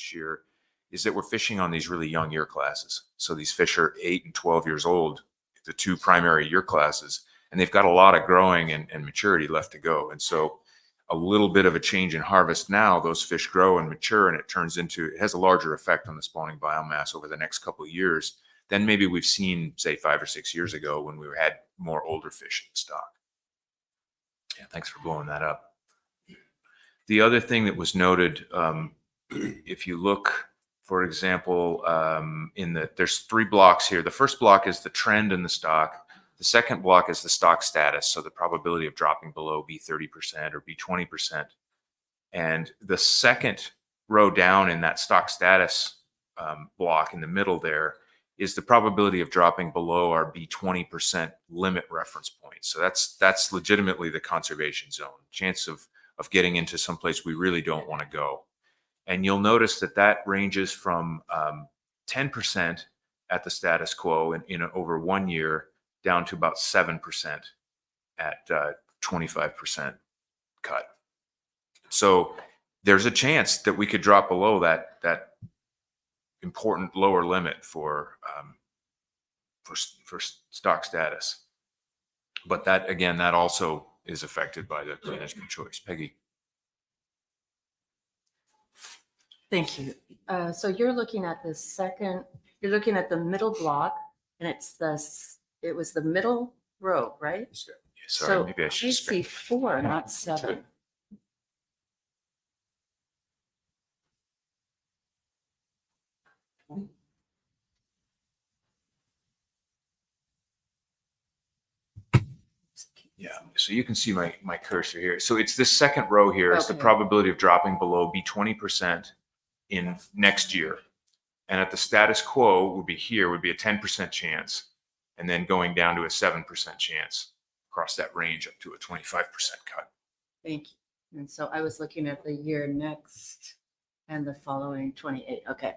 this year is that we're fishing on these really young year classes. So these fish are 8 and 12 years old, the two primary year classes, and they've got a lot of growing and maturity left to go. And so a little bit of a change in harvest now, those fish grow and mature, and it has a larger effect on the spawning biomass over the next couple of years than maybe we've seen, say, 5 or 6 years ago when we had more older fish in the stock. Yeah, thanks for blowing that up. The other thing that was noted, if you look, for example, there's 3 blocks here. The first block is the trend in the stock. The second block is the stock status, so the probability of dropping below B30% or B20%. And the second row down in that stock status block in the middle there is the probability of dropping below our B20% limit reference point. So that's legitimately the conservation zone, chance of getting into some place we really don't want to go. And you'll notice that ranges from 10% at the status quo in over 1 year down to about 7% at 25% cut. So there's a chance that we could drop below that important lower limit for stock status. But that also is affected by the management choice. Peggy. Thank you. So you're looking at you're looking at the middle block, and it was the middle row, right? Yeah, sorry, maybe I should see 4, not 7. Yeah, so you can see my cursor here. So it's this second row here. It's the probability of dropping below B20% in next year. And at the status quo would be a 10% chance, and then going down to a 7% chance across that range up to a 25% cut. Thank you. And so I was looking at the year next and the following 28. Okay,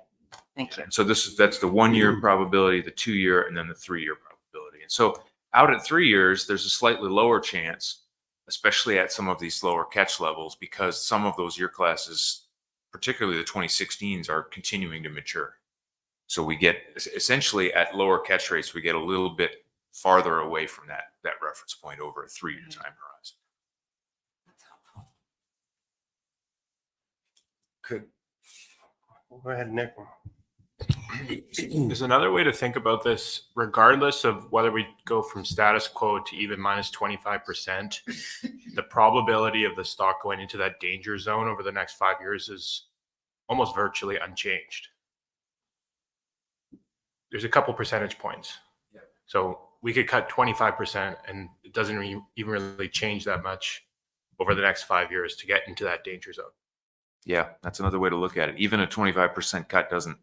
thank you. So that's the 1 year probability, the 2 year, and then the 3 year probability. And so out at 3 years, there's a slightly lower chance, especially at some of these lower catch levels, because some of those year classes, particularly the 2016s, are continuing to mature. So we get essentially at lower catch rates, we get a little bit farther away from that reference point over a 3 year time horizon. That's helpful. Go ahead, Nick. There's another way to think about this, regardless of whether we go from status quo to even minus 25%, the probability of the stock going into that danger zone over the next 5 years is almost virtually unchanged. There's a couple percentage points. Yeah. So we could cut 25% and it doesn't even really change that much over the next 5 years to get into that danger zone. Yeah, that's another way to look at it. Even a 25% cut doesn't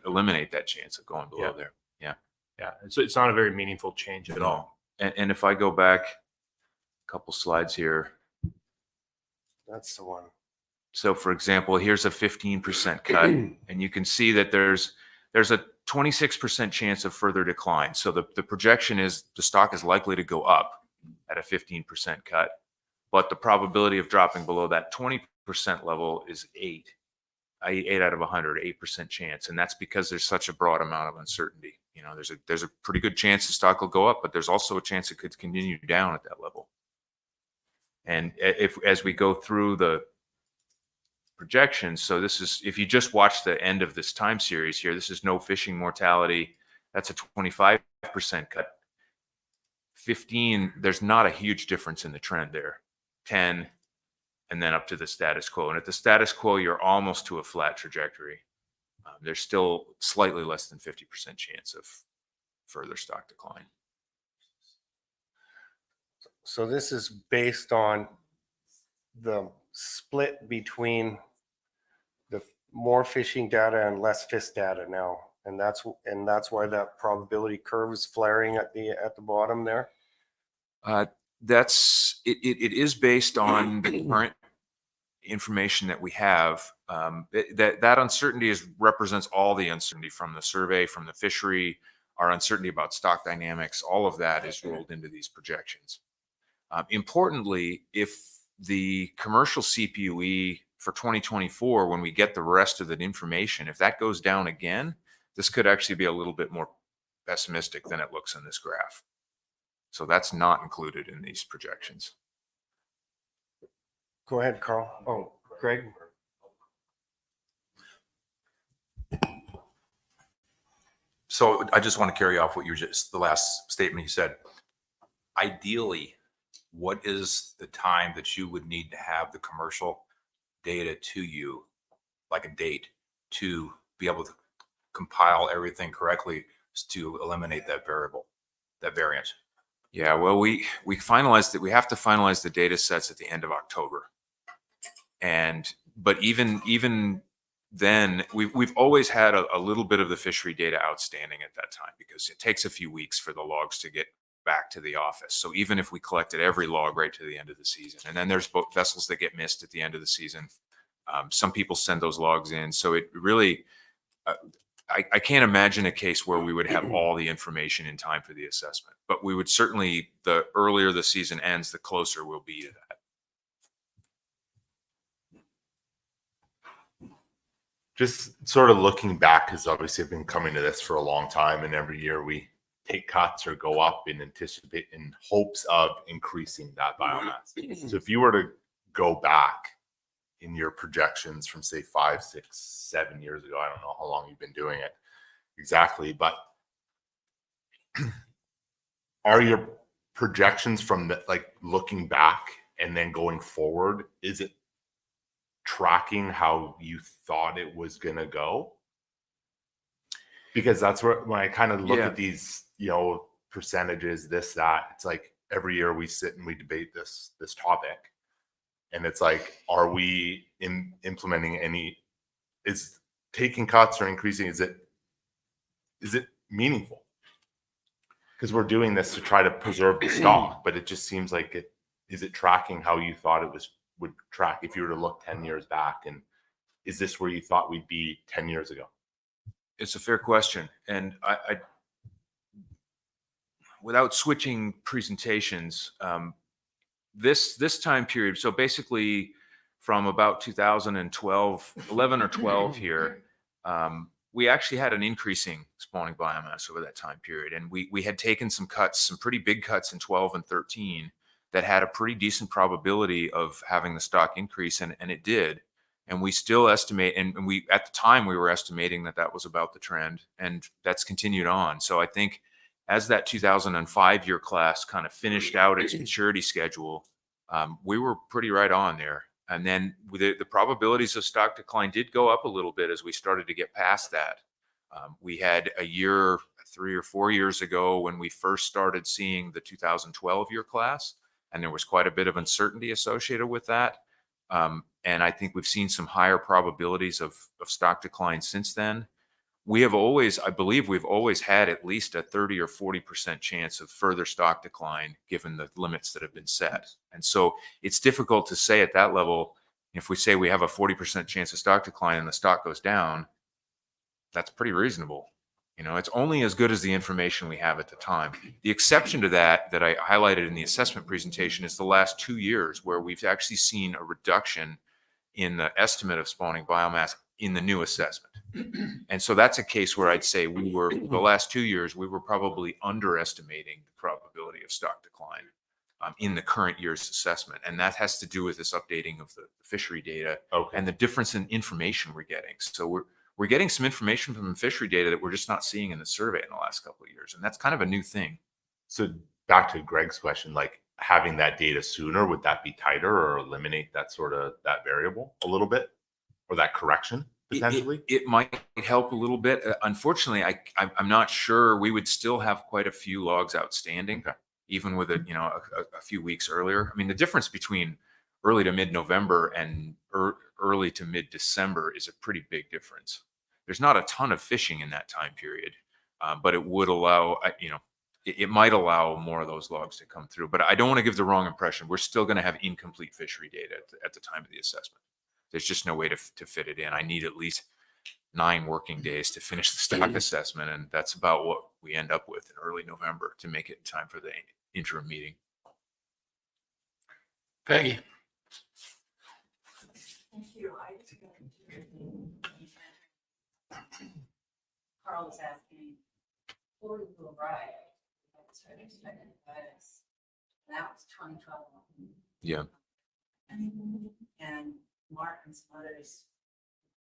eliminate that chance of going below there. Yeah. Yeah. So it's not a very meaningful change at all. And if I go back a couple slides here. That's the one. So for example, here's a 15% cut, and you can see that there's a 26% chance of further decline. So the projection is the stock is likely to go up at a 15% cut, but the probability of dropping below that 20% level is 8 out of 100, 8% chance. And that's because there's such a broad amount of uncertainty. You know, there's a pretty good chance the stock will go up, but there's also a chance it could continue down at that level. And as we go through the projections, so this is, if you just watch the end of this time series here, this is no fishing mortality. That's a 25% cut. 15, there's not a huge difference in the trend there. 10, and then up to the status quo. And at the status quo, you're almost to a flat trajectory. There's still slightly less than 50% chance of further stock decline. So this is based on the split between the more fishing data and less fish data now, and that's why that probability curve is flaring at the bottom there. It is based on the current information that we have. That uncertainty represents all the uncertainty from the survey, from the fishery, our uncertainty about stock dynamics. All of that is rolled into these projections. Importantly, if the commercial CPUE for 2024, when we get the rest of the information, if that goes down again, this could actually be a little bit more pessimistic than it looks in this graph. So that's not included in these projections. Go ahead, Carl. Oh, Greg. So I just want to carry off what you just, the last statement you said. Ideally, what is the time that you would need to have the commercial data to you, like a date, to be able to compile everything correctly to eliminate that variable, that variance? Yeah, well, we finalized it. We have to finalize the data sets at the end of October. But even then, we've always had a little bit of the fishery data outstanding at that time, because it takes a few weeks for the logs to get back to the office. So even if we collected every log right to the end of the season, and then there's boat vessels that get missed at the end of the season, some people send those logs in. So it really, I can't imagine a case where we would have all the information in time for the assessment, but we would certainly, the earlier the season ends, the closer we'll be to that. Just sort of looking back, because obviously I've been coming to this for a long time, and every year we take cuts or go up in hopes of increasing that biomass. So if you were to go back in your projections from, say, 5, 6, 7 years ago, I don't know how long you've been doing it exactly, but are your projections from the, like, looking back and then going forward, is it tracking how you thought it was going to go? Because that's where, when I kind of look at these, percentages, this, that, it's like every year we sit and we debate this topic, and it's like, are we implementing any, is taking cuts or increasing, is it meaningful? Because we're doing this to try to preserve the stock, but it just seems like is it tracking how you thought it would track if you were to look 10 years back? And is this where you thought we'd be 10 years ago? It's a fair question. And I without switching presentations, this time period, so basically from about 2012, 11 or 12 here, we actually had an increasing spawning biomass over that time period. And we had taken some cuts, some pretty big cuts in 12 and 13 that had a pretty decent probability of having the stock increase, and it did. And we still estimate, and we, at the time, we were estimating that was about the trend, and that's continued on. So I think as that 2005 year class kind of finished out its maturity schedule, we were pretty right on there. And then the probabilities of stock decline did go up a little bit as we started to get past that. We had a year, 3 or 4 years ago, when we first started seeing the 2012 year class, and there was quite a bit of uncertainty associated with that. And I think we've seen some higher probabilities of stock decline since then. I believe we've always had at least a 30 or 40% chance of further stock decline given the limits that have been set. And so it's difficult to say at that level, if we say we have a 40% chance of stock decline and the stock goes down, that's pretty reasonable. It's only as good as the information we have at the time. The exception to that I highlighted in the assessment presentation is the last 2 years, where we've actually seen a reduction in the estimate of spawning biomass in the new assessment. And so that's a case where I'd say the last 2 years, we were probably underestimating the probability of stock decline in the current year's assessment. And that has to do with this updating of the fishery data and the difference in information we're getting. So we're getting some information from the fishery data that we're just not seeing in the survey in the last couple of years. And that's kind of a new thing. So back to Greg's question, like having that data sooner, would that be tighter or eliminate that variable a little bit, or that correction potentially? It might help a little bit. Unfortunately, I'm not sure. We would still have quite a few logs outstanding, even with a few weeks earlier. I mean, the difference between early to mid-November and early to mid-December is a pretty big difference. There's not a ton of fishing in that time period, but it would allow, it might allow more of those logs to come through. But I don't want to give the wrong impression. We're still going to have incomplete fishery data at the time of the assessment. There's just no way to fit it in. I need at least 9 working days to finish the stock assessment, and that's about what we end up with in early November to make it in time for the interim meeting. Peggy. Thank you. Carl was asking, before we go right, that was 2012. Yeah. And Mark and some others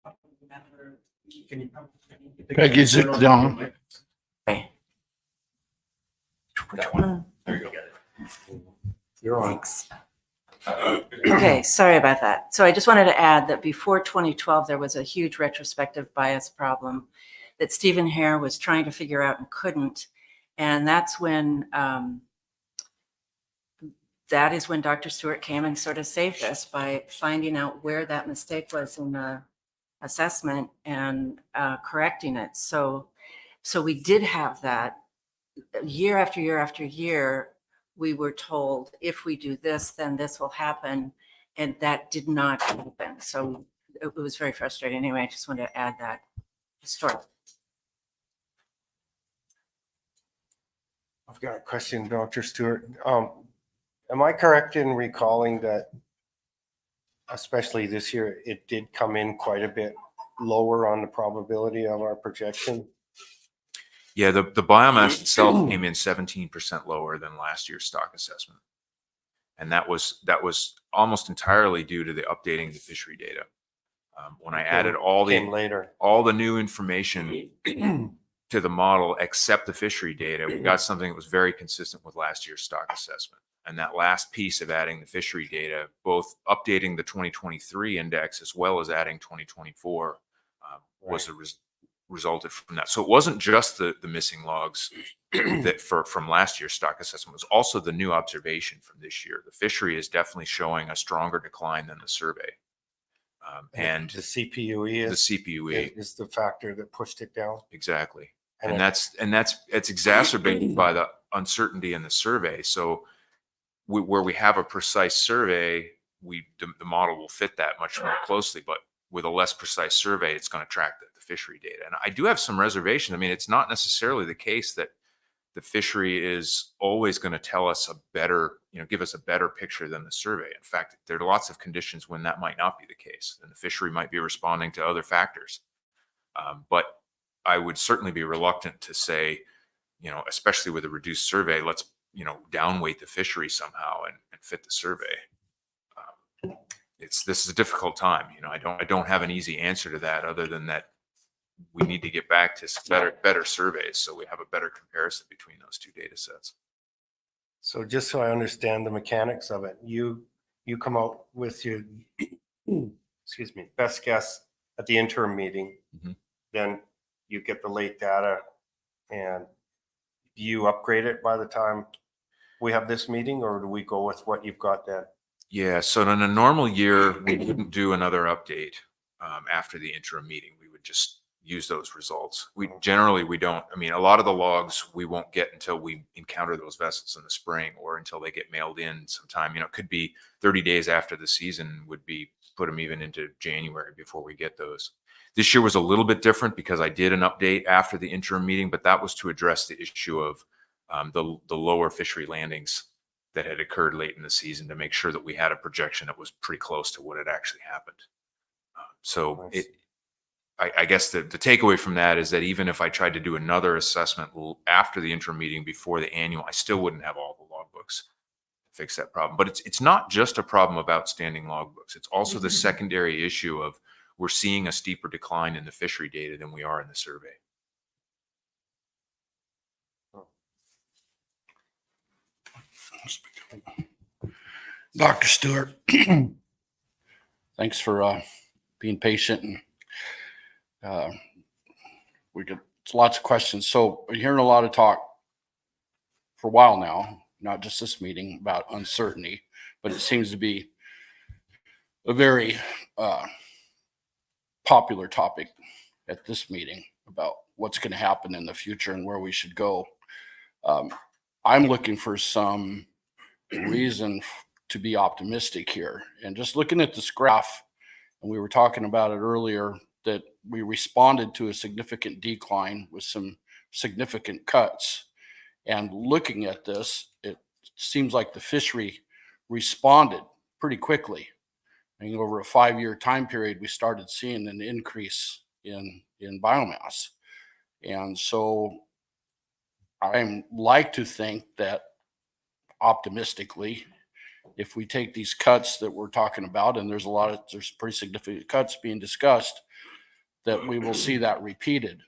probably remember. Peggy, sit down. There you go. You're on. Thanks. Okay, sorry about that. So I just wanted to add that before 2012, there was a huge retrospective bias problem that Stephen Hare was trying to figure out and couldn't. And that's when, that is when Dr. Stewart came and sort of saved us by finding out where that mistake was in the assessment and correcting it. So we did have that year after year after year. We were told if we do this, then this will happen. And that did not happen. So it was very frustrating. Anyway, I just wanted to add that story. I've got a question, Dr. Stewart. Am I correct in recalling that, especially this year, it did come in quite a bit lower on the probability of our projection? Yeah, the biomass itself came in 17% lower than last year's stock assessment. And that was almost entirely due to the updating the fishery data. When I added all the new information to the model except the fishery data, we got something that was very consistent with last year's stock assessment. And that last piece of adding the fishery data, both updating the 2023 index as well as adding 2024, was resulted from that. So it wasn't just the missing logs that from last year's stock assessment, it was also the new observation from this year. The fishery is definitely showing a stronger decline than the survey. And the CPUE is the factor that pushed it down. Exactly. And it's exacerbated by the uncertainty in the survey. So where we have a precise survey, the model will fit that much more closely, but with a less precise survey, it's going to track the fishery data. And I do have some reservation. I mean, it's not necessarily the case that the fishery is always going to tell us give us a better picture than the survey. In fact, there are lots of conditions when that might not be the case, and the fishery might be responding to other factors. But I would certainly be reluctant to say, especially with a reduced survey, let's, downweight the fishery somehow and fit the survey. This is a difficult time. I don't have an easy answer to that other than that we need to get back to better surveys so we have a better comparison between those two data sets. So just so I understand the mechanics of it, you come out with your best guess at the interim meeting, then you get the late data, and you upgrade it by the time we have this meeting, or do we go with what you've got then? Yeah, so in a normal year, we wouldn't do another update after the interim meeting. We would just use those results. We don't. I mean, a lot of the logs we won't get until we encounter those vessels in the spring or until they get mailed in sometime. It could be 30 days after the season would be put them even into January before we get those. This year was a little bit different because I did an update after the interim meeting, but that was to address the issue of the lower fishery landings that had occurred late in the season to make sure that we had a projection that was pretty close to what had actually happened. I guess the takeaway from that is that even if I tried to do another assessment after the interim meeting before the annual, I still wouldn't have all the logbooks to fix that problem. But it's not just a problem of outstanding logbooks. It's also the secondary issue of we're seeing a steeper decline in the fishery data than we are in the survey. Dr. Stewart, thanks for being patient. And we get lots of questions. So we're hearing a lot of talk for a while now, not just this meeting, about uncertainty, but it seems to be a very popular topic at this meeting about what's going to happen in the future and where we should go. I'm looking for some reason to be optimistic here. And just looking at this graph, and we were talking about it earlier, that we responded to a significant decline with some significant cuts. And looking at this, it seems like the fishery responded pretty quickly. I think over a 5-year time period, we started seeing an increase in biomass. And so I like to think that optimistically, if we take these cuts that we're talking about, and there's pretty significant cuts being discussed, that we will see that repeated.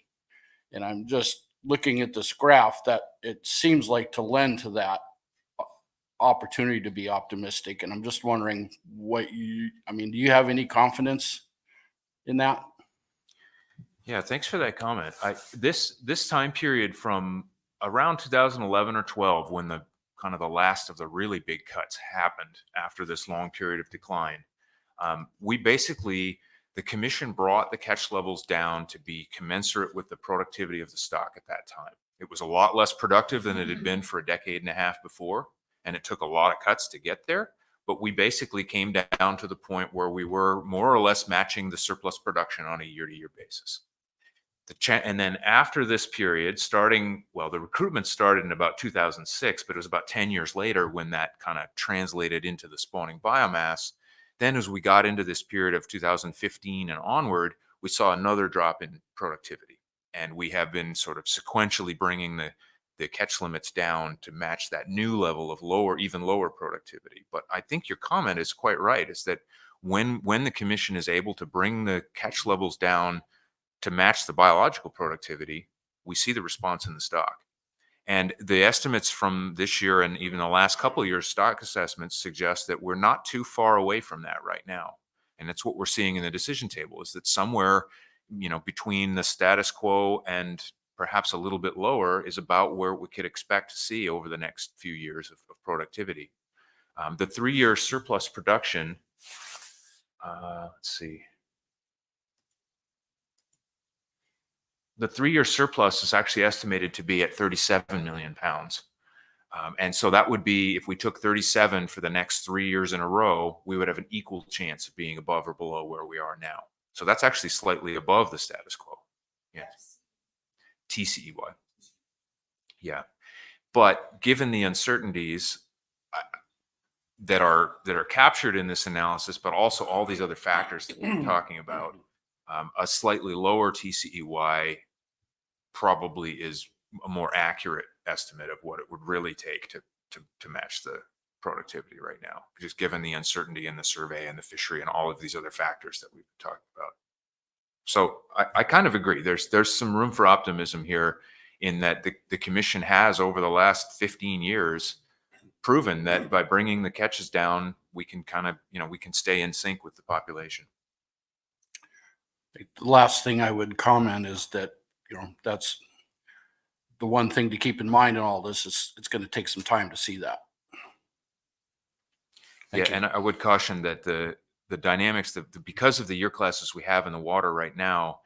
And I'm just looking at this graph that it seems like to lend to that opportunity to be optimistic. And I'm just wondering do you have any confidence in that? Yeah, thanks for that comment. This time period from around 2011 or 12, when the kind of the last of the really big cuts happened after this long period of decline, the commission brought the catch levels down to be commensurate with the productivity of the stock at that time. It was a lot less productive than it had been for a decade and a half before, and it took a lot of cuts to get there. But we basically came down to the point where we were more or less matching the surplus production on a year-to-year basis. And then after this period, the recruitment started in about 2006, but it was about 10 years later when that kind of translated into the spawning biomass. Then as we got into this period of 2015 and onward, we saw another drop in productivity. And we have been sort of sequentially bringing the catch limits down to match that new level of even lower productivity. But I think your comment is quite right, is that when the commission is able to bring the catch levels down to match the biological productivity, we see the response in the stock. And the estimates from this year and even the last couple of years' stock assessments suggest that we're not too far away from that right now. And that's what we're seeing in the decision table, is that somewhere, between the status quo and perhaps a little bit lower is about where we could expect to see over the next few years of productivity. The 3-year surplus production, let's see. The 3-year surplus is actually estimated to be at 37 million pounds. And so that would be, if we took 37 for the next 3 years in a row, we would have an equal chance of being above or below where we are now. So that's actually slightly above the status quo. Yes. TCEY. Yeah. But given the uncertainties that are captured in this analysis, but also all these other factors that we're talking about, a slightly lower TCEY probably is a more accurate estimate of what it would really take to match the productivity right now, just given the uncertainty in the survey and the fishery and all of these other factors that we've been talking about. So I kind of agree. There's some room for optimism here, in that the commission has, over the last 15 years, proven that by bringing the catches down, we can we can stay in sync with the population. The last thing I would comment is that, that's the one thing to keep in mind in all this, is it's going to take some time to see that. Thank you. And I would caution that the dynamics, because of the year classes we have in the water right now,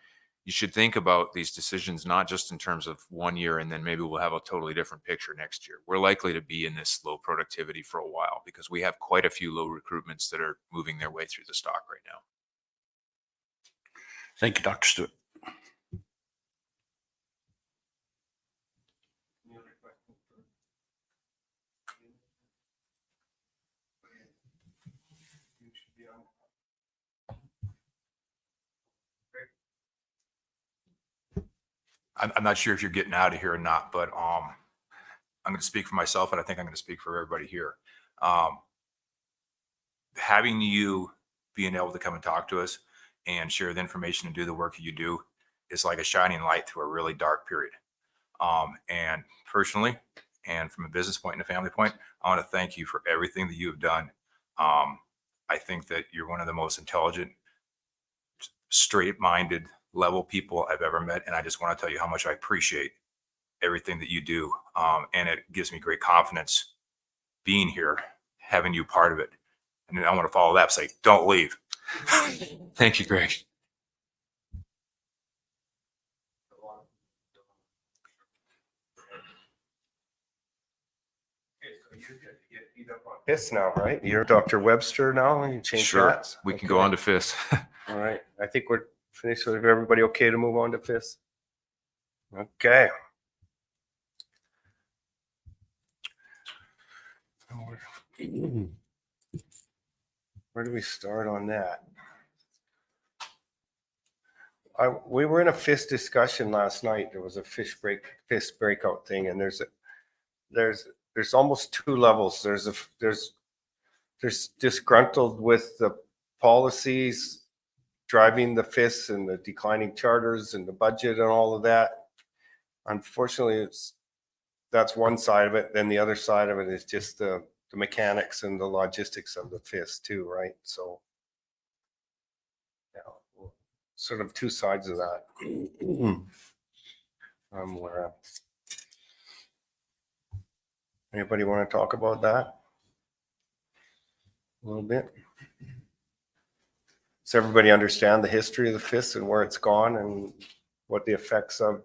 you should think about these decisions not just in terms of 1 year and then maybe we'll have a totally different picture next year. We're likely to be in this low productivity for a while because we have quite a few low recruitments that are moving their way through the stock right now. Thank you, Dr. Stewart. I'm not sure if you're getting out of here or not, but I'm going to speak for myself, and I think I'm going to speak for everybody here. Having you being able to come and talk to us and share the information and do the work that you do is like a shining light through a really dark period. And personally, and from a business point and a family point, I want to thank you for everything that you have done. I think that you're one of the most intelligent, straight-minded, level people I've ever met. And I just want to tell you how much I appreciate everything that you do. And it gives me great confidence being here, having you part of it. And then I want to follow that, say, don't leave. Thank you, Greg. FIS now, right? You're Dr. Webster now, and you change Sure, hats? we can go on to FIS. All right. I think we're finished. With everybody okay to move on to FIS? Okay. Where do we start on that? We were in a fish discussion last night. There was a fish breakout thing, and there's almost two levels. There's disgruntled with the policies driving the FIS and the declining charters and the budget and all of that. Unfortunately, that's one side of it. Then the other side of it is just the mechanics and the logistics of the FIS too, right? So, yeah, sort of two sides of that. I'm aware of. Anybody want to talk about that a little bit? Does everybody understand the history of the FIS and where it's gone and what the effects of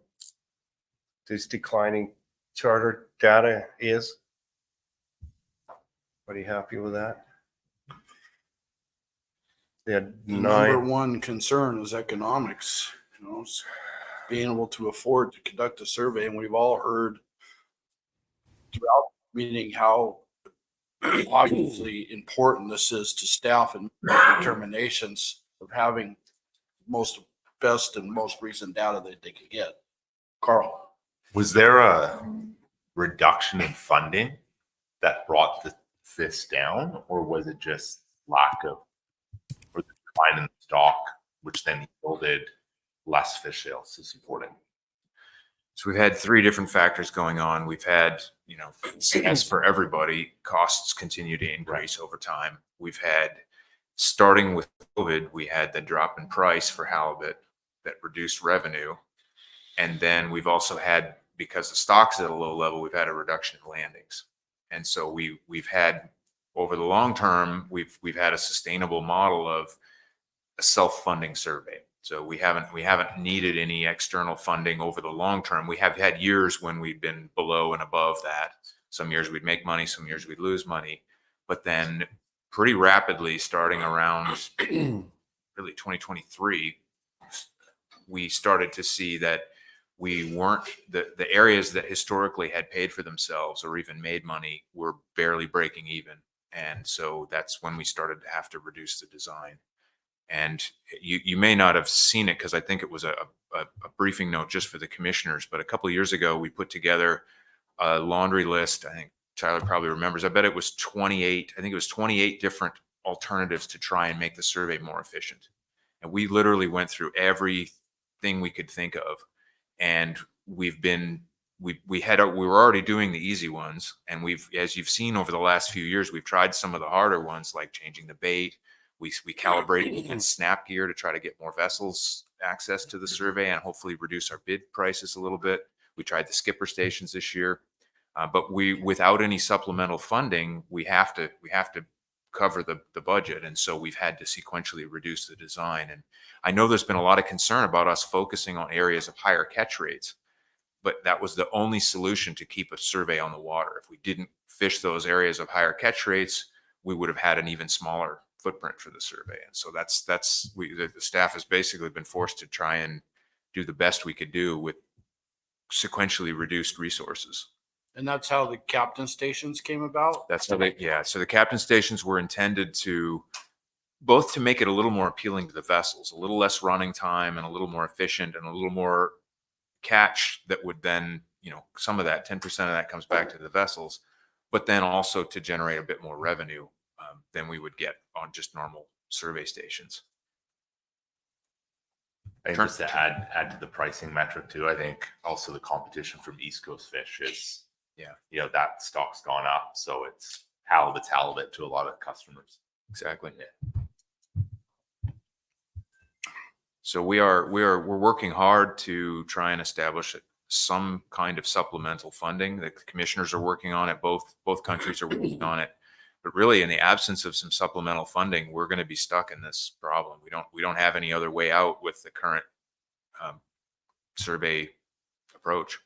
this declining charter data is? Anybody happy with that? They had The number 9. one concern is economics, being able to afford to conduct a survey. And we've all heard throughout the meeting how obviously important this is to staff and determinations of having best and most recent data that they can get. Carl. Was there a reduction in funding that brought the FIS down, or was it just lack of, or the decline in the stock, which then yielded less fish sales to support it? So we've had 3 different factors going on. We've had, as for everybody, costs continue to increase over time. We've had, starting with COVID, we had the drop in price for halibut that reduced revenue. And then we've also had, because the stock's at a low level, we've had a reduction in landings. And so we've had, over the long term, we've had a sustainable model of a self-funding survey. So we haven't needed any external funding over the long term. We have had years when we've been below and above that. Some years we'd make money, some years we'd lose money. But then pretty rapidly, starting around really 2023, we started to see that we weren't, the areas that historically had paid for themselves or even made money were barely breaking even. And so that's when we started to have to reduce the design. And you may not have seen it because I think it was a briefing note just for the commissioners. But a couple of years ago, we put together a laundry list. I think Tyler probably remembers. I bet it was 28. I think it was 28 different alternatives to try and make the survey more efficient. And we literally went through everything we could think of. And we were already doing the easy ones. And as you've seen over the last few years, we've tried some of the harder ones, like changing the bait. We calibrated against snap gear to try to get more vessels access to the survey and hopefully reduce our bid prices a little bit. We tried the skipper stations this year, but without any supplemental funding, we have to cover the budget. And so we've had to sequentially reduce the design. And I know there's been a lot of concern about us focusing on areas of higher catch rates, but that was the only solution to keep a survey on the water. If we didn't fish those areas of higher catch rates, we would have had an even smaller footprint for the survey. And so the staff has basically been forced to try and do the best we could do with sequentially reduced resources. And that's how the captain stations came about? That's how so the captain stations were intended to both to make it a little more appealing to the vessels, a little less running time and a little more efficient and a little more catch that would then, some of that, 10% of that comes back to the vessels, but then also to generate a bit more revenue than we would get on just normal survey stations. And just to add to the pricing metric too, I think also the competition from East Coast fish is, that stock's gone up. So it's halibut to a lot of customers. Exactly. So we're working hard to try and establish some kind of supplemental funding. The commissioners are working on it. Both countries are working on it. But really, in the absence of some supplemental funding, we're going to be stuck in this problem. We don't have any other way out with the current survey approach.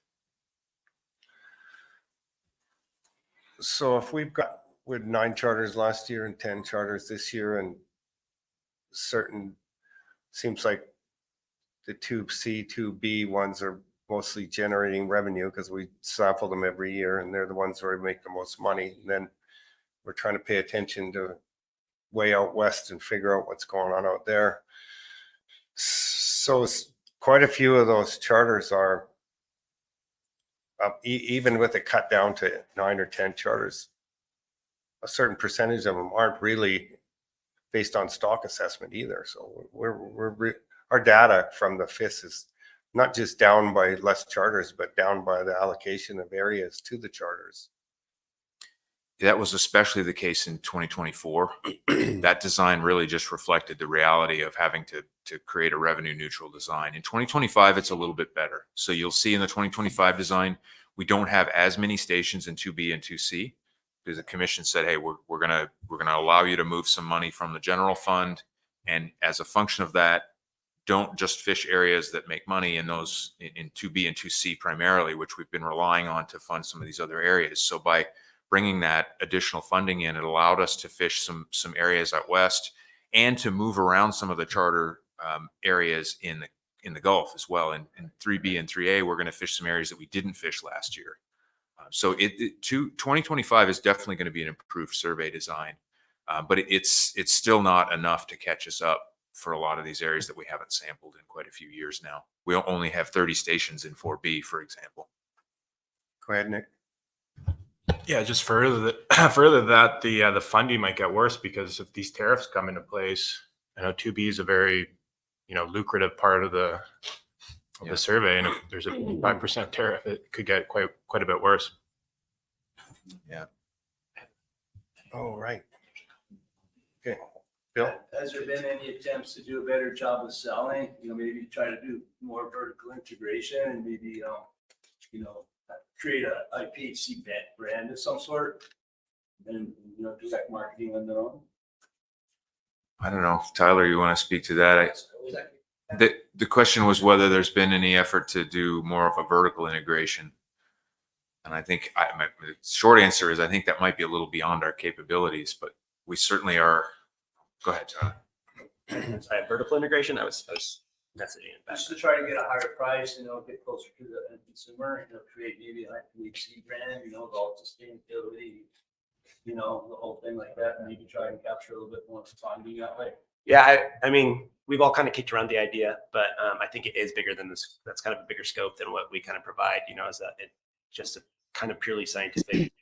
So if we had 9 charters last year and 10 charters this year, and seems like the 2C, 2B ones are mostly generating revenue because we sample them every year and they're the ones where we make the most money. And then we're trying to pay attention to way out west and figure out what's going on out there. So quite a few of those charters are, even with it cut down to 9 or 10 charters, a certain percentage of them aren't really based on stock assessment either. So our data from the FIS is not just down by less charters, but down by the allocation of areas to the charters. That was especially the case in 2024. That design really just reflected the reality of having to create a revenue neutral design. In 2025, it's a little bit better. So you'll see in the 2025 design, we don't have as many stations in 2B and 2C because the commission said, hey, we're gonna allow you to move some money from the general fund, and as a function of that, don't just fish areas that make money in those in 2B and 2C primarily, which we've been relying on to fund some of these other areas. So by bringing that additional funding in, it allowed us to fish some areas out west and to move around some of the charter areas in the Gulf as well. In 3B and 3A, we're going to fish some areas that we didn't fish last year. So 2025 is definitely going to be an improved survey design, but it's still not enough to catch us up for a lot of these areas that we haven't sampled in quite a few years now. We only have 30 stations in 4B, for example. Go ahead, Nick. Yeah, just further that the funding might get worse because if these tariffs come into place, I know 2B is a very lucrative part of the survey, and if there's a 5% tariff, it could get quite a bit worse. Yeah. Oh, right. Okay, Bill. Has there been any attempts to do a better job of selling? Maybe try to do more vertical integration and maybe create a IPHC brand of some sort and direct marketing on their own? I don't know, Tyler, you want to speak to that? The question was whether there's been any effort to do more of a vertical integration. And I think the short answer is I think that might be a little beyond our capabilities, but we certainly are. Go ahead, Tyler. Sorry, vertical integration. I was messaging it back. Just to try to get a higher price, get closer to the end consumer, create maybe an IPHC brand, all sustainability, the whole thing like that, and maybe try and capture a little bit more funding that way. Yeah, I mean, we've all kind of kicked around the idea, but I think it is bigger than this. That's kind of a bigger scope than what we kind of provide, as just a kind of purely scientific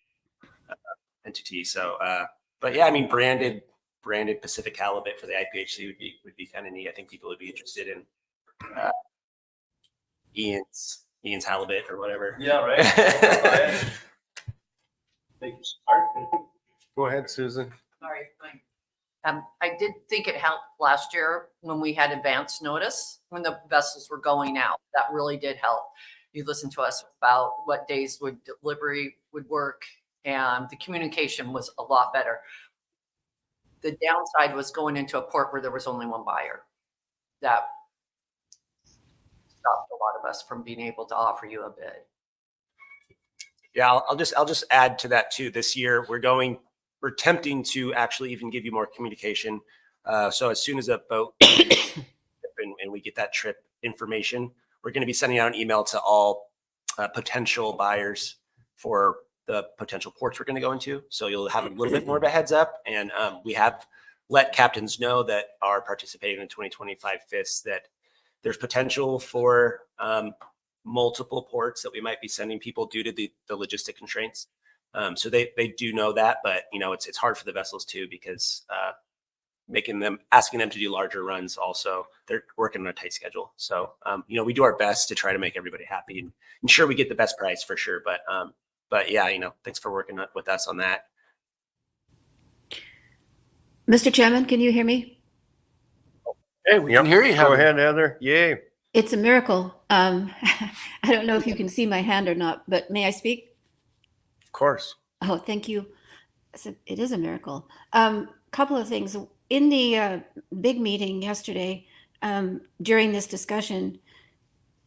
entity. So, but yeah, I mean, branded Pacific halibut for the IPHC would be kind of neat. I think people would be interested in Ian's halibut or whatever. Yeah, right. Thank you. Go ahead, Susan. Sorry. I did think it helped last year when we had advance notice when the vessels were going out. That really did help. You listened to us about what days delivery would work, and the communication was a lot better. The downside was going into a port where there was only one buyer. That stopped a lot of us from being able to offer you a bid. Yeah, I'll just add to that too. This year we're attempting to actually even give you more communication. So as soon as a boat and we get that trip information, we're going to be sending out an email to all potential buyers for the potential ports we're going to go into. So you'll have a little bit more of a heads up. And we have let captains know that are participating in 2025 FIS that there's potential for multiple ports that we might be sending people due to the logistic constraints. So they do know that, but it's hard for the vessels too, because asking them to do larger runs also, they're working on a tight schedule. So we do our best to try to make everybody happy and ensure we get the best price for sure. But yeah, thanks for working with us on that. Mr. Chairman, can you hear me? Hey, we can hear you. Go ahead, Heather. Yay. It's a miracle. I don't know if you can see my hand or not, but may I speak? Of course. Oh, thank you. It is a miracle. Couple of things. In the big meeting yesterday, during this discussion,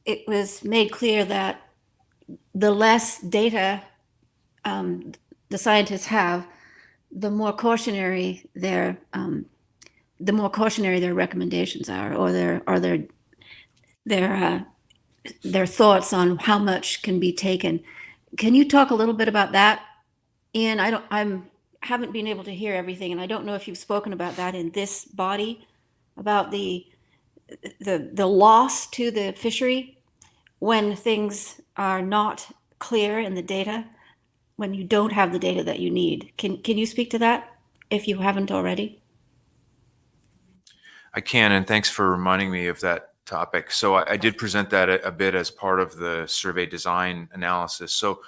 it was made clear that the less data the scientists have, the more cautionary their recommendations are, or their thoughts on how much can be taken. Can you talk a little bit about that, Ian? haven't been able to hear everything, and I don't know if you've spoken about that in this body, about the loss to the fishery when things are not clear in the data, when you don't have the data that you need. Can you speak to that if you haven't already? I can, and thanks for reminding me of that topic. So I did present that a bit as part of the survey design analysis. So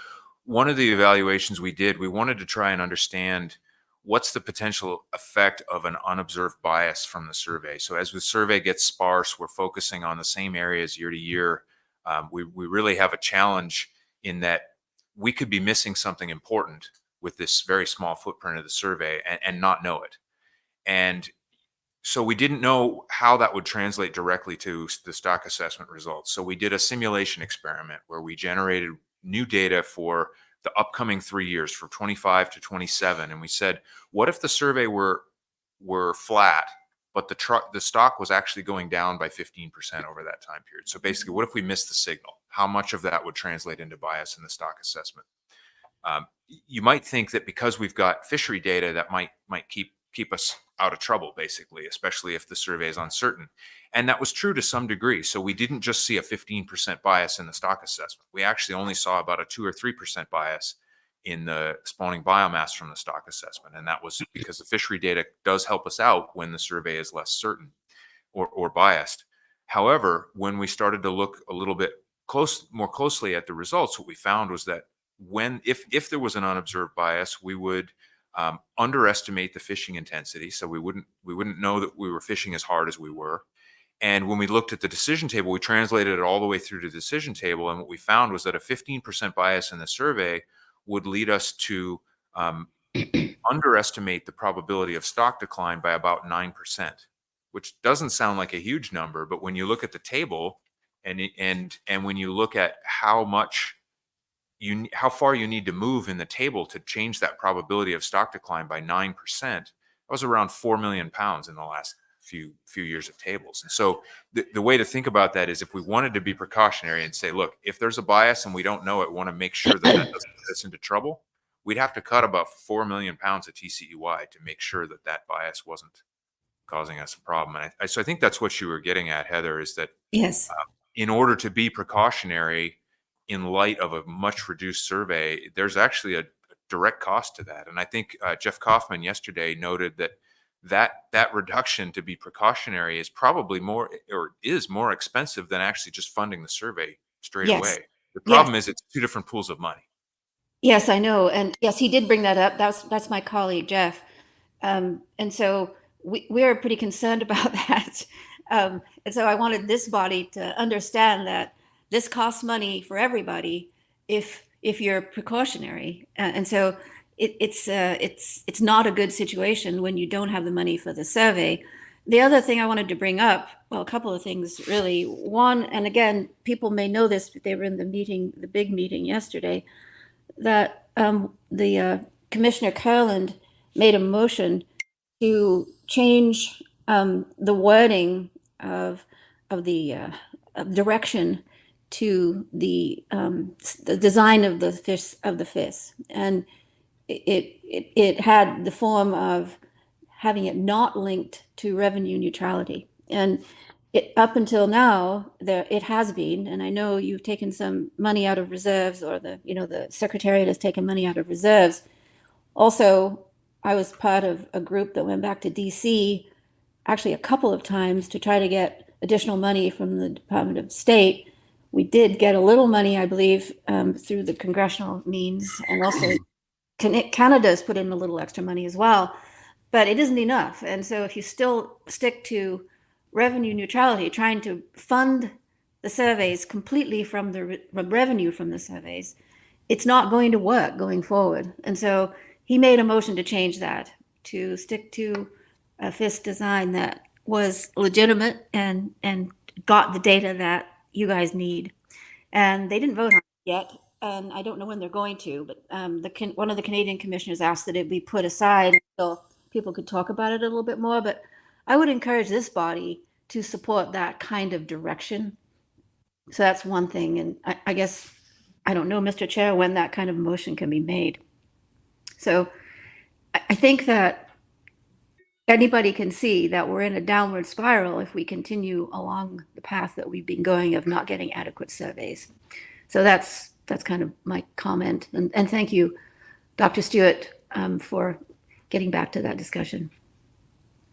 one of the evaluations we did, we wanted to try and understand what's the potential effect of an unobserved bias from the survey. So as the survey gets sparse, we're focusing on the same areas year to year. We really have a challenge in that we could be missing something important with this very small footprint of the survey and not know it. And so we didn't know how that would translate directly to the stock assessment results. So we did a simulation experiment where we generated new data for the upcoming 3 years, from 25 to 27. And we said, what if the survey were flat, but the stock was actually going down by 15% over that time period? So basically, what if we missed the signal? How much of that would translate into bias in the stock assessment? You might think that because we've got fishery data, that might keep us out of trouble, basically, especially if the survey is uncertain. And that was true to some degree. So we didn't just see a 15% bias in the stock assessment. We actually only saw about a 2 or 3% bias in the spawning biomass from the stock assessment. And that was because the fishery data does help us out when the survey is less certain or biased. However, when we started to look a little bit more closely at the results, what we found was that if there was an unobserved bias, we would underestimate the fishing intensity. So we wouldn't know that we were fishing as hard as we were. And when we looked at the decision table, we translated it all the way through to the decision table. And what we found was that a 15% bias in the survey would lead us to underestimate the probability of stock decline by about 9%, which doesn't sound like a huge number. But when you look at the table and when you look at how far you need to move in the table to change that probability of stock decline by 9%, that was around 4 million pounds in the last few years of tables. And so the way to think about that is, if we wanted to be precautionary and say, look, if there's a bias and we don't know it, want to make sure that doesn't get us into trouble, we'd have to cut about 4 million pounds of TCEY to make sure that bias wasn't causing us a problem. And so I think that's what you were getting at, Heather, is that Yes. In order to be precautionary in light of a much reduced survey, there's actually a direct cost to that. And I think Jeff Kaufman yesterday noted that reduction to be precautionary is probably more expensive than actually just funding the survey straight Yes. away. The problem is it's two different pools of money. Yes, I know. And yes, he did bring that up. That's my colleague, Jeff. And so we're pretty concerned about that. And so I wanted this body to understand that this costs money for everybody if you're precautionary. And so it's not a good situation when you don't have the money for the survey. The other thing I wanted to bring up, well, a couple of things really. One, and again, people may know this, but they were in the big meeting yesterday, that the Commissioner Curland made a motion to change the wording of the direction to the design of the FIS, and it had the form of having it not linked to revenue neutrality. And up until now, it has been, and I know you've taken some money out of reserves, or the Secretariat has taken money out of reserves. Also, I was part of a group that went back to DC actually a couple of times to try to get additional money from the Department of State. We did get a little money, I believe, through the congressional means, and also Canada's put in a little extra money as well, but it isn't enough. And so if you still stick to revenue neutrality, trying to fund the surveys completely from the revenue from the surveys, it's not going to work going forward. And so he made a motion to change that, to stick to a FIS design that was legitimate and got the data that you guys need. And they didn't vote on it yet, and I don't know when they're going to, but one of the Canadian commissioners asked that it be put aside until people could talk about it a little bit more. But I would encourage this body to support that kind of direction. So that's one thing. And I guess, I don't know, Mr. Chair, when that kind of motion can be made. So I think that anybody can see that we're in a downward spiral if we continue along the path that we've been going of not getting adequate surveys. So that's kind of my comment. And thank you, Dr. Stewart, for getting back to that discussion.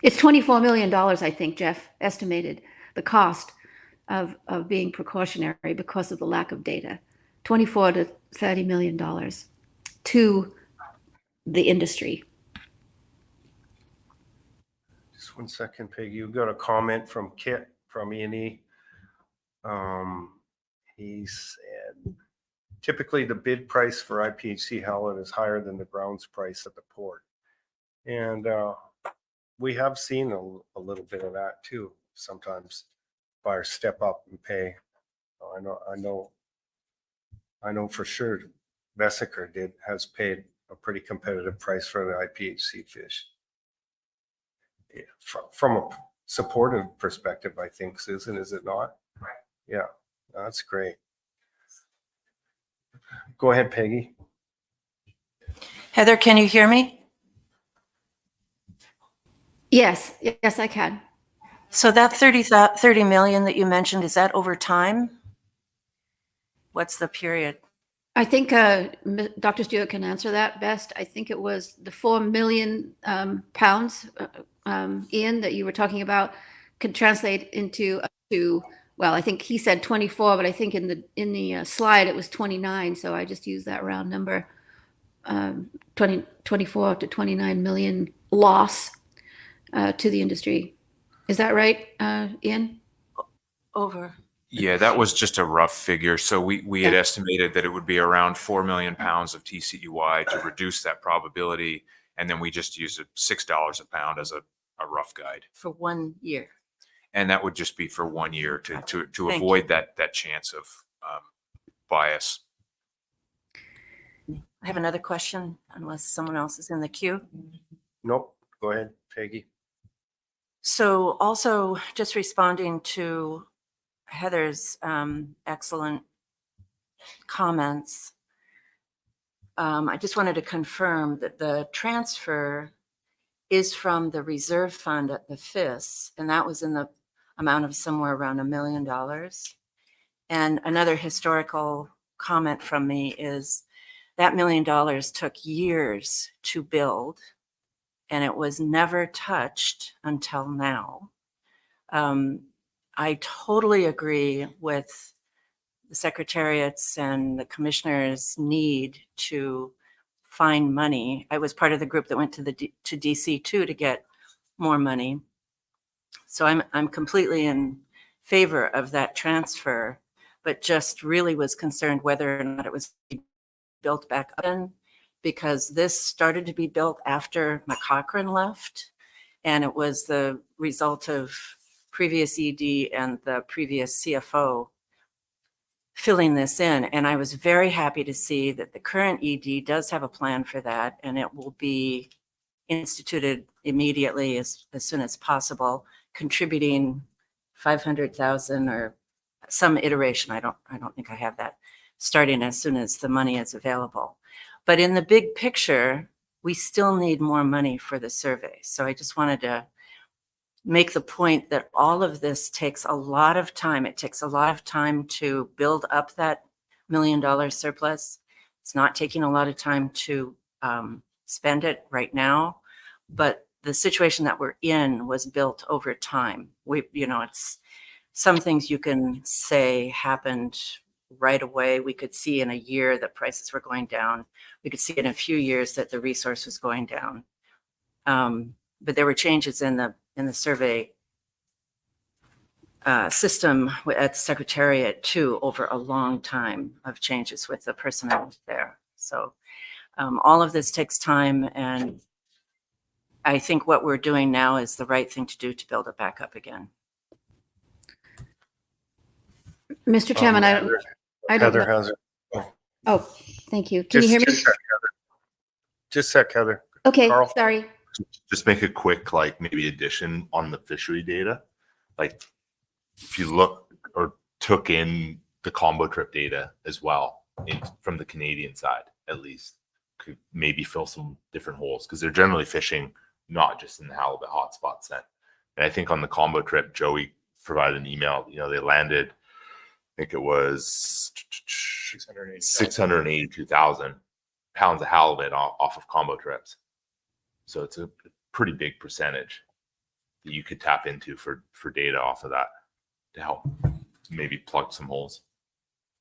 It's $24 million, I think, Jeff, estimated the cost of being precautionary because of the lack of data. $24 to $30 million to the industry. Just 1 second, Peggy. You got a comment from Kit from E&E. He said, typically the bid price for IPHC Howland is higher than the grounds price at the port. And we have seen a little bit of that too. Sometimes buyers step up and pay. I know for sure Vesica has paid a pretty competitive price for the IPHC fish. Yeah, from a supportive perspective, I think, Susan, is it not? Right. Yeah, that's great. Go ahead, Peggy. Heather, can you hear me? Yes, I can. So that 30 million that you mentioned, is that over time? What's the period? I think Dr. Stewart can answer that best. I think it was the 4 million pounds, Ian, that you were talking about, could translate into well, I think he said 24, but I think in the slide it was 29. So I just used that round number, 24 to 29 million loss to the industry. Is that right, Ian? Over. Yeah, that was just a rough figure. So we had estimated that it would be around 4 million pounds of TCUY to reduce that probability. And then we just used $6 a pound as a rough guide. For 1 year. And that would just be for 1 year to Thank avoid that chance of bias. I have another question, unless someone else is in the queue. Nope. Go ahead, Peggy. So also just responding to Heather's excellent comments, I just wanted to confirm that the transfer is from the reserve fund at the FIS, and that was in the amount of somewhere around $1 million. And another historical comment from me is that $1 million took years to build, and it was never touched until now. I totally agree with the secretariats and the commissioners' need to find money. I was part of the group that went to DC too to get more money. So I'm completely in favor of that transfer, but just really was concerned whether or not it was built back up in, because this started to be built after McCochran left, and it was the result of previous ED and the previous CFO filling this in. And I was very happy to see that the current ED does have a plan for that, and it will be instituted immediately as soon as possible, contributing 500,000 or some iteration. I don't think I have that, starting as soon as the money is available. But in the big picture, we still need more money for the survey. So I just wanted to make the point that all of this takes a lot of time. It takes a lot of time to build up that $1 million surplus. It's not taking a lot of time to spend it right now, but the situation that we're in was built over time. It's some things you can say happened right away. We could see in a year that prices were going down. We could see in a few years that the resource was going down. But there were changes in the survey system at the Secretariat too, over a long time of changes with the personnel there. So all of this takes time, and I think what we're doing now is the right thing to do to build it back up again. Mr. Chairman, I don't Heather know. has it. Oh, thank you. Can you hear me? Just a sec, Heather. Okay, Carl? sorry. Just make a quick, maybe addition on the fishery data. If you look or took in the combo trip data as well from the Canadian side, at least, could maybe fill some different holes because they're generally fishing not just in the halibut hotspot set. And I think on the combo trip, Joey provided an email. They landed, I think it was 682,000 pounds of halibut off of combo trips. So it's a pretty big percentage that you could tap into for data off of that to help maybe plug some holes.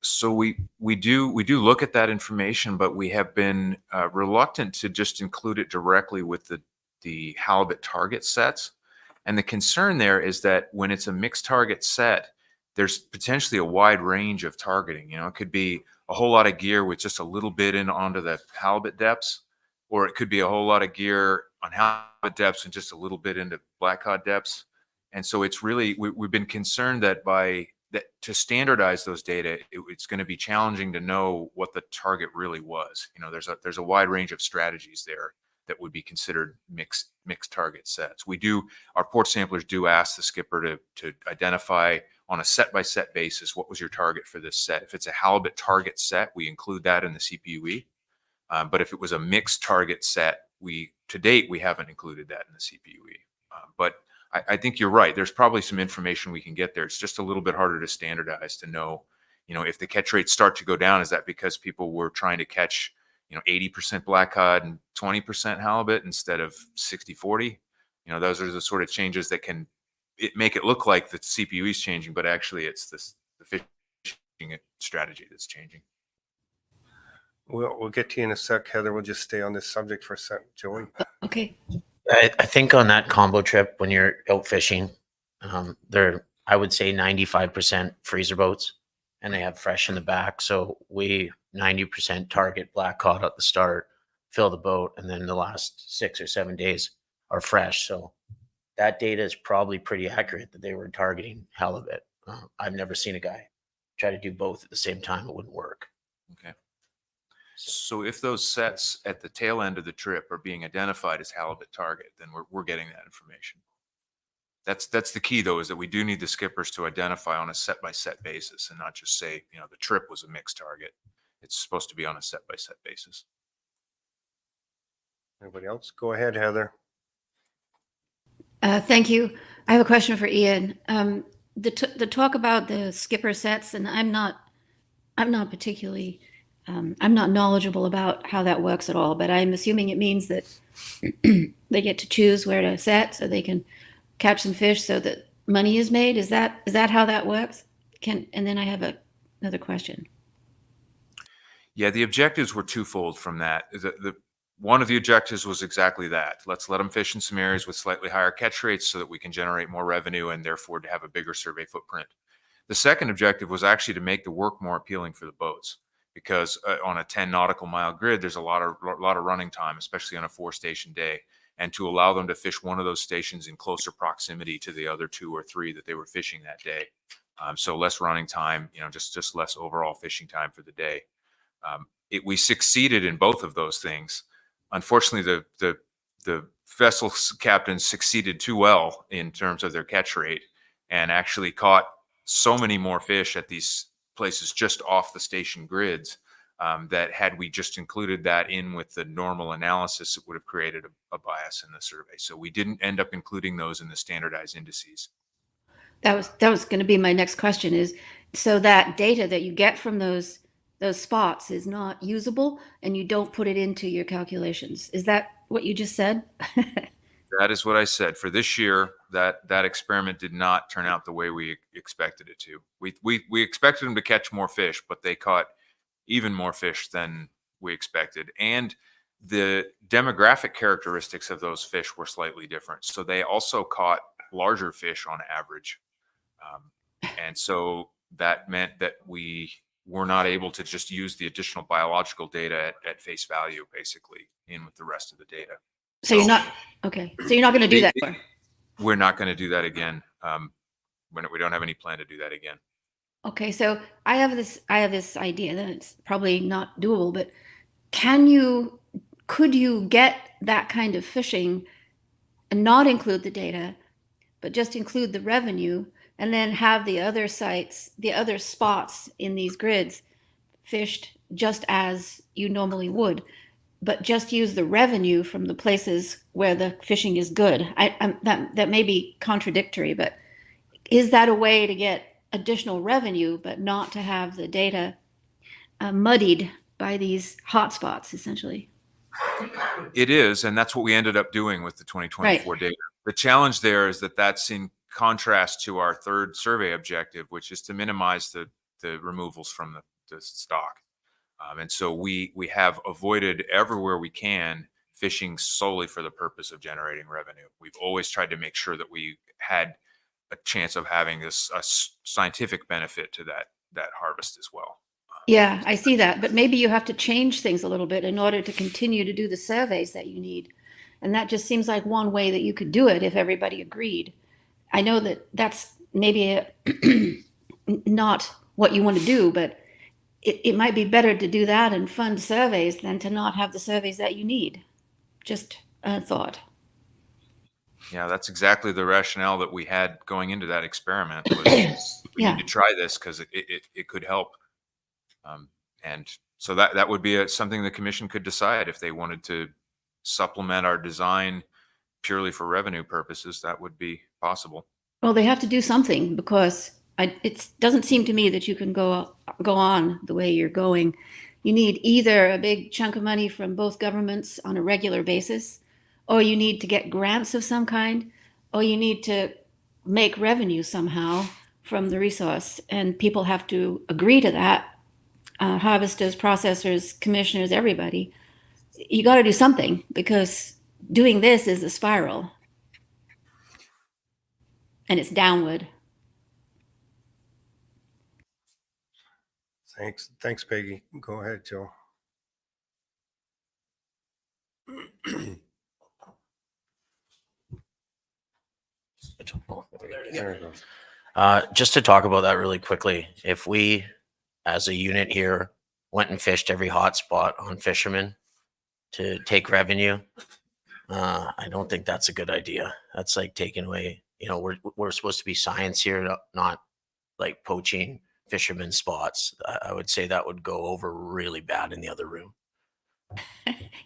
So we do look at that information, but we have been reluctant to just include it directly with the halibut target sets. And the concern there is that when it's a mixed target set, there's potentially a wide range of targeting. It could be a whole lot of gear with just a little bit in onto the halibut depths, or it could be a whole lot of gear on halibut depths and just a little bit into blackcod depths. And so it's really, we've been concerned that to standardize those data, it's going to be challenging to know what the target really was. There's a wide range of strategies there that would be considered mixed target sets. Our port samplers do ask the skipper to identify on a set by set basis, what was your target for this set? If it's a halibut target set, we include that in the CPUE. But if it was a mixed target set, to date, we haven't included that in the CPUE. But I think you're right. There's probably some information we can get there. It's just a little bit harder to standardize to know, if the catch rates start to go down, is that because people were trying to catch, 80% blackcod and 20% halibut instead of 60-40? Those are the sort of changes that can make it look like the CPUE is changing, but actually it's the fishing strategy that's changing. We'll get to you in a sec, Heather. We'll just stay on this subject for a sec. Joey? Okay. I think on that combo trip, when you're out fishing, they're, I would say 95% freezer boats, and they have fresh in the back. So we 90% target black cod at the start, fill the boat, and then the last 6 or 7 days are fresh. So that data is probably pretty accurate that they were targeting halibut. I've never seen a guy try to do both at the same time. It wouldn't work. Okay. So if those sets at the tail end of the trip are being identified as halibut target, then we're getting that information. That's the key, though, is that we do need the skippers to identify on a set by set basis and not just say, the trip was a mixed target. It's supposed to be on a set by set basis. Anybody else? Go ahead, Heather. Thank you. I have a question for Ian. The talk about the skipper sets, and I'm not particularly, I'm not knowledgeable about how that works at all, but I'm assuming it means that they get to choose where to set so they can catch some fish so that money is made. Is that how that works? And then I have another question. Yeah, the objectives were twofold from that. One of the objectives was exactly that. Let's let them fish in some areas with slightly higher catch rates so that we can generate more revenue and therefore to have a bigger survey footprint. The second objective was actually to make the work more appealing for the boats, because on a 10 nautical mile grid, there's a lot of running time, especially on a 4-station day, and to allow them to fish one of those stations in closer proximity to the other 2 or 3 that they were fishing that day. So less running time, just less overall fishing time for the day. We succeeded in both of those things. Unfortunately, the vessel captains succeeded too well in terms of their catch rate and actually caught so many more fish at these places just off the station grids that had we just included that in with the normal analysis, it would have created a bias in the survey. So we didn't end up including those in the standardized indices. That was going to be my next question, is so that data that you get from those spots is not usable and you don't put it into your calculations. Is that what you just said? That is what I said. For this year, that experiment did not turn out the way we expected it to. We expected them to catch more fish, but they caught even more fish than we expected. And the demographic characteristics of those fish were slightly different. So they also caught larger fish on average. And so that meant that we were not able to just use the additional biological data at face value, basically, in with the rest of the data. So you're not, okay. So you're not going to do that more. We're not going to do that again. We don't have any plan to do that again. Okay, so I have this idea that it's probably not doable, but could you get that kind of fishing and not include the data, but just include the revenue, and then have the other sites, the other spots in these grids fished just as you normally would? but just use the revenue from the places where the fishing is good. That may be contradictory, but is that a way to get additional revenue, but not to have the data muddied by these hotspots, essentially? It is, and that's what we ended up doing with the 2024 data. The challenge there is that that's in contrast to our third survey objective, which is to minimize the removals from the stock. And so we have avoided everywhere we can fishing solely for the purpose of generating revenue. We've always tried to make sure that we had a chance of having a scientific benefit to that harvest as well. Yeah, I see that. But maybe you have to change things a little bit in order to continue to do the surveys that you need. And that just seems like one way that you could do it if everybody agreed. I know that that's maybe not what you want to do, but it might be better to do that and fund surveys than to not have the surveys that you need. Just a thought. Yeah, that's exactly the rationale that we had going into that experiment. Was we need to try this because it could help. And so that would be something the commission could decide if they wanted to supplement our design purely for revenue purposes. That would be possible. Well, they have to do something because it doesn't seem to me that you can go on the way you're going. You need either a big chunk of money from both governments on a regular basis, or you need to get grants of some kind, or you need to make revenue somehow from the resource. And people have to agree to that. Harvesters, processors, commissioners, everybody. You got to do something because doing this is a spiral. And it's downward. Thanks, Peggy. Go ahead, Joe. There it goes. Just to talk about that really quickly, if we, as a unit here, went and fished every hotspot on fishermen to take revenue, I don't think that's a good idea. That's like taking away, we're supposed to be science here, not like poaching fishermen spots. I would say that would go over really bad in the other room.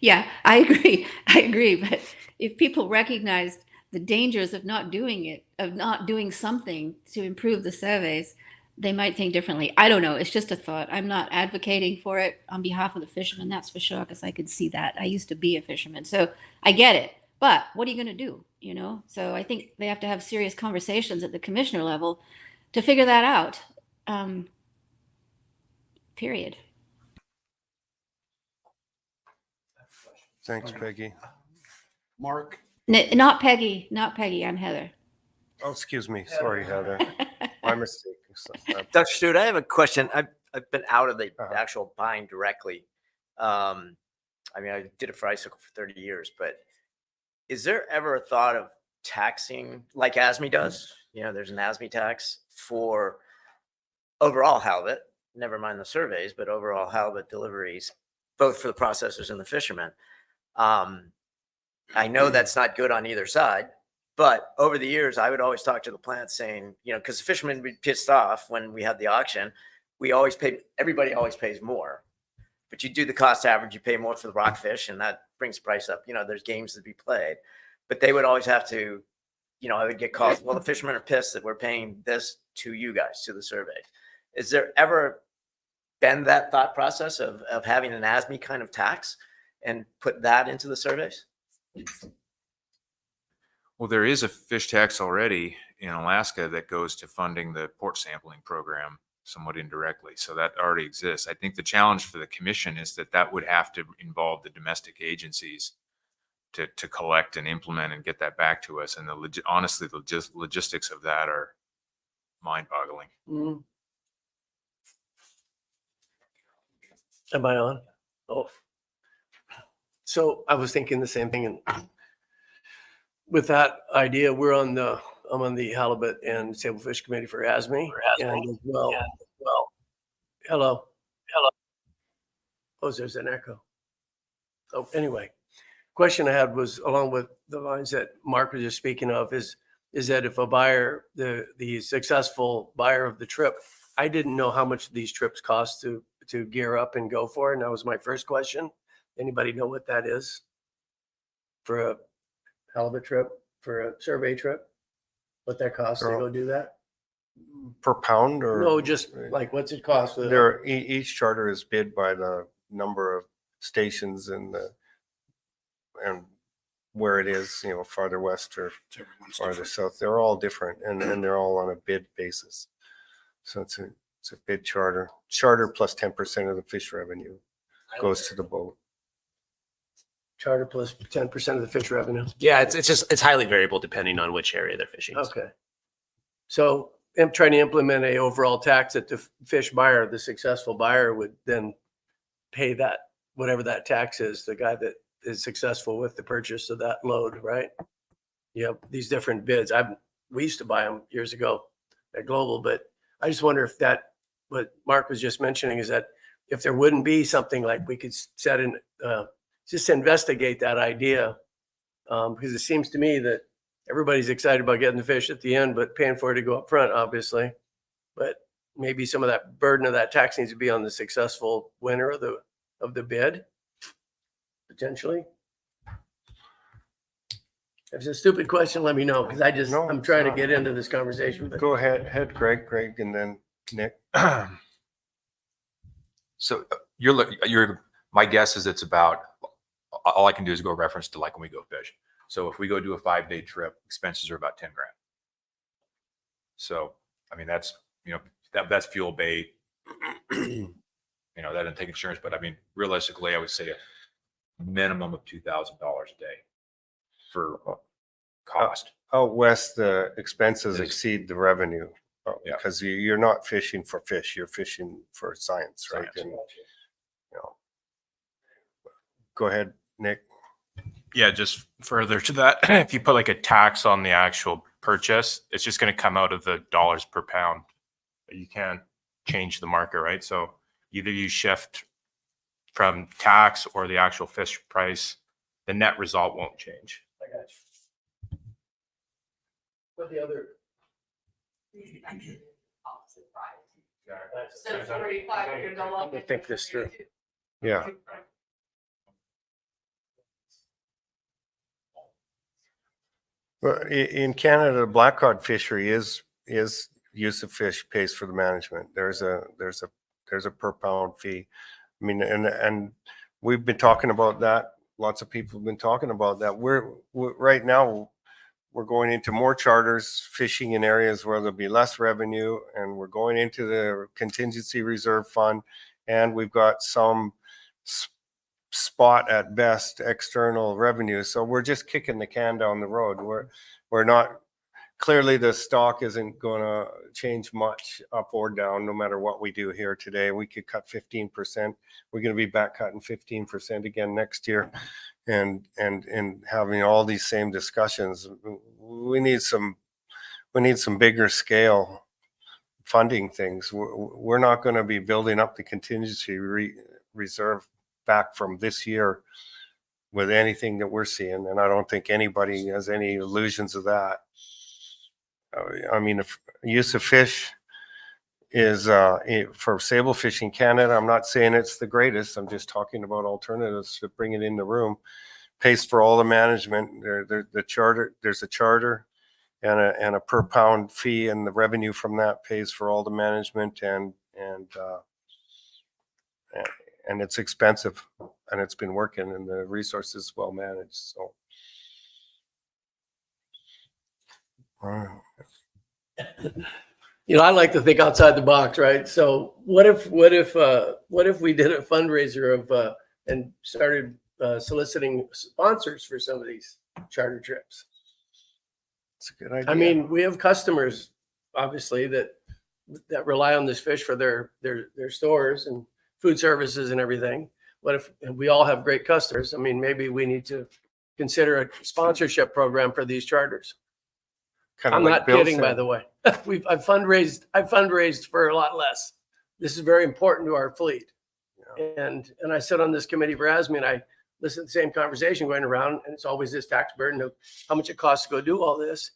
Yeah, I agree. But if people recognized the dangers of not doing it, of not doing something to improve the surveys, they might think differently. I don't know. It's just a thought. I'm not advocating for it on behalf of the fishermen, that's for sure, because I could see that. I used to be a fisherman, so I get it. But what are you going to do? So I think they have to have serious conversations at the commissioner level to figure that out. Period. Thanks, Peggy. Mark? Not Peggy. I'm Heather. Oh, excuse me. Sorry, Heather. My mistake. Dr. Stewart, I have a question. I've been out of the actual buying directly. I did it for icicle for 30 years, but is there ever a thought of taxing like ASME does? There's an ASME tax for overall halibut, never mind the surveys, but overall halibut deliveries, both for the processors and the fishermen. I know that's not good on either side, but over the years, I would always talk to the plant saying, because the fishermen would be pissed off when we had the auction. Everybody always pays more, but you do the cost average, you pay more for the rockfish, and that brings the price up. There's games to be played, but they would always have to, I would get calls. Well, the fishermen are pissed that we're paying this to you guys, to the survey. Is there ever been that thought process of having an ASME kind of tax and put that into the surveys? Well, there is a fish tax already in Alaska that goes to funding the port sampling program somewhat indirectly. So that already exists. I think the challenge for the commission is that would have to involve the domestic agencies to collect and implement and get that back to us. And honestly, the logistics of that are mind-boggling. Mm. Am I on? Oh. So I was thinking the same thing. And with that idea, I'm on the halibut and sablefish committee for ASME. And as well, hello. Oh, there's an echo. Oh, anyway, question I had was along with the lines that Mark was just speaking of is that if a buyer, the successful buyer of the trip, I didn't know how much these trips cost to gear up and go for. And that was my first question. Anybody know what that is? For a halibut trip, for a survey trip? What that costs to go do that? Per pound or? No, just like, what's it cost? Each charter is bid by the number of stations and where it is, farther west or farther south. They're all different and they're all on a bid basis. So it's a bid charter. Charter plus 10% of the fish revenue goes to the boat. Charter plus 10% of the fish revenue. Yeah, it's highly variable depending on which area they're fishing. Okay. So I'm trying to implement a overall tax that the fish buyer, the successful buyer, would then pay that, whatever that tax is, the guy that is successful with the purchase of that load, right? You have these different bids. We used to buy them years ago at Global, but I just wonder if that, what Mark was just mentioning, is that if there wouldn't be something like we could set in, just investigate that idea, because it seems to me that everybody's excited about getting the fish at the end, but paying for it to go up front, obviously. But maybe some of that burden of that tax needs to be on the successful winner of the bid, potentially. If it's a stupid question, let me know, because I'm trying to get into this conversation. But Go ahead, Greg, and then Nick. So my guess is it's about, all I can do is go reference to like when we go fish. So if we go do a 5-day trip, expenses are about 10 grand. So, I mean, that's, that's fuel bait, that doesn't take insurance, but I mean, realistically, I would say a minimum of $2,000 a day for cost. Out west, the expenses exceed the revenue because you're not fishing for fish, you're fishing for science, right? And, go ahead, Nick. Yeah, just further to that, if you put like a tax on the actual purchase, it's just going to come out of the dollars per pound. You can't change the market, right? So either you shift from tax or the actual fish price, the net result won't change. I got you. What the other? Let me think this through. Yeah. Well, in Canada, the black cod fishery is use of fish pays for the management. There's a per pound fee. I mean, and we've been talking about that. Lots of people have been talking about that. We're right now we're going into more charters, fishing in areas where there'll be less revenue, and we're going into the contingency reserve fund, and we've got some spot at best external revenue. So we're just kicking the can down the road. We're not, clearly the stock isn't going to change much up or down no matter what we do here today. We could cut 15%. We're going to be back cutting 15% again next year, and having all these same discussions. We need some bigger scale funding things. We're not going to be building up the contingency reserve back from this year with anything that we're seeing, and I don't think anybody has any illusions of that. I mean, if use of fish is for sable fishing Canada, I'm not saying it's the greatest. I'm just talking about alternatives to bring it in the room. Pays for all the management. The charter, there's a charter and a per pound fee, and the revenue from that pays for all the management, and it's expensive, and it's been working, and the resource is well managed. So, I like to think outside the box, right? So what if we did a fundraiser of and started soliciting sponsors for some of these charter trips? It's a good idea. I mean, we have customers, obviously, that rely on this fish for their stores and food services and everything. What if we all have great customers? I mean, maybe we need to consider a sponsorship program for these charters. I'm not kidding, by the way. I've fundraised for a lot less. This is very important to our fleet. Yeah. And I sit on this committee for ASME, and I listen to the same conversation going around, and it's always this tax burden of how much it costs to go do all this.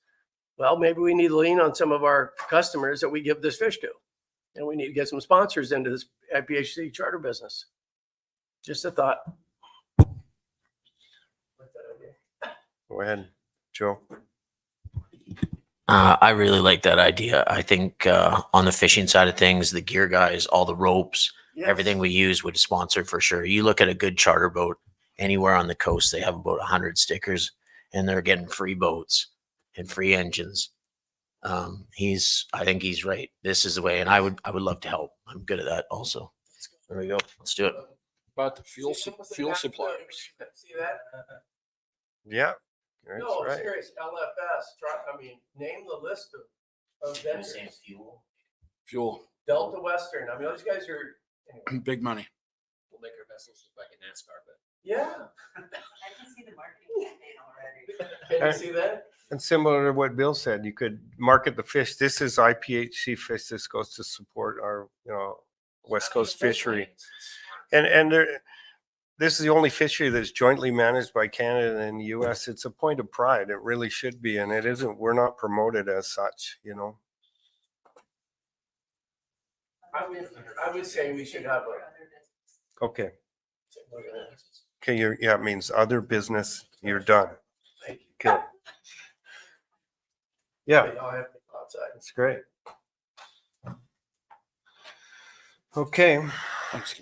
Well, maybe we need to lean on some of our customers that we give this fish to, and we need to get some sponsors into this IPHC charter business. Just a thought. Go ahead, Joe. I really like that idea. I think on the fishing side of things, the gear guys, all the ropes, everything we use would sponsor for sure. You look at a good charter boat anywhere on the coast, they have about 100 stickers and they're getting free boats and free engines. I think he's right. This is the way, and I would love to help. I'm good at that also. There we go. Let's do it. About the fuel suppliers. See that? Yeah, that's No, right. serious, LFS, name the list of vendors. Fuel, Delta Western, those guys are, anyway. big money. We'll make our vessels look like a NASCAR, but. Yeah. I can see the marketing campaign already. Can you see that? And similar to what Bill said, you could market the fish. This is IPHC fish. This goes to support our, West Coast fishery. And this is the only fishery that's jointly managed by Canada and the US. It's a point of pride. It really should be. And it isn't, we're not promoted as such, I would say we should have a. Okay. Okay. It means other business. You're done. Thank you. Okay. Yeah, I'll have to go outside. that's great. Okay. Thanks.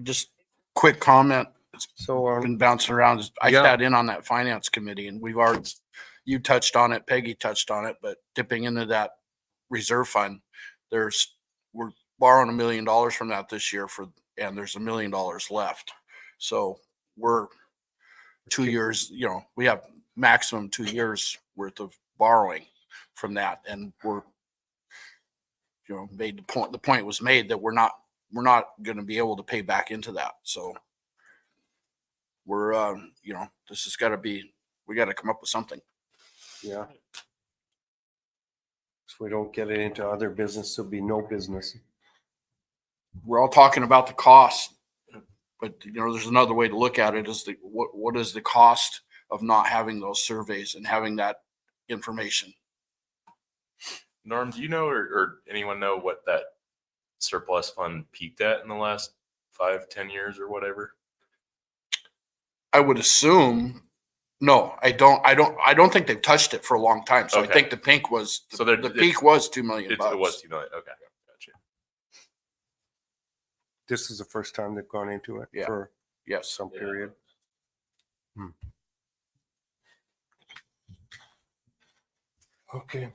Just quick comment. It's So, been bouncing around. I Yeah. sat in on that finance committee and you touched on it, Peggy touched on it, but dipping into that reserve fund, we're borrowing $1 million from that this year and there's $1 million left. So we're 2 years, we have maximum 2 years worth of borrowing from that. And we're, made the point was made that we're not going to be able to pay back into that. So we're, this has got to be, we got to come up with something. yeah. So we don't get it into other business, there'll be no business. We're all talking about the cost, but there's another way to look at it is what is the cost of not having those surveys and having that information? Norm, do you know or anyone know what that surplus fund peaked at in the last 5-10 years or whatever? I would assume. No, I don't think they've touched it for a long time. So Okay. I think the peak was the peak was $2 million. It was $2 million. Okay, gotcha. This is the first time they've gone into it Yeah. for Yes. some period. Okay.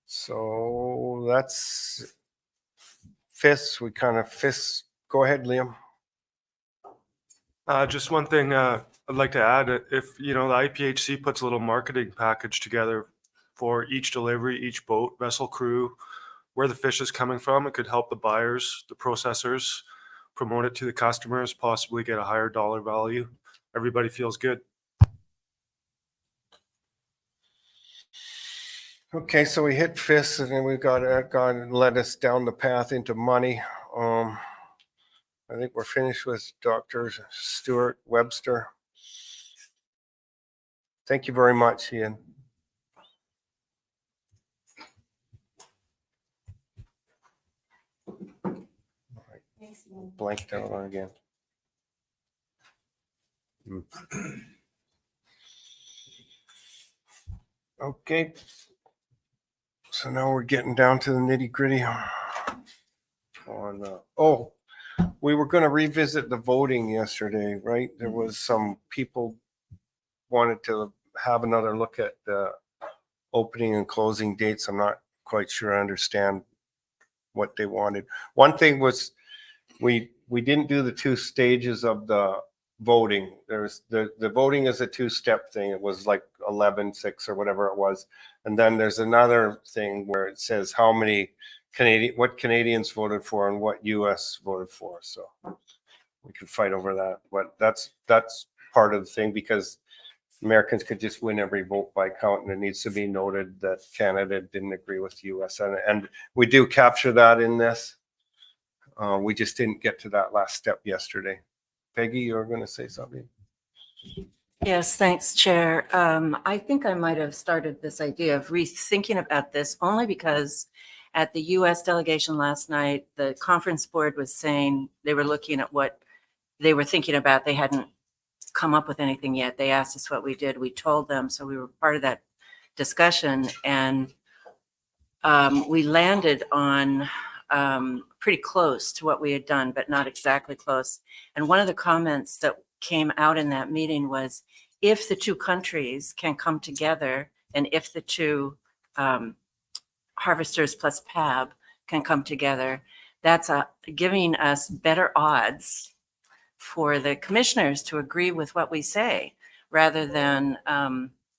So that's FIS. Go ahead, Liam. Just one thing I'd like to add, if the IPHC puts a little marketing package together for each delivery, each boat, vessel crew, where the fish is coming from, it could help the buyers, the processors, promote it to the customers, possibly get a higher dollar value. Everybody feels good. Okay, so we hit FIS and then we've got led us down the path into money. I think we're finished with Dr. Stuart Webster. Thank you very much, Ian. Blanked out on again. Okay. So now we're getting down to the nitty gritty. We were going to revisit the voting yesterday, right? There was some people wanted to have another look at the opening and closing dates. I'm not quite sure I understand what they wanted. One thing was we didn't do the 2 stages of the voting. There's the voting is a 2-step thing. It was like 11-6 or whatever it was. And then there's another thing where it says how many what Canadians voted for and what US voted for. So we could fight over that, but that's part of the thing because Americans could just win every vote by count, and it needs to be noted that Canada didn't agree with US, and we do capture that in this. We just didn't get to that last step yesterday. Peggy, you were going to say something. Yes, thanks, Chair. I think I might have started this idea of rethinking about this only because at the U.S. delegation last night, the conference board was saying they were looking at what they were thinking about, they hadn't come up with anything yet. They asked us what we did. We told them. So we were part of that discussion, and we landed on pretty close to what we had done, but not exactly close. And one of the comments that came out in that meeting was, if the two countries can come together, and if the two harvesters plus PAB can come together, that's giving us better odds for the commissioners to agree with what we say, rather than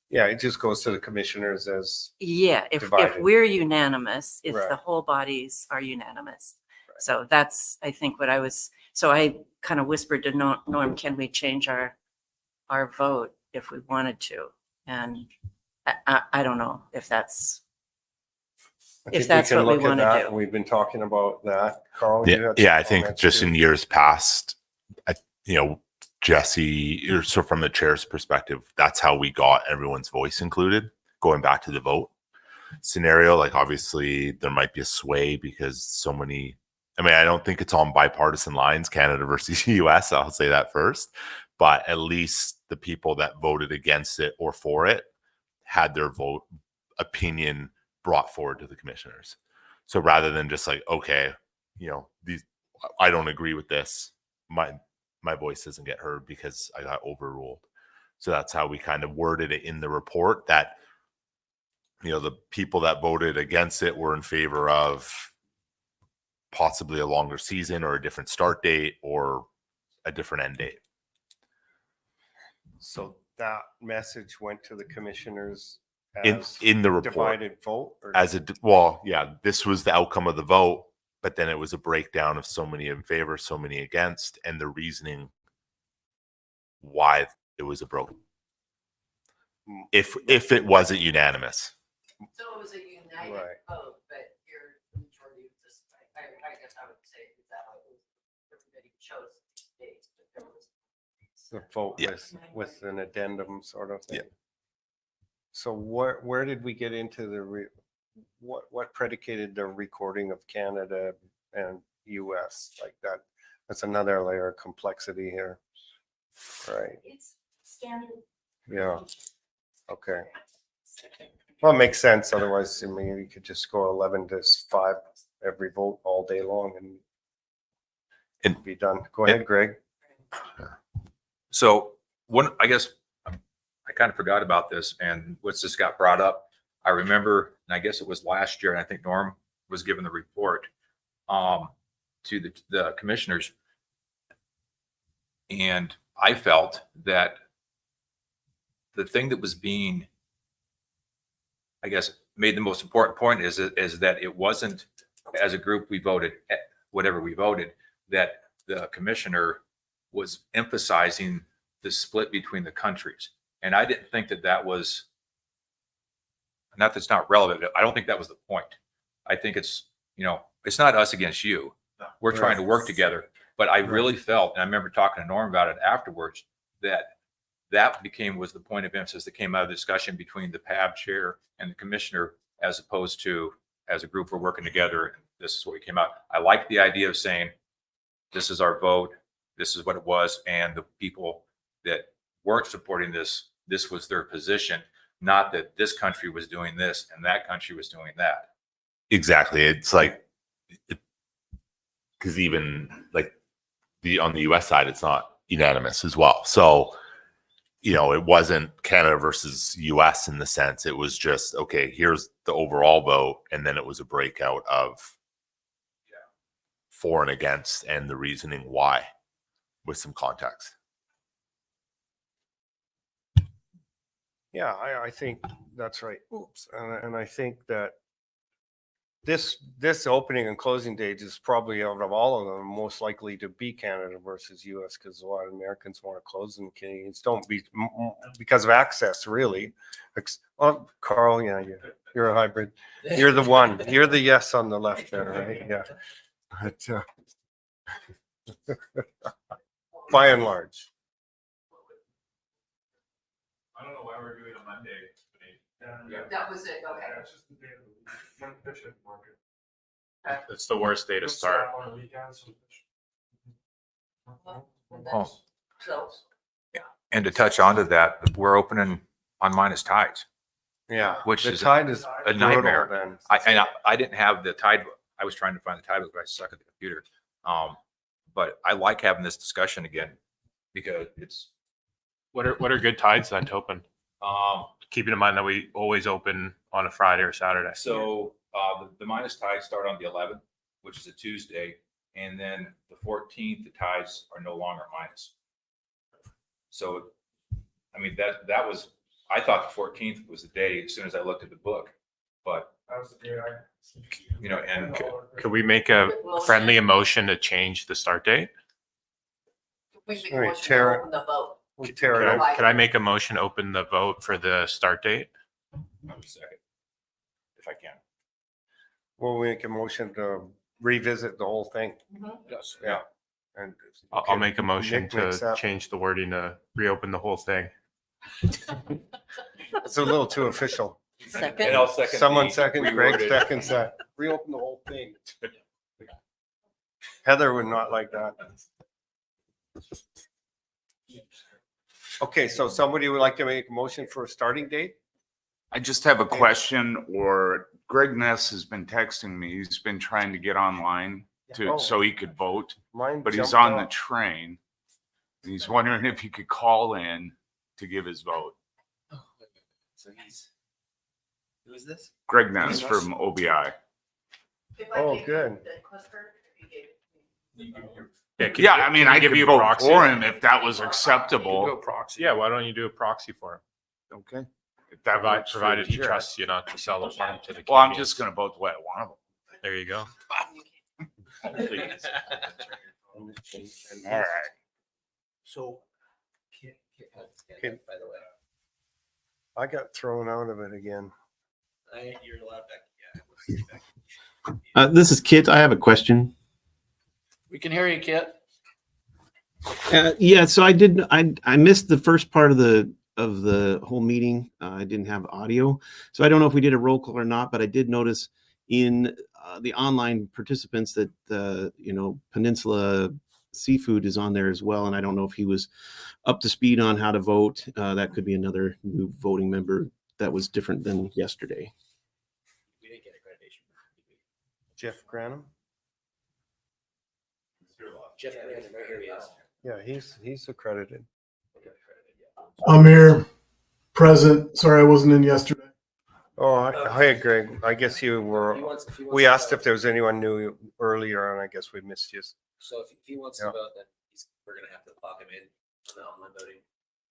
Yeah, it just goes to the commissioners as if divided. we're unanimous, if Right. the whole bodies are unanimous. So that's, I think, what I was, so I kind of whispered to Norm, can we change our vote if we wanted to? And I don't know if that's, I if think that's can what we look at wanna that. do. We've been talking about that. Carl, you Yeah, had yeah. some I think comments just too. in years past, Jesse, or so from the chair's perspective, that's how we got everyone's voice included. Going back to the vote scenario, like obviously there might be a sway because so many. I mean, I don't think it's on bipartisan lines, Canada versus US. I'll say that first, but at least the people that voted against it or for it had their vote opinion brought forward to the commissioners. So rather than just like, okay, these, I don't agree with this. My voice doesn't get heard because I got overruled. So that's how we kind of worded it in the report, that, the people that voted against it were in favor of possibly a longer season or a different start date or a different end date. So that message went to the commissioners In as the report, divided vote? Or this was the outcome of the vote, but then it was a breakdown of so many in favor, so many against, and the reasoning why it was a broke. If it wasn't unanimous. So it was a united Right. vote, but your majority of this, I guess I would say that everybody chose these dates, but there was. The vote Yeah. with an addendum sort of thing. Yeah. So where did we get into what predicated the recording of Canada and US like that? That's another layer of complexity here. Right. It's standard. Yeah. Okay. Well, it makes sense. Otherwise, I mean, you could just go 11-5 every vote all day long and be done. Go ahead, Greg. So I guess I kind of forgot about this, and what's just got brought up. I remember, and I guess it was last year, and I think Norm was given the report to the commissioners, and I felt that the thing that was being, I guess, made the most important point is that it wasn't, as a group we voted whatever we voted, that the commissioner was emphasizing the split between the countries. And I didn't think that was, not that's not relevant. I don't think that was the point. I think it's, it's not us against you. We're trying to work together. But I really felt, and I remember talking to Norm about it afterwards, that was the point of emphasis that came out of the discussion between the PAB chair and the commissioner, as opposed to, as a group, we're working together. And this is what we came out. I like the idea of saying, this is our vote. This is what it was. And the people that weren't supporting this was their position, not that this country was doing this and that country was doing that. Exactly. It's like, because even like on the US side, it's not unanimous as well. So, it wasn't Canada versus US in the sense. It was just, okay, here's the overall vote. And then it was a breakout of for and against and the reasoning why with some context. Yeah, I think that's right. Oops. And I think that this opening and closing date is probably, out of all of them, most likely to be Canada versus US, because a lot of Americans want to close and Canadians don't, because of access, really. Well, Carl, yeah, you're a hybrid. You're the one. You're the yes on the left there, right? Yeah. But, by and large. I don't know why we're doing a Monday. That was it, okay. It's the worst day to start. And Oh. that's, so, And to touch onto that, we're opening on minus tides, Yeah. which the is tide is a nightmare. brutal then. I didn't have the tide. I was trying to find the tide book, but I suck at the computer. But I like having this discussion again because it's What are good tides then to open? Keeping in mind that we always open on a Friday or Saturday. so the minus tides start on the 11th, which is a Tuesday, and then the 14th, the tides are no longer minus. So, I mean, that was, I thought the 14th was the day as soon as I looked at the book, but you know, and Could we make a friendly motion to change the start date? we make a All right, motion to Tara. open the vote. We tear Could it up. I make a motion to open the vote for the start date? second, if I can. We'll make a motion to revisit the whole thing. Yes. Yeah. And I'll make a motion Nick makes to that. change the wording to reopen the whole thing. It's a little too official. Second. And I'll second. Someone the second, Greg reworded- seconds that. Reopen the whole thing. Heather would not like that. Okay, so somebody would like to make a motion for a starting date? I just have a question, or Greg Ness has been texting me. He's been trying to get online Oh. so he could vote, Mine but he's jumped on the off. train. He's wondering if he could call in to give his vote. So who is this? Greg Ness from OBI. Oh, good. Yeah, I mean, I give could you a vote proxy. for him if that was Do a acceptable. proxy. Yeah, why don't you do a proxy for him? Okay. If that works for Provided the he chair. trusts you not to sell the farm to the. Well, I'm Canadians. just gonna vote the way I want to vote. There you go. All right. So. Okay. By the way, I got thrown out of it again. you're allowed back. This is Kit. I have a question. We can hear you, Kit. Yeah, so I missed the first part of the whole meeting. I didn't have audio, so I don't know if we did a roll call or not. But I did notice in the online participants that Peninsula Seafood is on there as well, and I don't know if he was up to speed on how to vote. That could be another new voting member that was different than yesterday. We didn't get accreditation. Jeff Granum? Jeff Brandon, right here he is. Yeah, he's accredited. I'm here, present. Sorry, I wasn't in yesterday. Oh, hi, Greg. I guess you were, we asked if there was anyone new earlier, and I guess we missed you. So if he wants to vote, then we're gonna have to lock him in on the online voting.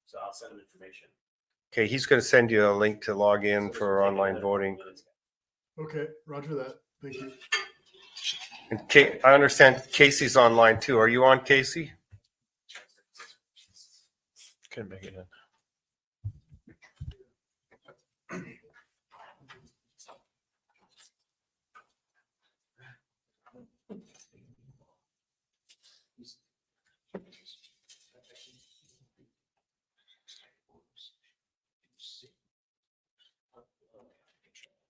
So I'll send him information. Okay, he's going to send you a link to log in for online voting. Okay, roger that. Thank you. And I understand Casey's online too. Are you on, Casey? Couldn't make it in.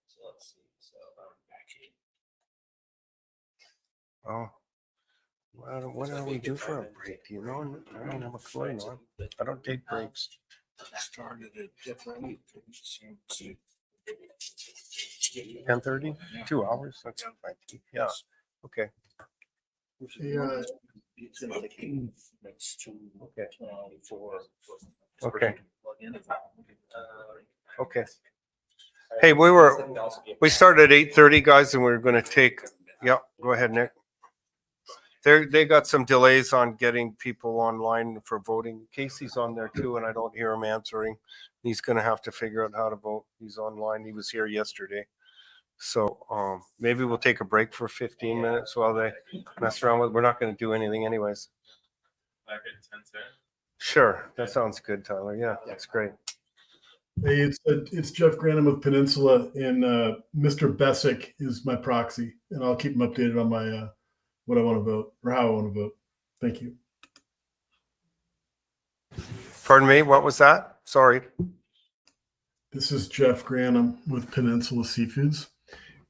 So let's see. So Oh. What do we do for a break? Do you know? I don't have a clue. No. I don't take breaks. started at different. 10:30? 2 hours? That's fine. Yeah. Okay. Yeah. Okay. Okay. Okay. Hey, we started at 8:30, guys, and we're going to take, yeah, go ahead, Nick. They got some delays on getting people online for voting. Casey's on there too, and I don't hear him answering. He's going to have to figure out how to vote. He's online. He was here yesterday. So maybe we'll take a break for 15 minutes while they mess around with. We're not going to do anything anyways. Back at 10:10. Sure, that sounds good, Tyler. Yeah, that's great. Hey, it's Jeff Granum of Peninsula, and Mr. Bessick is my proxy, and I'll keep him updated on my what I want to vote or how I want to vote. Thank you. Pardon me, what was that? Sorry. This is Jeff Granum with Peninsula Seafoods,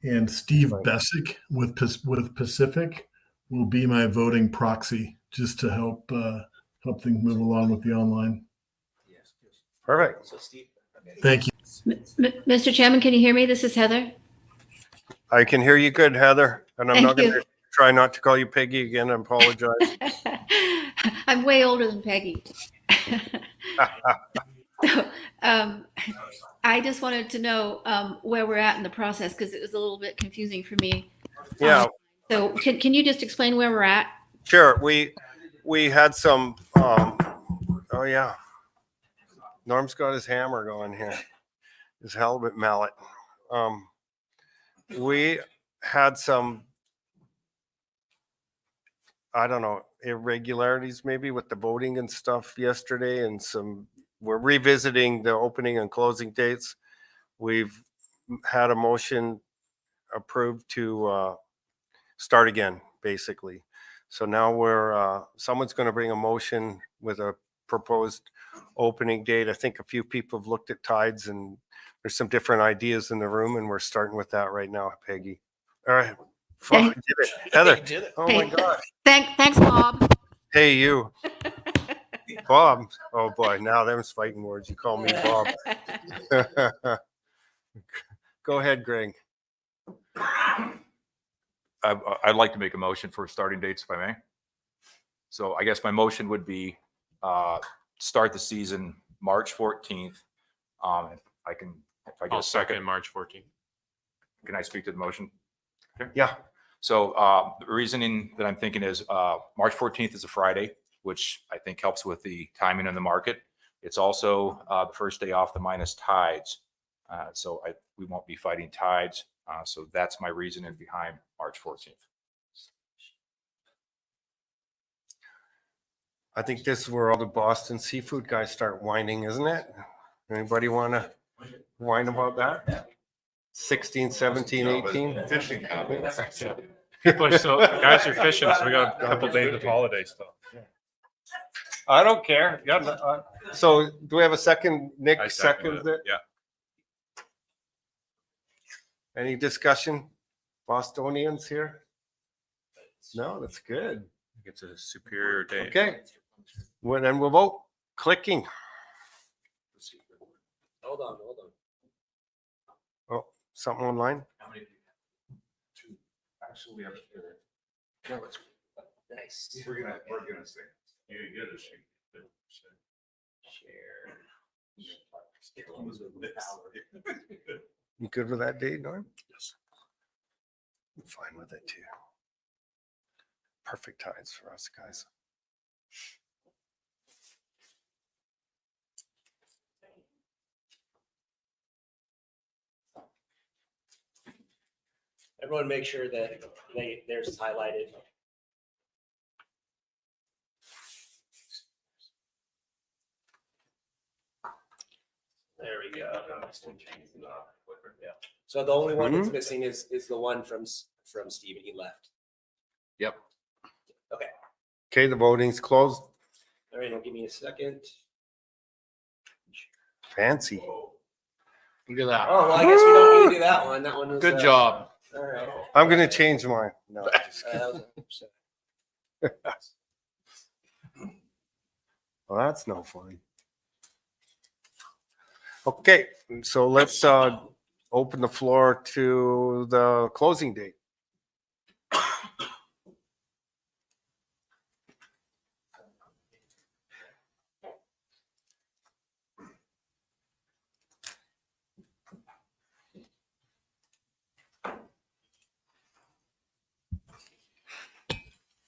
and Steve Bessick with Pacific will be my voting proxy, just to help help things move along with the online. Perfect. Thank you. Mr. Chairman, can you hear me? This is Heather. I can hear you good, Heather, and I'm Thank not going you. to try not to call you Peggy again. I apologize. I'm way older than Peggy. So, I just wanted to know where we're at in the process because it was a little bit confusing for me. Yeah. So can you just explain where we're at? Sure. We had some. Oh yeah. Norm's got his hammer going here. His halibut mallet. We had some, I don't know, irregularities maybe with the voting and stuff yesterday, and we're revisiting the opening and closing dates. We've had a motion approved to start again, basically. So now someone's going to bring a motion with a proposed opening date. I think a few people have looked at tides and there's some different ideas in the room, and we're starting with that right now, Peggy. All right. Fuck, did it. Heather. Did it. Oh Hey, my gosh. Thanks, Bob. Hey, you. Bob. Oh boy, now them's fighting words. You call me Bob. Go ahead, Greg. I'd like to make a motion for starting dates if I may. So I guess my motion would be start the season March 14th. If I get I'll a second. second March 14th. Can I speak to the motion? Okay. Yeah. So the reasoning that I'm thinking is March 14th is a Friday, which I think helps with the timing in the market. It's also the first day off the minus tides. So we won't be fighting tides. So that's my reasoning behind March 14th. I think this is where all the Boston seafood guys start whining, isn't it? Anybody want to whine about that? 16, 17, 18? Fishing habits. People are still, guys are fishing, so we got a couple days of holiday stuff. I don't care. Yeah. So do we have a second? Nick I second seconds it? Yeah. Any discussion? Bostonians here? No, that's good. It's a superior day. Okay. Well, then we'll vote. Clicking. Hold on. Oh, something online? Actually, we have Nice. we're gonna sing. You get a shake. You good with that date, Norm? Yes. I'm fine with it too. Perfect tides for us, guys. Everyone make sure that theirs is highlighted. There we go. Yeah. So the only one that's missing is the one from Steven. He left. Yep. Okay. Okay, the voting's closed. All right, give me a second. Fancy. Look at that. Oh, well, I guess we don't need to do that one. That one was Good job. All right. I'm gonna change mine. No, just kidding. Well, that's no fun. Okay, so let's open the floor to the closing date.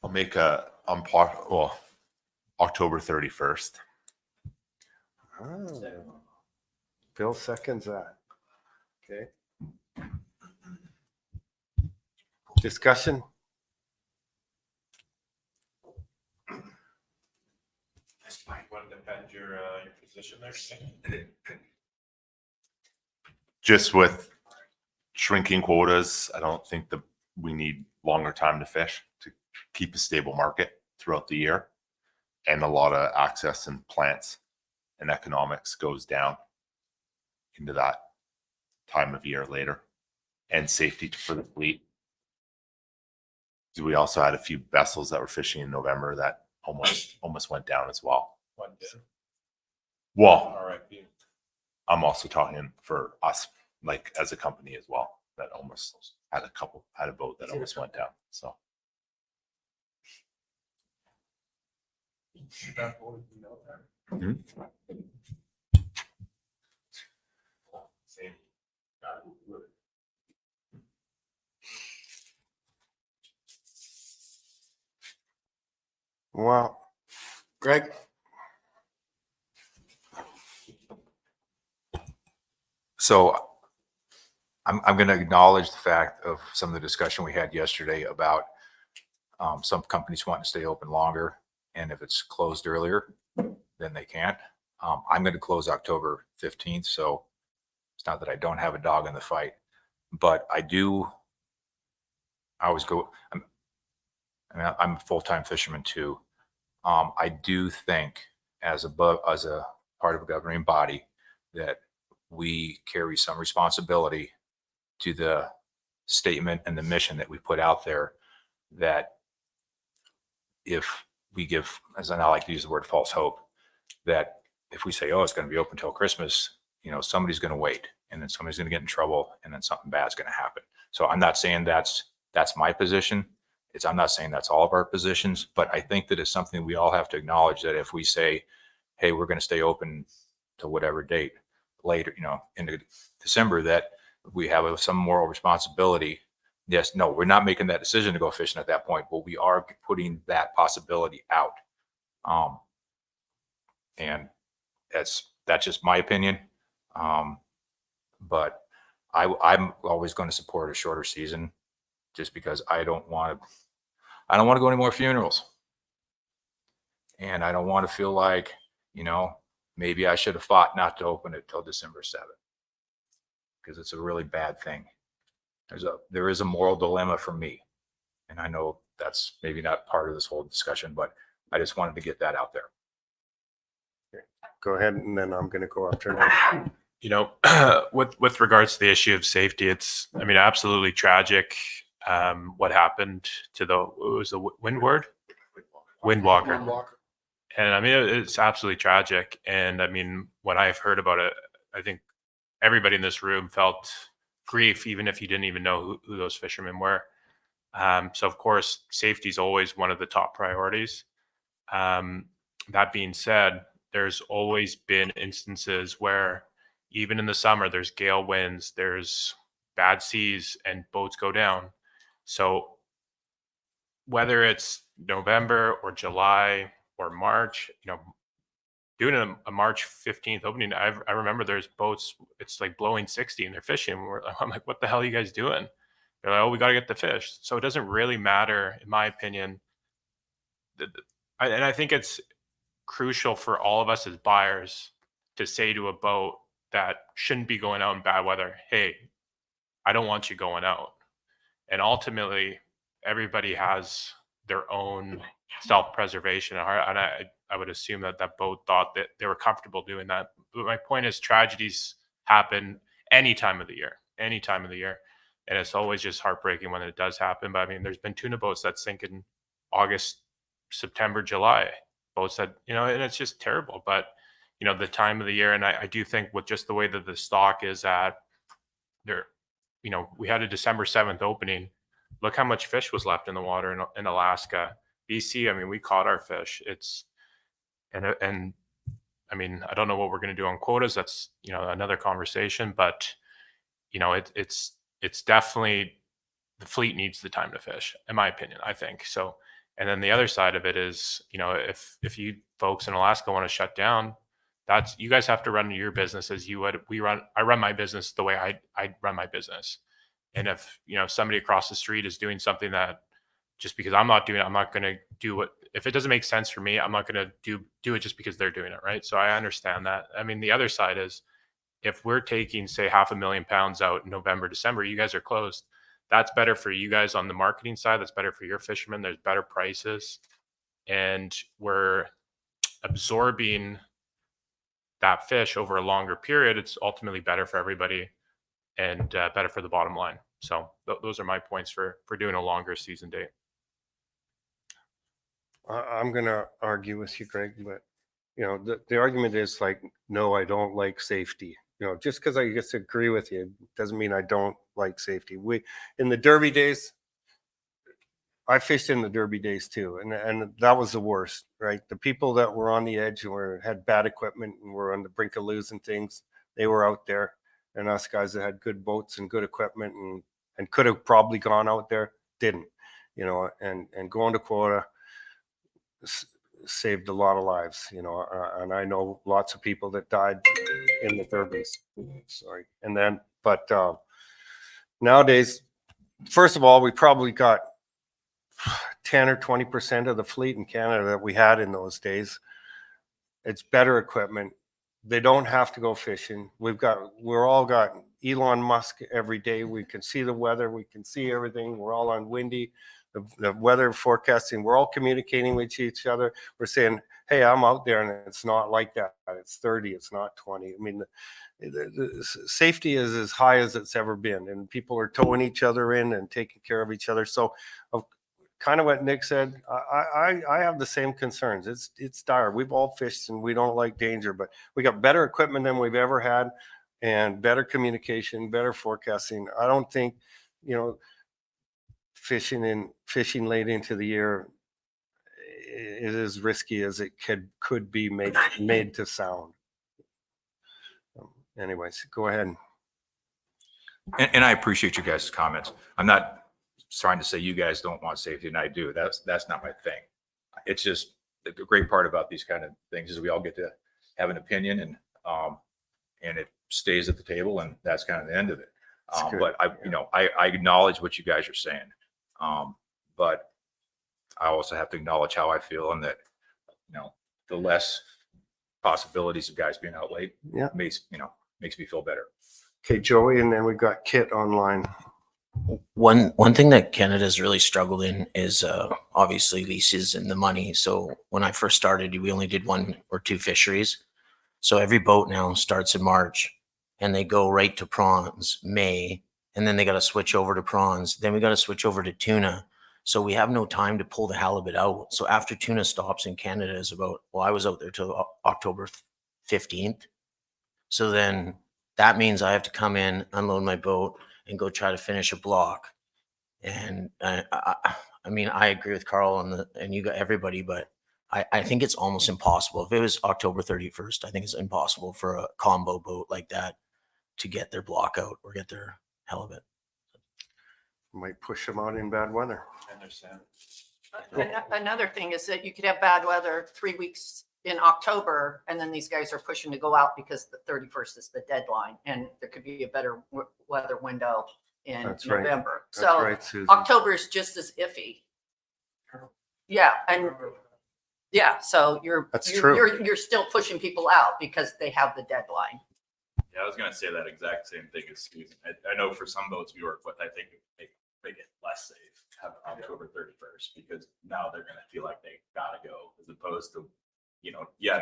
I'll make October 31st. Oh. Bill seconds that. Okay. Discussion? Want to defend your position there? Just with shrinking quotas, I don't think that we need longer time to fish to keep a stable market throughout the year. And a lot of access and plants and economics goes down into that time of year later, and safety for the fleet. We also had a few vessels that were fishing in November that almost went down as well. Well, I'm also talking for us, like as a company as well, that almost had a boat that almost went down. So. Mhm. Well, Greg? So I'm going to acknowledge the fact of some of the discussion we had yesterday about some companies wanting to stay open longer. And if it's closed earlier, then they can't. I'm going to close October 15th. So it's not that I don't have a dog in the fight, but I always go, I'm a full-time fisherman too. I do think as a part of a governing body that we carry some responsibility to the statement and the mission that we put out there, that if we give, as I like to use the word, false hope, that if we say, oh, it's going to be open till Christmas, somebody's going to wait, and then somebody's going to get in trouble, and then something bad's going to happen. So I'm not saying that's my position. I'm not saying that's all of our positions, but I think that it's something we all have to acknowledge, that if we say, hey, we're going to stay open to whatever date later, into December, that we have some moral responsibility. Yes, no, we're not making that decision to go fishing at that point, but we are putting that possibility out. And that's just my opinion. But I'm always going to support a shorter season, just because I don't want to go to any more funerals. And I don't want to feel like, maybe I should have fought not to open it till December 7th, because it's a really bad thing. There is a moral dilemma for me. And I know that's maybe not part of this whole discussion, but I just wanted to get that out there. Go ahead, and then I'm going to go after that. With regards to the issue of safety, it's, absolutely tragic. What happened to the Windward? Windwalker. And it's absolutely tragic. And when I've heard about it, I think everybody in this room felt grief, even if you didn't even know who those fishermen were. So of course, safety is always one of the top priorities. That being said, there's always been instances where even in the summer, there's gale winds, there's bad seas, and boats go down. So whether it's November or July or March, doing a March 15th opening, I remember there's boats, it's like blowing 60 and they're fishing. I'm like, what the hell are you guys doing? They're like, oh, we got to get the fish. So it doesn't really matter, in my opinion. And I think it's crucial for all of us as buyers to say to a boat that shouldn't be going out in bad weather, hey, I don't want you going out. And ultimately, everybody has their own self-preservation. And I would assume that boat thought that they were comfortable doing that. But my point is, tragedies happen any time of the year. And it's always just heartbreaking when it does happen. But there's been tuna boats that sink in August, September, July. Boats that, and it's just terrible. But, the time of the year, and I do think with just the way that the stock is at, there, we had a December 7th opening. Look how much fish was left in the water in Alaska. BC, we caught our fish. And I don't know what we're going to do on quotas. That's, another conversation, but, it's definitely, the fleet needs the time to fish, in my opinion, I think. So, and then the other side of it is, if you folks in Alaska want to shut down, that's, you guys have to run your business as you would. I run my business the way I run my business. And if, somebody across the street is doing something that, just because I'm not doing it, I'm not going to do it. If it doesn't make sense for me, I'm not going to do it just because they're doing it. Right. So I understand that. The other side is, if we're taking, say, 500,000 pounds out in November, December, you guys are closed. That's better for you guys on the marketing side. That's better for your fishermen. There's better prices. And we're absorbing that fish over a longer period. It's ultimately better for everybody and better for the bottom line. So those are my points for doing a longer season date. I'm going to argue with you, Greg, but the argument is like, no, I don't like safety. Just because I disagree with you doesn't mean I don't like safety. In the Derby days, I fished in the Derby days too, and that was the worst, right? The people that were on the edge and had bad equipment and were on the brink of losing things, they were out there, and us guys that had good boats and good equipment and could have probably gone out there didn't, and going to quota saved a lot of lives, and I know lots of people that died in the Derbies. Sorry, but nowadays, first of all, we probably got 10 or 20% of the fleet in Canada that we had in those days. It's better equipment. They don't have to go fishing. We're all got Elon Musk every day. We can see the weather. We can see everything. We're all on windy, the weather forecasting. We're all communicating with each other. We're saying, hey, I'm out there and it's not like that. It's 30, it's not 20. I mean, the safety is as high as it's ever been, and people are towing each other in and taking care of each other. So kind of what Nick said, I have the same concerns. It's dire. We've all fished and we don't like danger, but we got better equipment than we've ever had and better communication, better forecasting. I don't think, fishing late into the year is as risky as it could be made to sound. Anyways, go ahead. And I appreciate you guys' comments. I'm not trying to say you guys don't want safety, and I do. That's not my thing. It's just the great part about these kind of things is we all get to have an opinion, and it stays at the table, and that's kind of the end of it. But I acknowledge what you guys are saying, but I also have to acknowledge how I feel, and that the less possibilities of guys being out late makes me feel better. Okay, Joey, and then we've got Kit online. One thing that Canada's really struggled in is obviously leases and the money. So when I first started, we only did 1 or 2 fisheries. So every boat now starts in March and they go right to prawns, May, and then they got to switch over to prawns. Then we got to switch over to tuna. So we have no time to pull the halibut out. So after tuna stops in Canada is I was out there till October 15th. So then that means I have to come in, unload my boat, and go try to finish a block. And I mean, I agree with Carl and you got everybody, but I think it's almost impossible. If it was October 31st, I think it's impossible for a combo boat like that to get their block out or get their halibut. Might push them out in bad weather. I understand. Another thing is that you could have bad weather 3 weeks in October, and then these guys are pushing to go out because the 31st is the deadline, and there could be a better weather window in November. That's so right, Susan. October is just as iffy. Yeah, and so you're still pushing people out because they have the deadline. Yeah, I was gonna say that exact same thing as Susan. I know for some boats we work with, I think they make it less safe to have October 31st because now they're gonna feel like they gotta go, as opposed to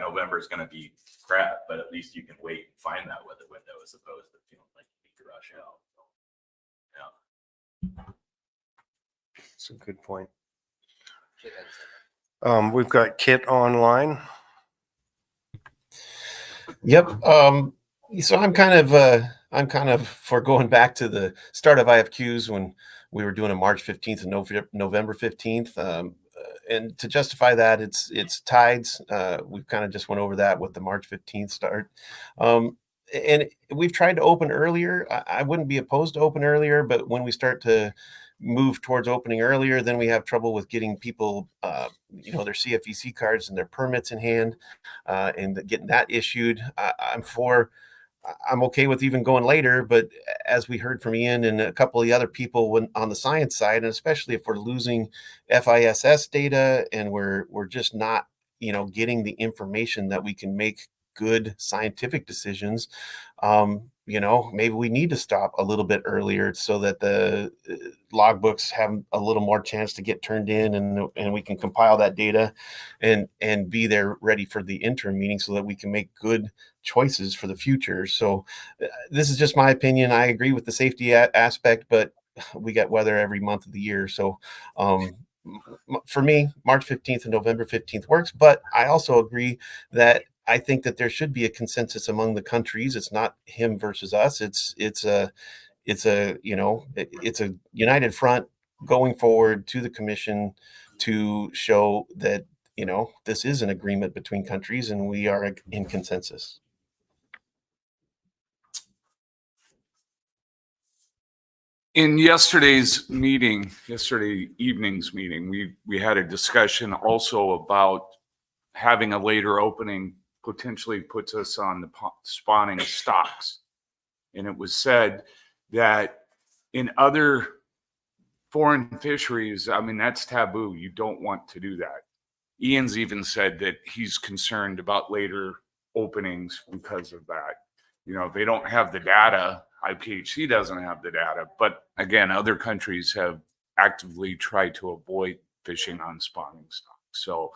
November is going to be crap, but at least you can wait and find that weather window as opposed to feeling like you need to rush out. So, yeah. That's a good point. We've got Kit online. Yep. So I'm kind of for going back to the start of IFQs when we were doing a March 15th and November 15th. And to justify that, it's tides. We've kind of just went over that with the March 15th start. And we've tried to open earlier. I wouldn't be opposed to open earlier, but when we start to move towards opening earlier, then we have trouble with getting people, their CFEC cards and their permits in hand, and getting that issued. I'm okay with even going later, but as we heard from Ian and a couple of the other people on the science side, and especially if we're losing FISS data and we're just not, getting the information that we can make good scientific decisions, maybe we need to stop a little bit earlier so that the logbooks have a little more chance to get turned in and we can compile that data and be there ready for the interim meeting so that we can make good choices for the future. So this is just my opinion. I agree with the safety aspect, but we get weather every month of the year. So for me, March 15th and November 15th works. But I also agree that I think that there should be a consensus among the countries. It's not him versus us. It's a united front going forward to the commission to show that this is an agreement between countries and we are in consensus. In yesterday evening's meeting, we had a discussion also about having a later opening potentially puts us on the spawning stocks. And it was said that in other foreign fisheries, I mean, that's taboo. You don't want to do that. Ian's even said that he's concerned about later openings because of that. They don't have the data. IPHC doesn't have the data. But again, other countries have actively tried to avoid fishing on spawning stocks. So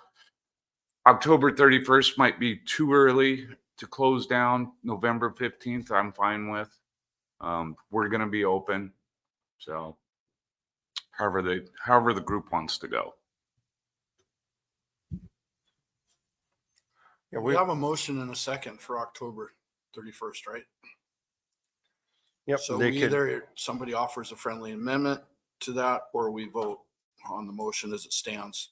October 31st might be too early to close down. November 15th, I'm fine with. We're going to be open. So however the group wants to go. Yeah, we have a motion and a second for October 31st, right? Yep. So either somebody offers a friendly amendment to that, or we vote on the motion as it stands.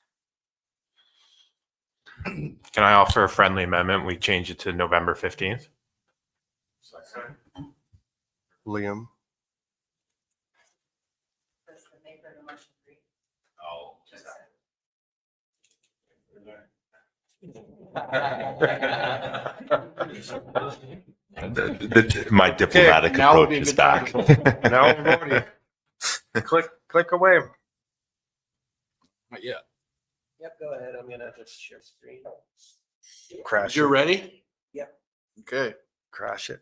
Can I offer a friendly amendment? We change it to November 15th. Liam. My diplomatic approach is back. Now we're voting. Click away. Not yet. Yep, go ahead. I'm gonna just share screen. Crash You're it. ready? Yep. Okay. Crash it.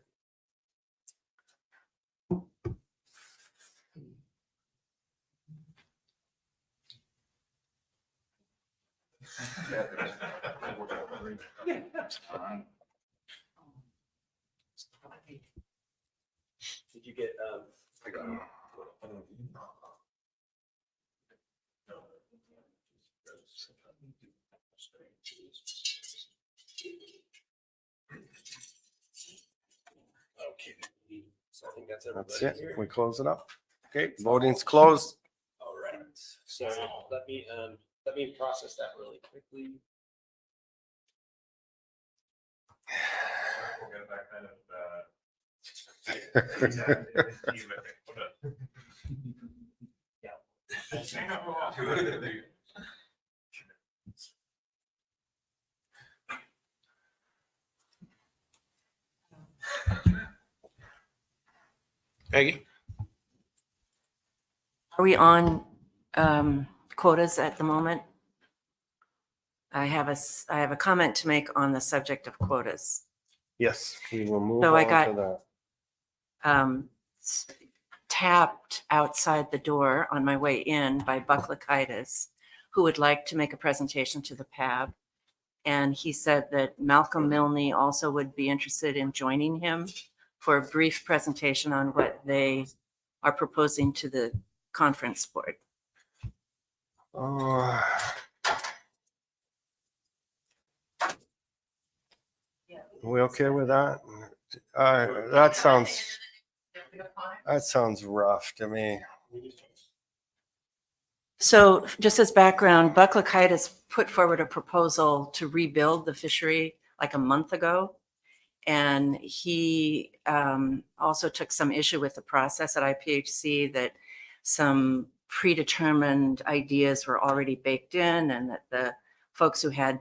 Did you get I got it. Okay. So I think that's everybody. That's it. Here. We close it up. Okay, voting's closed. All right. So let me process that really quickly. Peggy? Are we on quotas at the moment? I have a comment to make on the subject of quotas. Yes, we will move So on I got to that. Tapped outside the door on my way in by Bucklakaitis, who would like to make a presentation to the PAB. And he said that Malcolm Milne also would be interested in joining him for a brief presentation on what they are proposing to the conference board. Oh. We okay with that? That sounds rough to me. So just as background, Bucklakaitis put forward a proposal to rebuild the fishery like a month ago. And he also took some issue with the process at IPHC, that some predetermined ideas were already baked in and that the folks who had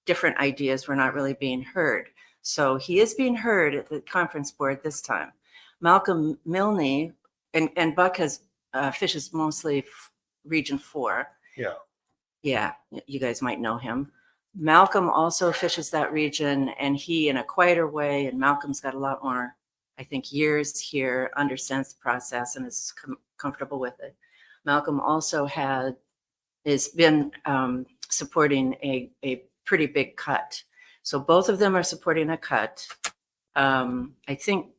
different ideas were not really being heard. So he is being heard at the conference board this time. Malcolm Milne, and Buck has fishes mostly Region 4. Yeah. Yeah, you guys might know him. Malcolm also fishes that region, and he, in a quieter way, and Malcolm's got a lot more, I think, years here, understands the process and is comfortable with it. Malcolm also has been supporting a pretty big cut. So both of them are supporting a cut. I think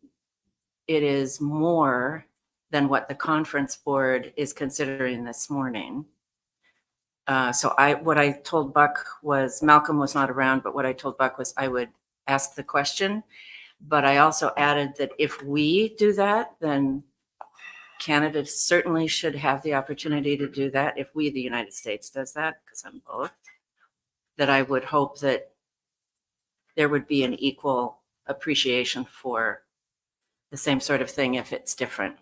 it is more than what the conference board is considering this morning. So what I told Buck was, Malcolm was not around, but what I told Buck was I would ask the question. But I also added that if we do that, then Canada certainly should have the opportunity to do that. If we, the United States, does that, because I'm both, that I would hope that there would be an equal appreciation for the same sort of thing if it's different.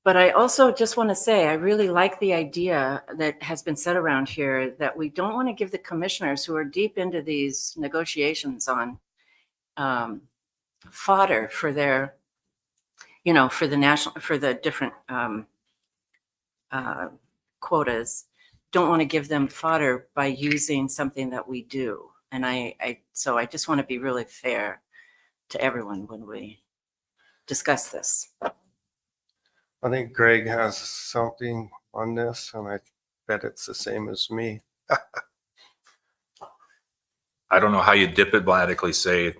But I also just want to say, I really like the idea that has been said around here that we don't want to give the commissioners who are deep into these negotiations on fodder for their, for the different quotas, don't want to give them fodder by using something that we do. And so I just want to be really fair to everyone when we discuss this. I think Greg has something on this, and I bet it's the same as me. I don't know how you diplomatically say,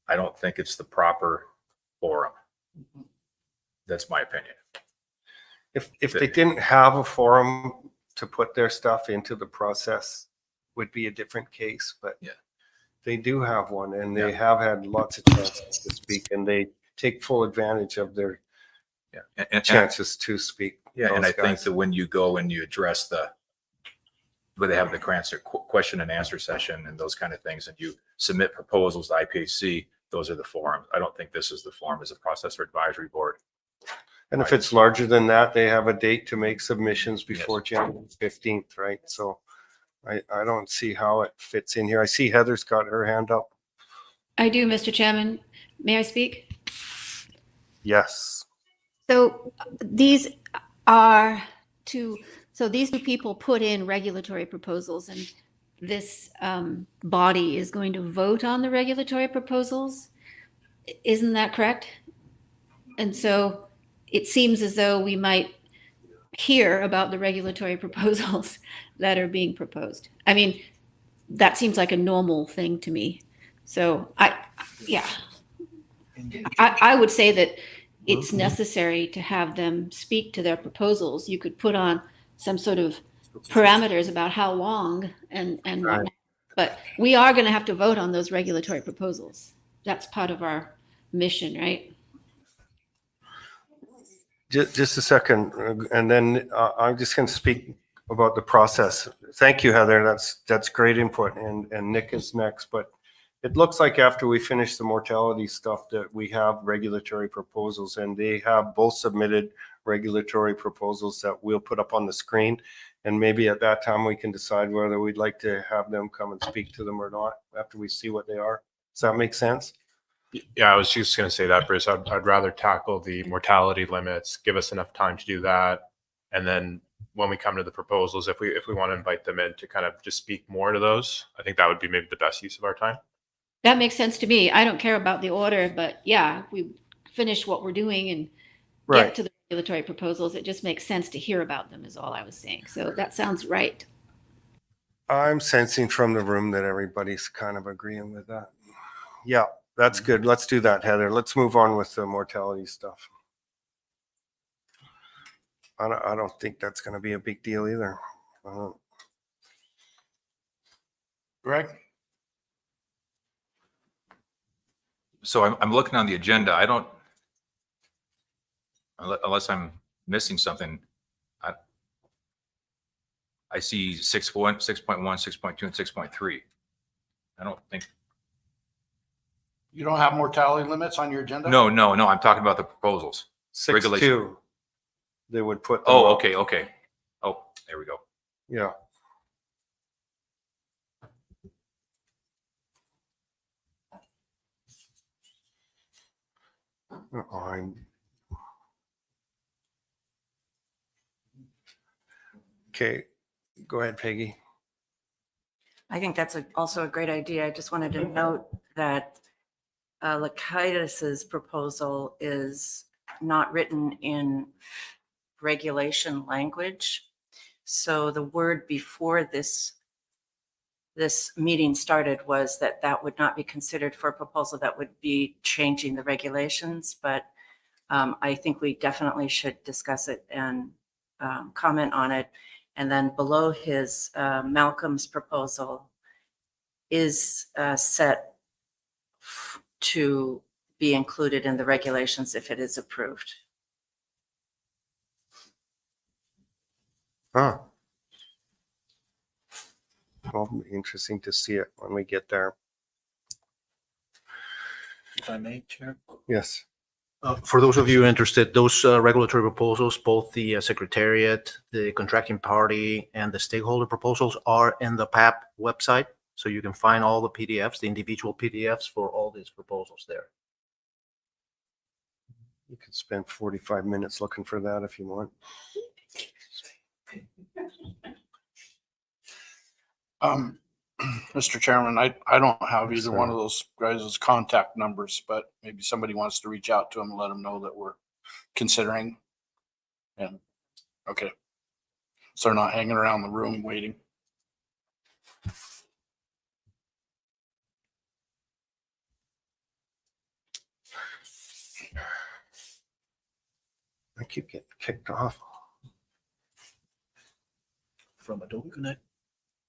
I don't think it's the proper forum. That's my opinion. If they didn't have a forum to put their stuff into the process, would be a different case, but yeah, they do have one, and they have had lots of chances to speak, and they take full advantage of their chances to speak. Yeah, and I think that when you go and you address where they have the question and answer session and those kind of things, and you submit proposals to IPHC, those are the forums. I don't think this is the forum as a processor advisory board. And if it's larger than that, they have a date to make submissions before January 15th, right? So I don't see how it fits in here. I see Heather's got her hand up. I do, Mr. Chairman. May I speak? Yes. So these two people put in regulatory proposals, and this body is going to vote on the regulatory proposals. Isn't that correct? And so it seems as though we might hear about the regulatory proposals that are being proposed. I mean, that seems like a normal thing to me. So I would say that it's necessary to have them speak to their proposals. You could put on some sort of parameters about how long and whatnot. But we are going to have to vote on those regulatory proposals. That's part of our mission, right? Just a second, and then I'm just going to speak about the process. Thank you, Heather. That's great input, and Nick is next. But it looks like after we finish the mortality stuff that we have regulatory proposals, and they have both submitted regulatory proposals that we'll put up on the screen. And maybe at that time we can decide whether we'd like to have them come and speak to them or not after we see what they are. Does that make sense? Yeah, I was just going to say that, Bruce. I'd rather tackle the mortality limits, give us enough time to do that, and then when we come to the proposals, if we want to invite them in to kind of just speak more to those, I think that would be maybe the best use of our time. That makes sense to me. I don't care about the order, but yeah, if we finish what we're doing and get to the regulatory proposals, it just makes sense to hear about them is all I was saying. So that sounds right. I'm sensing from the room that everybody's kind of agreeing with that. Yeah, that's good. Let's do that, Heather. Let's move on with the mortality stuff. I don't think that's going to be a big deal either. Greg? So I'm looking on the agenda. I don't, unless I'm missing something, I see 6.1, 6.2, and 6.3. I don't think. You don't have mortality limits on your agenda? No. I'm talking about the proposals. 6.2. They would put. Oh, okay. Oh, there we go. Yeah. Okay, go ahead, Peggy. I think that's also a great idea. I just wanted to note that Lakaitis's proposal is not written in regulation language. So the word before this meeting started was that would not be considered for a proposal that would be changing the regulations. But I think we definitely should discuss it and comment on it. And then below his, Malcolm's proposal is set to be included in the regulations if it is approved. Huh. Well, it'll be interesting to see it when we get there. If I may, Chair. Yes. For those of you interested, those regulatory proposals, both the Secretariat, the contracting party, and the stakeholder proposals are in the PAB website. So you can find all the PDFs, the individual PDFs for all these proposals there. You could spend 45 minutes looking for that if you want. Mr. Chairman, I don't have either Yes, one sir. of those guys' contact numbers, but maybe somebody wants to reach out to them and let them know that we're considering. And, okay. So they're not hanging around the room waiting. I keep getting kicked off. From Adobe Connect.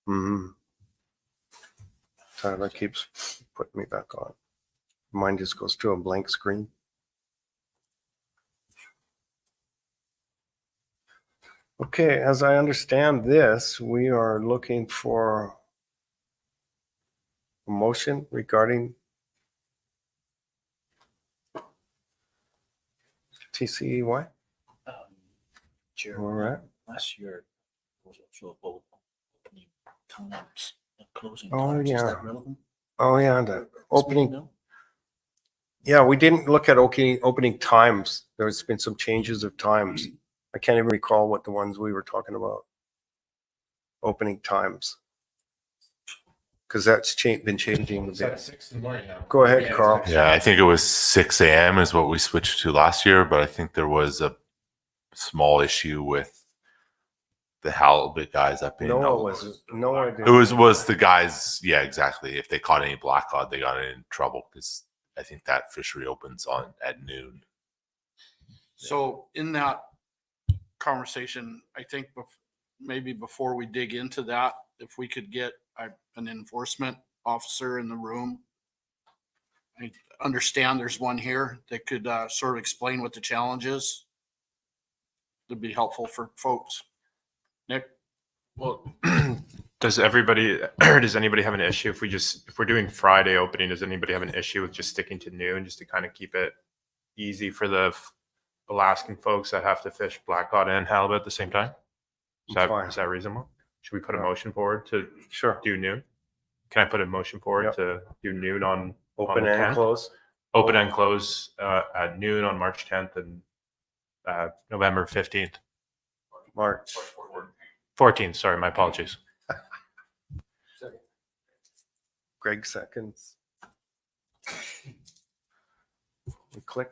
Mm-hmm. Tyler keeps putting me back on. Mine just goes to a blank screen. Okay, as I understand this, we are looking for a motion regarding TCEY. Chair, All right. last year was also about opening times and closing Oh, times. Is yeah. that relevant? Oh, yeah, the opening. Yeah, we didn't look at opening times. There's been some changes of times. I can't even recall what the ones we were talking about. Opening times. Because that's been changing a bit. Go ahead, Carl. Yeah, I think it was 6 a.m. is what we switched to last year, but I think there was a small issue with the halibut guys up in. Noah was Noah. It was the guys. Yeah, exactly. If they caught any black cod, they got in trouble because I think that fishery opens on at noon. So in that conversation, I think maybe before we dig into that, if we could get an enforcement officer in the room. I understand there's one here that could sort of explain what the challenge is. It'd be helpful for folks. Nick? Well, does anybody have an issue if we're doing Friday opening, does anybody have an issue with just sticking to noon just to kind of keep it easy for the Alaskan folks that have to fish black cod and halibut at the same time? Is that reasonable? Should we put a motion forward to do noon? Can I put a motion forward to do noon on Open the and 10th? close? Open and close at noon on March 10th and November 15th. March 14th, sorry, my apologies. Greg seconds. We click.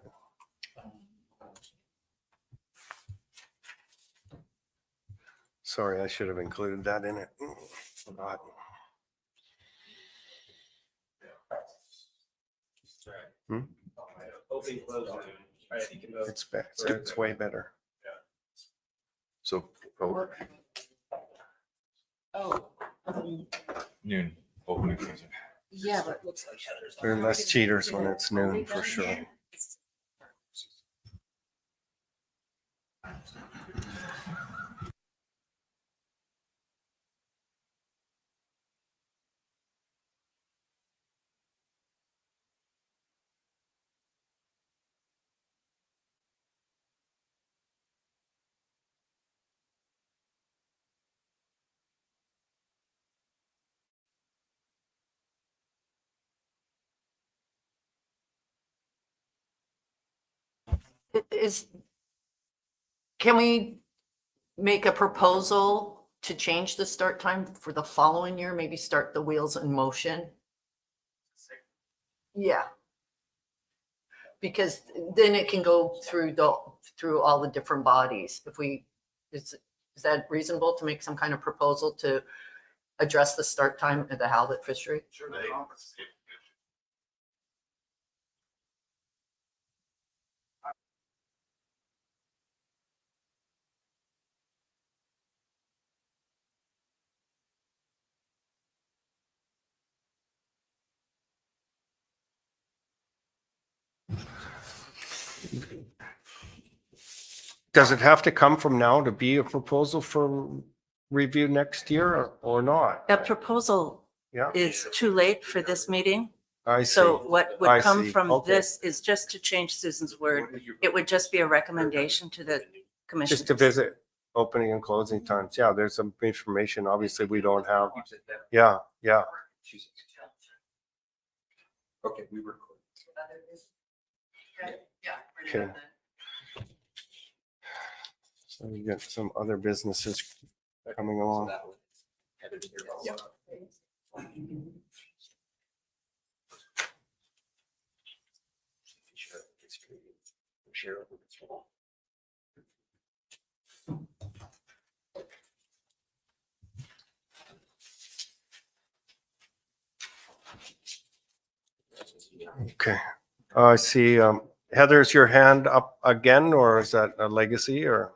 Sorry, I should have included that in it. Forgot. Open, close. It's way better. So noon. Open and close. Yeah, but it looks like There are less cheaters when it's noon for sure. Can we make a proposal to change the start time for the following year? Maybe start the wheels in motion? Yeah. Because then it can go through all the different bodies. Is that reasonable to make some kind of proposal to address the start time of the halibut fishery? Sure. Does it have to come from now to be a proposal for review next year or not? That proposal Yeah, is too late for this meeting. I see. So what I would come see. from Okay. this is just to change Susan's word. It would just be a recommendation to the commission. Just to visit opening and closing times. Yeah, there's some information obviously we don't have. Yeah, yeah. Okay, we record. Okay. So we got some other businesses coming along. Yeah. Okay. I see, Heather, is your hand up again, or is that a legacy or?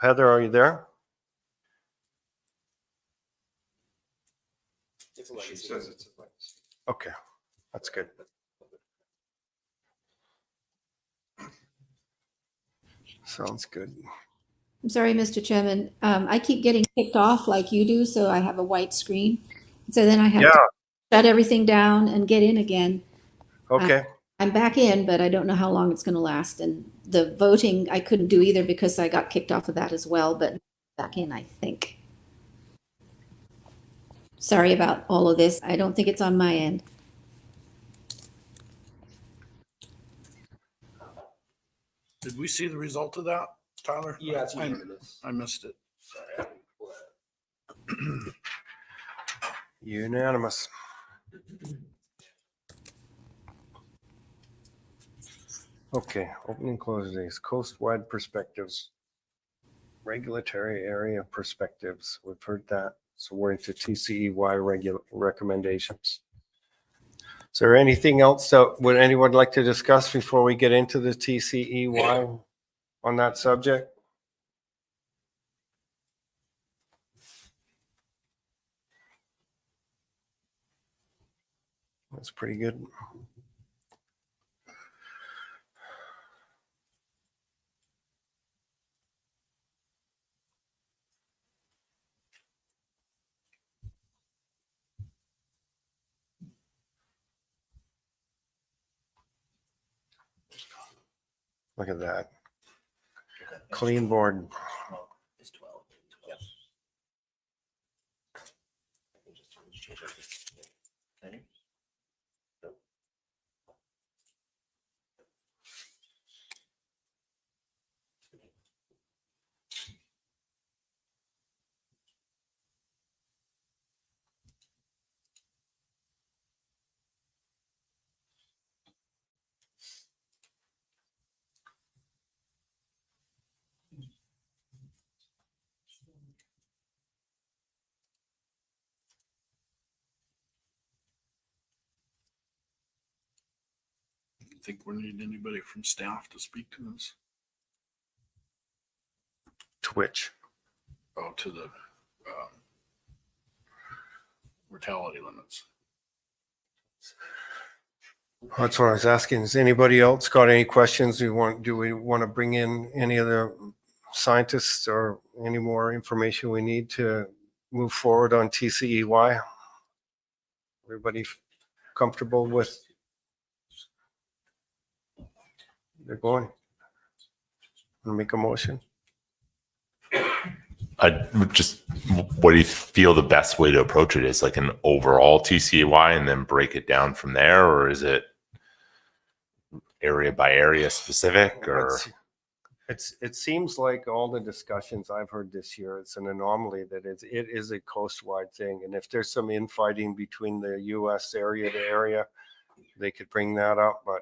Heather, are you there? She says it's a legacy. Okay, that's good. Sounds good. I'm sorry, Mr. Chairman. I keep getting kicked off like you do, so I have a white screen. So then I have to shut everything down and get in again. Okay. I'm back in, but I don't know how long it's going to last. And the voting, I couldn't do either because I got kicked off of that as well, but back in, I think. Sorry about all of this. I don't think it's on my end. Did we see the result of that, Tyler? Yeah, it's I missed it. Unanimous. Okay, opening closing days, coast-wide perspectives, regulatory area perspectives. We've heard that. So we're into TCEY recommendations. Is there anything else that would anyone like to discuss before we get into the TCEY on that subject? That's pretty good. Look at that. Clean board. It's 12. I think we need anybody from staff to speak to this. Twitch. Oh, to the mortality limits. That's what I was asking. Has anybody else got any questions? Do we want to bring in any of the scientists or any more information we need to move forward on TCEY? Everybody comfortable with? They're going. Make a motion. I just, what do you feel the best way to approach it is, like an overall TCEY and then break it down from there, or is it area by area specific? Or it seems like all the discussions I've heard this year, it's an anomaly that it is a coast-wide thing, and if there's some infighting between the U.S. area to area, they could bring that up, but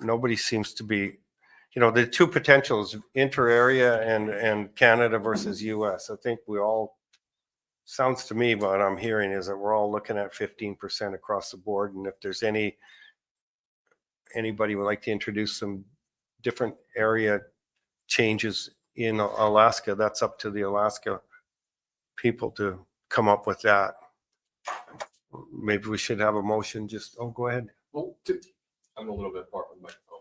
nobody seems to be. You know, the two potentials, inter-area and Canada versus US. I think we all, sounds to me, what I'm hearing is that we're all looking at 15% across the board. And if there's anybody would like to introduce some different area changes in Alaska, that's up to the Alaska people to come up with that. Maybe we should have a motion, just, oh, go ahead. Well, I'm a little bit far from the microphone,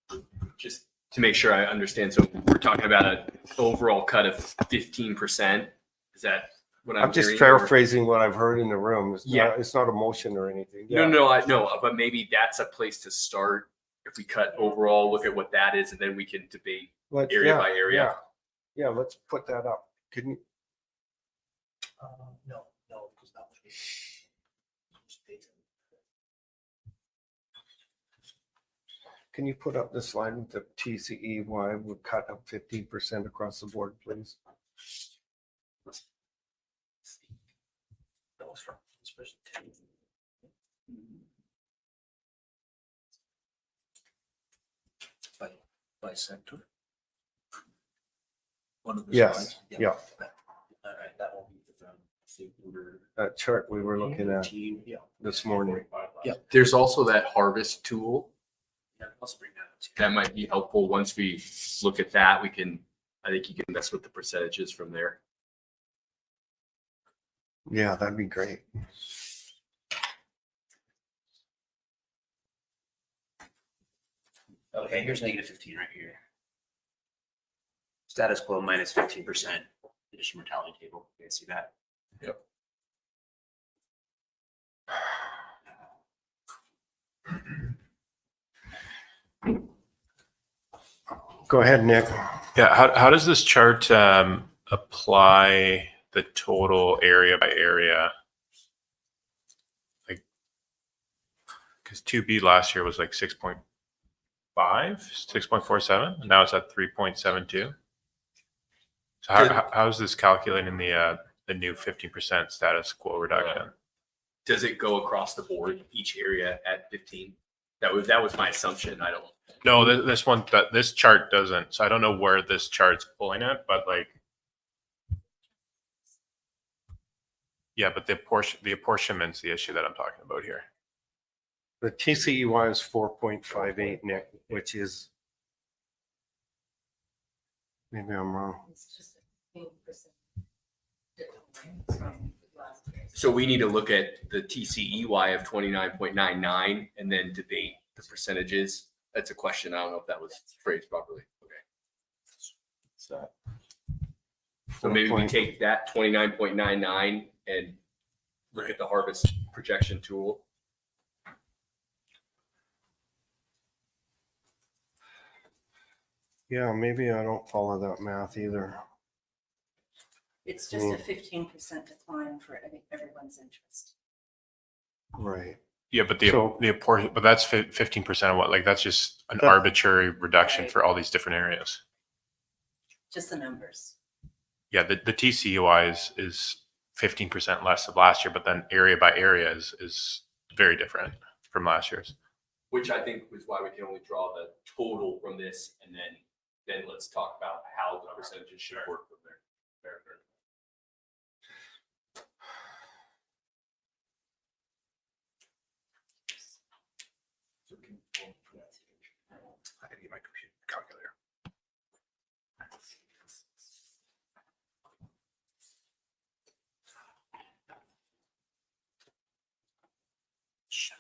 but just to make sure I understand. So we're talking about an overall cut of 15%. Is that what I'm just hearing, paraphrasing what I've heard in the room. Yeah. It's not a motion or anything. No, I know, but maybe that's a place to start. If we cut overall, look at what that is, and then we can debate area by area. Yeah, let's put that up. Can you? No, because that was. Can you put up the slide with the TCE, why we cut up 15% across the board, please? That was from by sector. One of the Yes, slides. yeah. All right, that will be That chart we were looking at this morning. Yeah. There's also that harvest tool. Yeah, let's bring that up. That might be helpful. Once we look at that, I think you can mess with the percentages from there. Yeah, that'd be great. Okay, here's -15 right here. Status quo minus 15%. Additional mortality table. You guys see that? Yep. Go ahead, Nick. Yeah, how does this chart apply the total area by area? Like, because 2B last year was like 6.5, 6.47, and now it's at 3.72. So how is this calculating the new 15% status quo reduction? Does it go across the board, each area at 15? That was my assumption. I don't. No, this chart doesn't. So I don't know where this chart's pulling it, but like, yeah, but the apportionment's the issue that I'm talking about here. The TCEY is 4.58, Nick, which is, maybe I'm wrong. So we need to look at the TCEY of 29.99 and then debate the percentages. That's a question. I don't know if that was phrased properly. Okay. So maybe we take that 29.99 and look at the harvest projection tool. Yeah, maybe I don't follow that math either. It's just a 15% decline for everyone's interest. Right. Yeah, but but that's 15% of what? Like, that's just an arbitrary reduction Right. for all these different areas. Just the numbers. Yeah, the TCUI is 15% less of last year, but then area by area is very different from last year's. Which I think was why we can only draw the total from this, and then let's talk about how the percentages should work from there. I gotta get my computer calculator.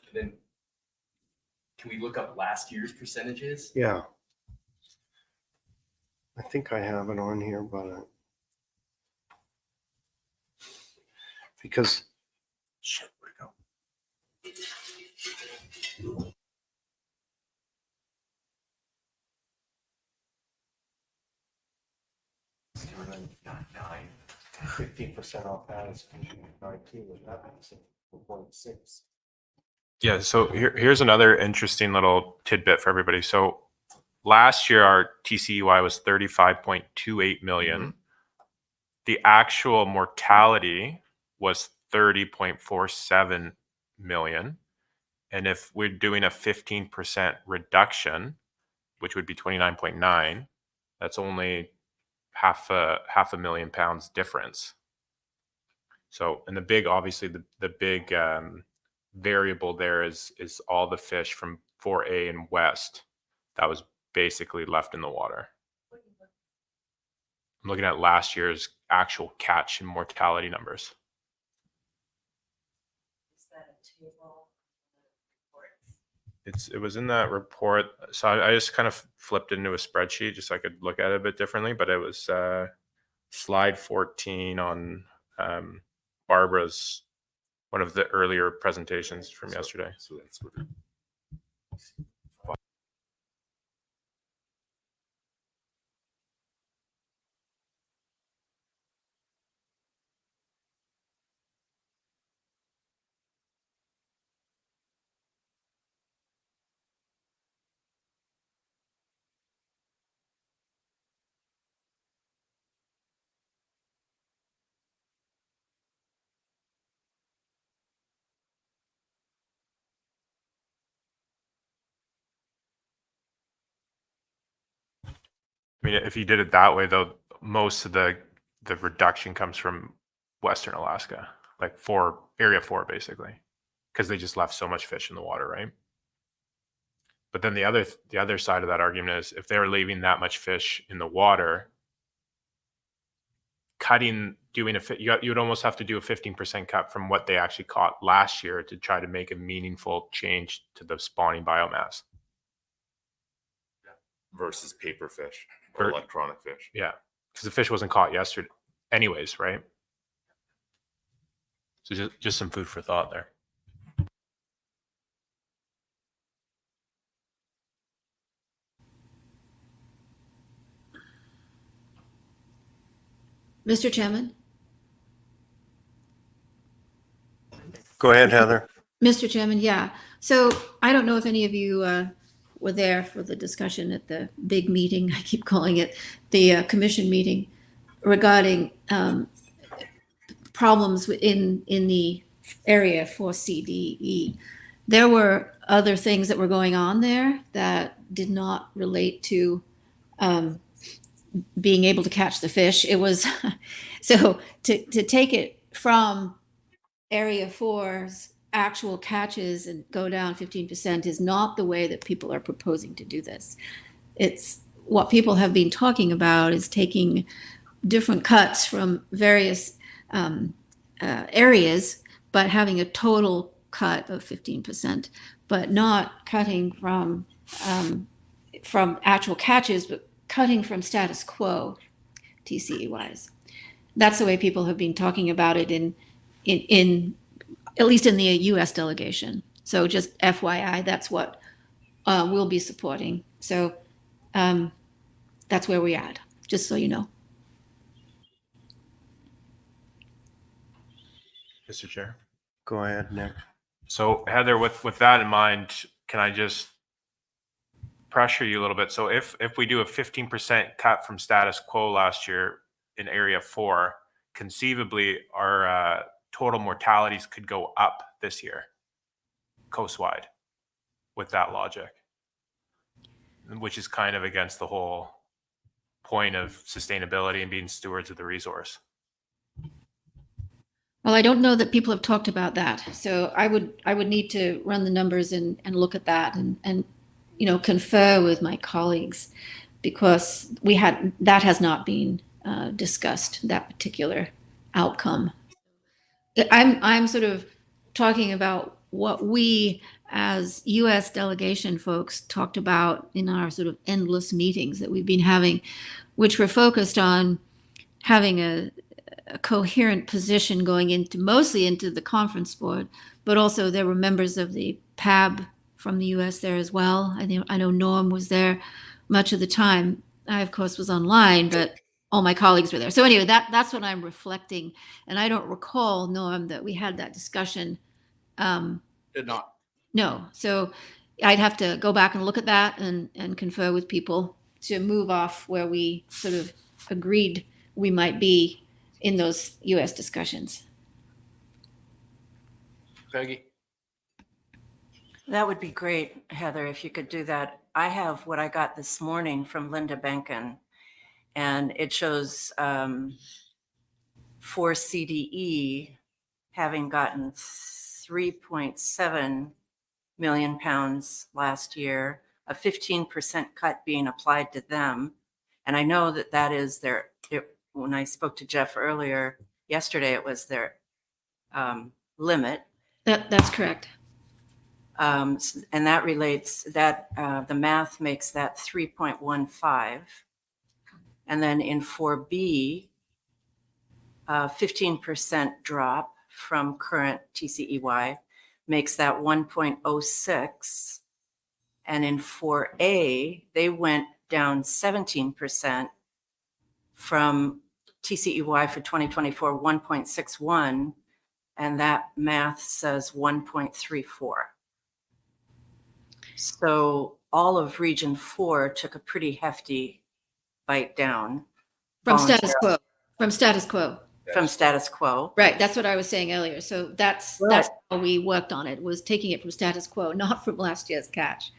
And then can we look up last year's percentages? Yeah. I think I have it on here, but because Shit, where'd it go? nine, 15% off that is 19, was that 1.6? Yeah, so here's another interesting little tidbit for everybody. So last year, our TCUI was 35.28 million. The actual mortality was 30.47 million. And if we're doing a 15% reduction, which would be 29.9, that's only half a million pounds difference. So, and the big, obviously the big variable there is all the fish from 4A and west that was basically left in the water. I'm looking at last year's actual catch and mortality numbers. It was in that report. So I just kind of flipped into a spreadsheet just so I could look at it a bit differently, but it was slide 14 on Barbara's, one of the earlier presentations from yesterday. So that's what I mean, if you did it that way, though, most of the reduction comes from Western Alaska, like area 4, basically, because they just left so much fish in the water, right? But then the other side of that argument is if they were leaving that much fish in the water, you would almost have to do a 15% cut from what they actually caught last year to try to make a meaningful change to the spawning biomass. versus paper fish or electronic fish. Yeah, because the fish wasn't caught yesterday anyways, right? So just some food for thought there. Mr. Chairman? Go ahead, Heather. Mr. Chairman, yeah. So I don't know if any of you were there for the discussion at the big meeting, I keep calling it, the commission meeting regarding problems in the area for CDE. There were other things that were going on there that did not relate to being able to catch the fish. It was, so to take it from area 4's actual catches and go down 15% is not the way that people are proposing to do this. It's what people have been talking about is taking different cuts from various areas, but having a total cut of 15%, but not cutting from actual catches, but cutting from status quo, TCE wise. That's the way people have been talking about it in at least in the U.S. delegation. So just FYI, that's what we'll be supporting. So that's where we're at, just so you know. Mr. Chair. Go ahead, Nick. So Heather, with that in mind, can I just pressure you a little bit? So if we do a 15% cut from status quo last year in area 4, conceivably our total mortalities could go up this year, coastwide, with that logic, which is kind of against the whole point of sustainability and being stewards of the resource. Well, I don't know that people have talked about that. So I would need to run the numbers and look at that and confer with my colleagues, because that has not been discussed, that particular outcome. I'm sort of talking about what we as U.S. delegation folks talked about in our sort of endless meetings that we've been having, which were focused on having a coherent position going mostly into the conference board, but also there were members of the PAB from the U.S. there as well. I know Norm was there much of the time. I, of course, was online, but all my colleagues were there. So anyway, that's what I'm reflecting. And I don't recall, Norm, that we had that discussion. Did not. No. So I'd have to go back and look at that and confer with people to move off where we sort of agreed we might be in those U.S. discussions. Peggy? That would be great, Heather, if you could do that. I have what I got this morning from Linda Benken, and it shows for CDE having gotten 3.7 million pounds last year, a 15% cut being applied to them. And I know that is when I spoke to Jeff earlier, yesterday, it was their limit. That's correct. And that relates that the math makes that 3.15. And then in 4B, 15% drop from current TCEY makes that 1.06. And in 4A, they went down 17% from TCEY for 2024, 1.61. And that math says 1.34. So all of Region 4 took a pretty hefty bite down. From status quo. From status quo. From status quo. Right. That's what I was saying earlier. So that's how we worked on it, was taking it from status quo, not from last year's catch.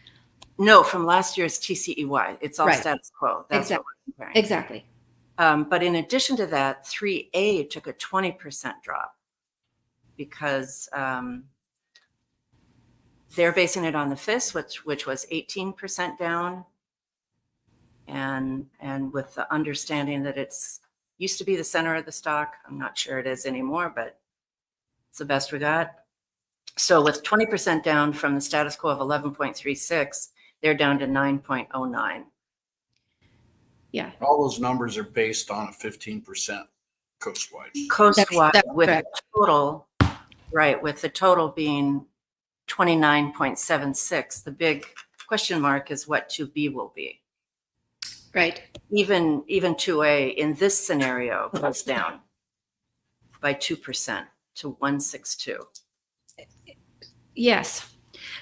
No, from last year's TCEY. It's all Right. status quo. That's Exactly. what we're comparing. Exactly. But in addition to that, 3A took a 20% drop because they're basing it on the FIS, which was 18% down. And with the understanding that it's used to be the center of the stock. I'm not sure it is anymore, but it's the best we got. So with 20% down from the status quo of 11.36, they're down to 9.09. Yeah. All those numbers are based on a 15% coastwide. Coastwide That's with the correct. total, right, with the total being 29.76. The big question mark is what 2B will be. Right. Even 2A in this scenario goes down by 2% to 162. Yes.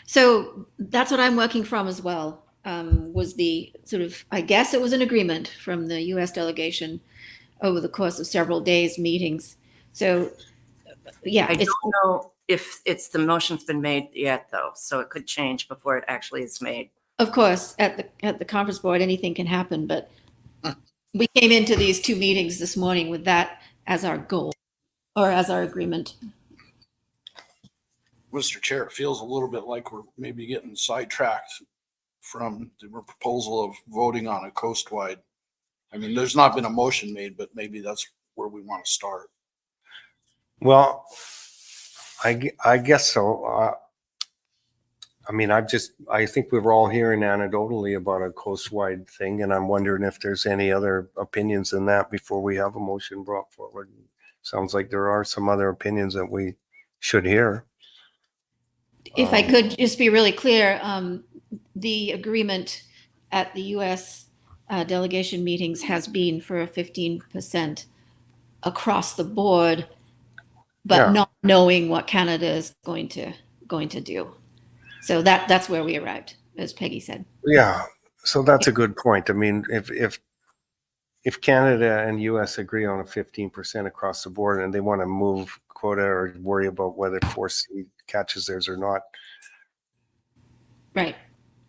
So that's what I'm working from as well. Was the sort of, I guess it was an agreement from the U.S. delegation over the course of several days meetings. So yeah, I don't know if it's the motion's been made yet though, so it could change before it actually is made. of course at the conference board anything can happen, but we came into these two meetings this morning with that as our goal or as our agreement. Mr. Chair, it feels a little bit like we're maybe getting sidetracked from the proposal of voting on a coastwide. I mean, there's not been a motion made, but maybe that's where we want to start. Well, I guess so. I mean, I think we were all hearing anecdotally about a coastwide thing, and I'm wondering if there's any other opinions than that before we have a motion brought forward. Sounds like there are some other opinions that we should hear. If I could just be really clear, the agreement at the U.S. Delegation meetings has been for a 15% across the board, but not knowing what Canada is going to do. So that's where we arrived, as Peggy said. Yeah, so that's a good point. I mean, if Canada and U.S. agree on a 15% across the board and they want to move quota or worry about whether 4C catches theirs or not, right?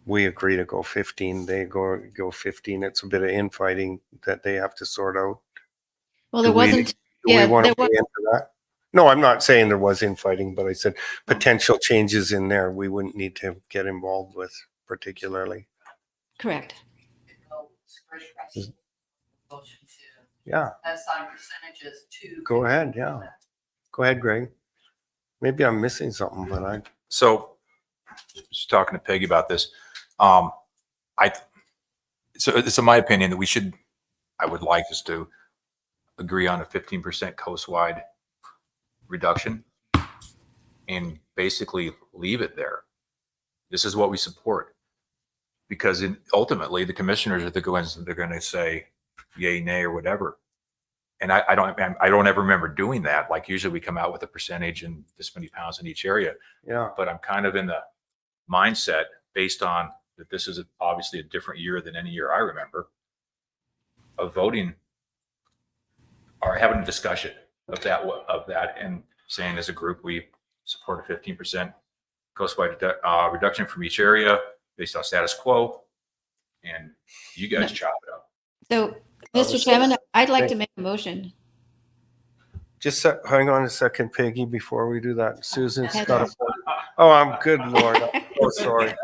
We agree to go 15. They go 15. It's a bit of infighting that they have to sort out. Well, there wasn't. Do we want to weigh into that? No, I'm not saying there was infighting, but I said potential changes in there we wouldn't need to get involved with particularly. Correct. Yeah. Assign percentages to. Go ahead. Yeah. Go ahead, Greg. Maybe I'm missing something, but So just talking to Peggy about this. So it's in my opinion that I would like us to agree on a 15% coastwide reduction and basically leave it there. This is what we support, because ultimately the commissioners are they're going to say yay, nay, or whatever. And I don't ever remember doing that. Like usually we come out with a percentage and this many pounds in each area. Yeah. But I'm kind of in the mindset based on that this is obviously a different year than any year I remember of voting or having a discussion of that and saying as a group we support a 15% coastwide reduction from each area based on status quo, and you guys chop it up. So, Mr. Chairman, I'd like to make a motion. just hang on a second, Peggy, before we do that. Susan's got a. Oh, I'm good, Lord. I'm so sorry.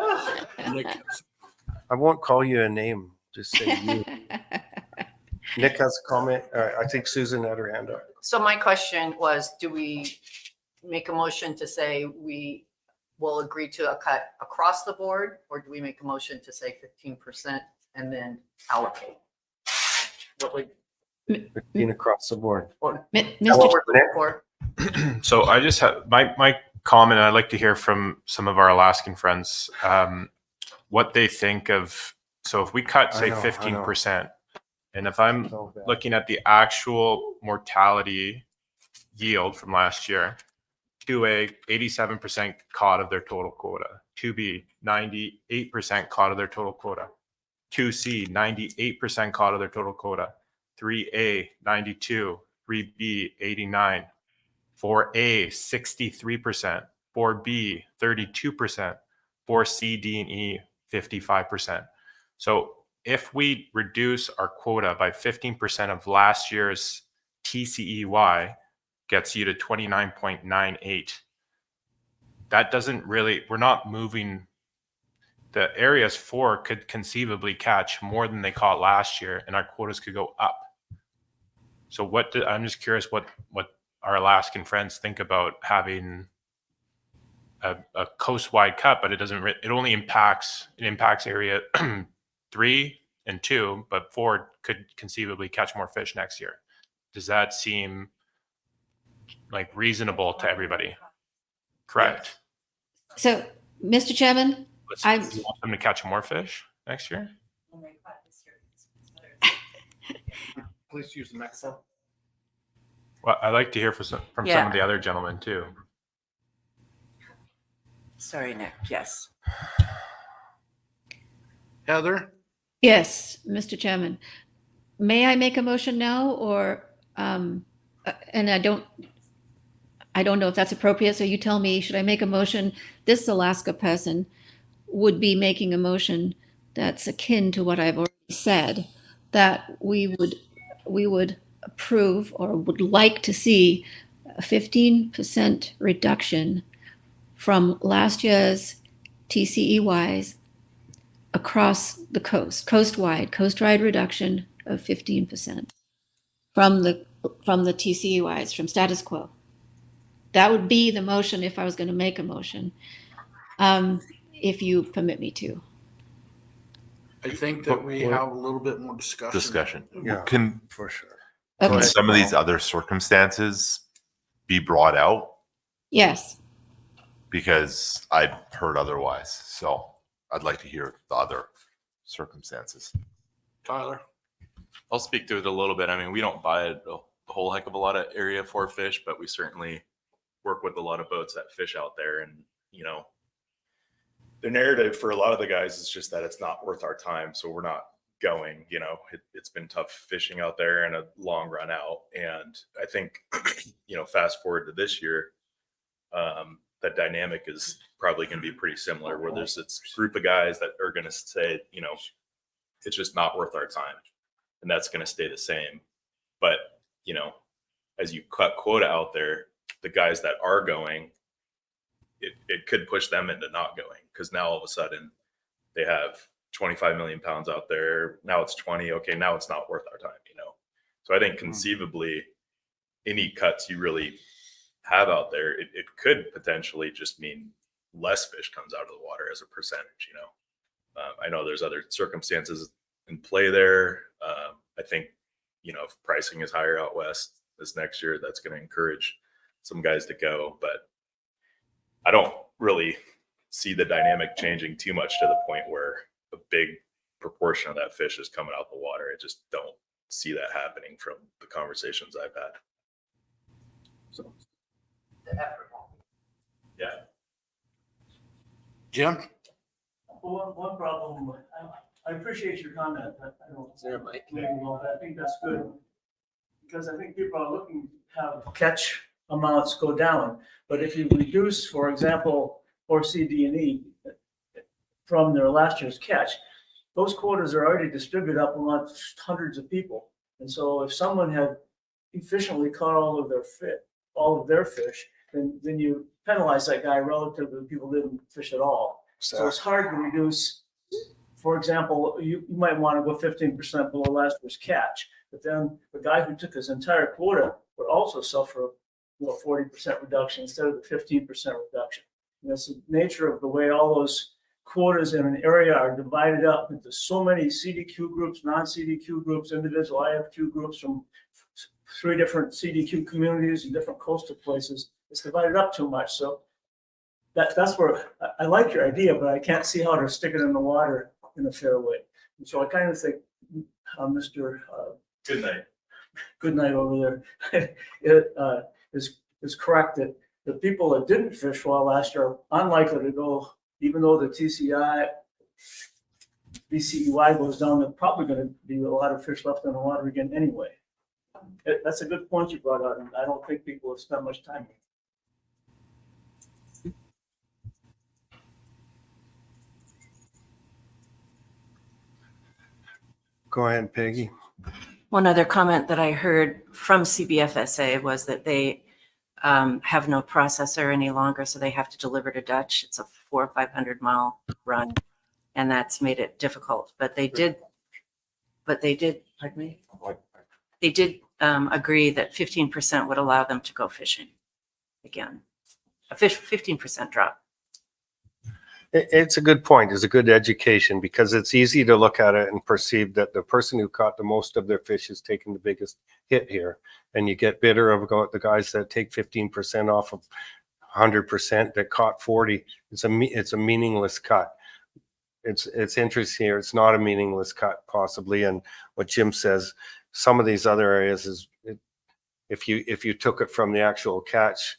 I won't call you a name. Just say you. Nick has a comment. I think Susan had her hand up. So my question was, do we make a motion to say we will agree to a cut across the board, or do we make a motion to say 15% and then allocate? What would, 15 across the board. what Mr. we're looking for? So I just have my comment. I'd like to hear from some of our Alaskan friends what they think of. So if we cut, say, 15%, and if I'm looking at the actual mortality yield from last year, 2A, 87% caught of their total quota. 2B, 98% caught of their total quota. 2C, 98% caught of their total quota. 3A, 92. 3B, 89. 4A, 63%. 4B, 32%. 4C, D, and E, 55%. So if we reduce our quota by 15% of last year's TCEY, gets you to 29.98. That doesn't really, we're not moving. The areas 4 could conceivably catch more than they caught last year, and our quotas could go up. So I'm just curious what our Alaskan friends think about having a coast-wide cut, but it only impacts area 3 and 2, but 4 could conceivably catch more fish next year. Does that seem like reasonable to everybody? Correct. So, Mr. Chairman, I want them to catch more fish next year. Please use the microphone. Well, I'd like to hear from some of the other gentlemen too. Sorry, Nick. Yes. Heather? Yes, Mr. Chairman. May I make a motion now, or and I don't know if that's appropriate, so you tell me, should I make a motion? This Alaska person would be making a motion that's akin to what I've already said, that we would approve or would like to see a 15% reduction from last year's TCEYs across the coast-wide reduction of 15% from the TCEYs, from status quo. That would be the motion if I was going to make a motion, if you permit me to. I think that we have a little bit more discussion. Yeah, Can for sure. Okay. some of these other circumstances be brought out? Yes. Because I've heard otherwise. So I'd like to hear the other circumstances. Tyler? I'll speak to it a little bit. I mean, we don't buy a whole heck of a lot of area 4 fish, but we certainly work with a lot of boats that fish out there. And, you know, the narrative for a lot of the guys is just that it's not worth our time. So we're not going, you know, it's been tough fishing out there and a long run out. And I think, you know, fast forward to this year, that dynamic is probably going to be pretty similar, where there's this group of guys that are going to say, you know, it's just not worth our time. And that's going to stay the same. But, you know, as you cut quota out there, the guys that are going, it could push them into not going, because now all of a sudden they have 25 million pounds out there. Now it's 20. Okay, now it's not worth our time, you know? So I think conceivably any cuts you really have out there, it could potentially just mean less fish comes out of the water as a percentage, you know? I know there's other circumstances in play there. I think, you know, if pricing is higher out west this next year, that's going to encourage some guys to go. But I don't really see the dynamic changing too much to the point where a big proportion of that fish is coming out the water. I just don't see that happening from the conversations I've had. So, yeah. Jim? One problem, I appreciate your comment. I don't well, but I think that's good, because I think people are looking to have catch amounts go down. But if you reduce, for example, or C, D, and E from their last year's catch, those quotas are already distributed up amongst hundreds of people. And so if someone had efficiently caught all of their fish, then you penalize that guy relative to the people who didn't fish at all. So it's hard to reduce. For example, you might want to go 15% below last year's catch. But then the guy who took his entire quota would also suffer, 40% reduction instead of the 15% reduction. And that's the nature of the way all those quotas in an area are divided up into so many CDQ groups, non-CDQ groups, individual IFQ groups from 3 different CDQ communities and different coastal places. It's divided up too much. So that's where I like your idea, but I can't see how to stick it in the water in a fair way. And so I kind of think, Mr. Good night. Good night over there, is correct that the people that didn't fish well last year are unlikely to go, even though the BCEY goes down, there's probably going to be a lot of fish left in the water again anyway. That's a good point you brought out, and I don't think people have spent much time. Go ahead, Peggy. One other comment that I heard from CBFSA was that they have no processor any longer, so they have to deliver to Dutch. It's a 400 or 500 mile run, and that's made it difficult. But they did, pardon me? They did agree that 15% would allow them to go fishing again. A 15% drop. It's a good point. It's a good education, because it's easy to look at it and perceive that the person who caught the most of their fish is taking the biggest hit here. And you get bitter of the guys that take 15% off of 100% that caught 40. It's a meaningless cut. It's interesting here. It's not a meaningless cut possibly. And what Jim says, some of these other areas is if you took it from the actual catch,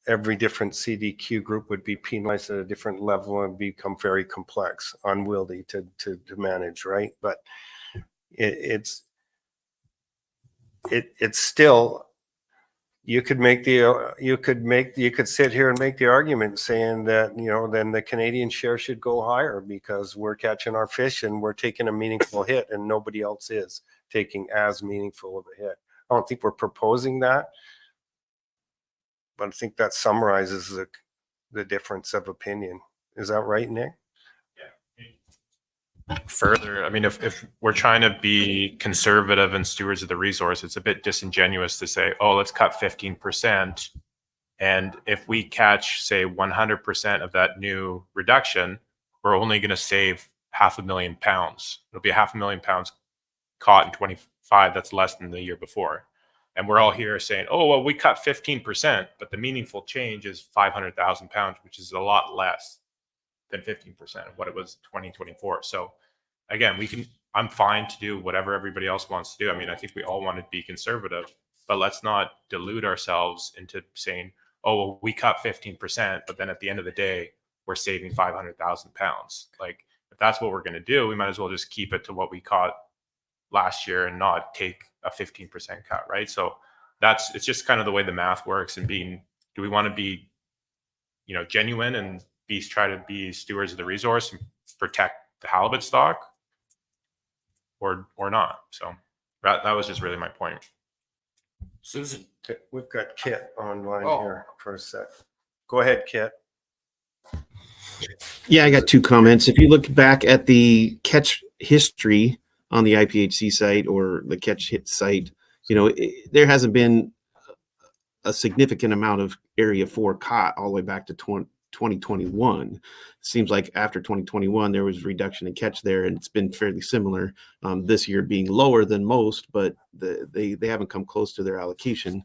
every different CDQ group would be penalized at a different level and become very complex, unwieldy to manage, right? But it's still, you could sit here and make the argument saying that, then the Canadian share should go higher because we're catching our fish and we're taking a meaningful hit and nobody else is taking as meaningful of a hit. I don't think we're proposing that, but I think that summarizes the difference of opinion. Is that right, Nick? Further, I mean, if we're trying to be conservative and stewards of the resource, it's a bit disingenuous to say, oh, let's cut 15%. And if we catch, say, 100% of that new reduction, we're only going to save 500,000 pounds. It'll be 500,000 pounds caught in 25. That's less than the year before. And we're all here saying, oh, well, we cut 15%, but the meaningful change is 500,000 pounds, which is a lot less than 15% of what it was 2024. So again, I'm fine to do whatever everybody else wants to do. I mean, I think we all want to be conservative, but let's not delude ourselves into saying, oh, well, we cut 15%, but then at the end of the day, we're saving 500,000 pounds. Like, if that's what we're going to do, we might as well just keep it to what we caught last year and not take a 15% cut, right? So it's just kind of the way the math works. And do we want to be, genuine and try to be stewards of the resource and protect the halibut stock, or not? So that was just really my point. Susan, we've got Kit online Oh. here for a sec. Go ahead, Kit. Yeah, I got 2 comments. If you look back at the catch history on the IPHC site or the catch hit site, there hasn't been a significant amount of area 4 caught all the way back to 2021. It seems like after 2021, there was a reduction in catch there, and it's been fairly similar this year being lower than most, but they haven't come close to their allocation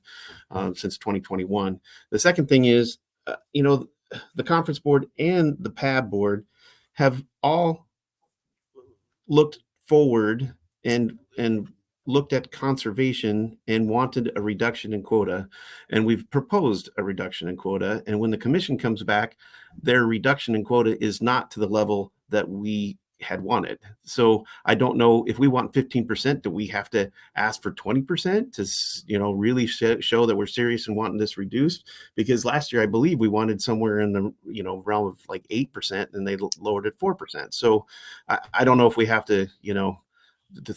since 2021. The second thing is, the conference board and the PAB board have all looked forward and looked at conservation and wanted a reduction in quota, and we've proposed a reduction in quota. And when the commission comes back, their reduction in quota is not to the level that we had wanted. So I don't know if we want 15%, do we have to ask for 20% to, really show that we're serious and wanting this reduced? Because last year, I believe we wanted somewhere in the, realm of like 8%, and they lowered it 4%. So I don't know if we have to, to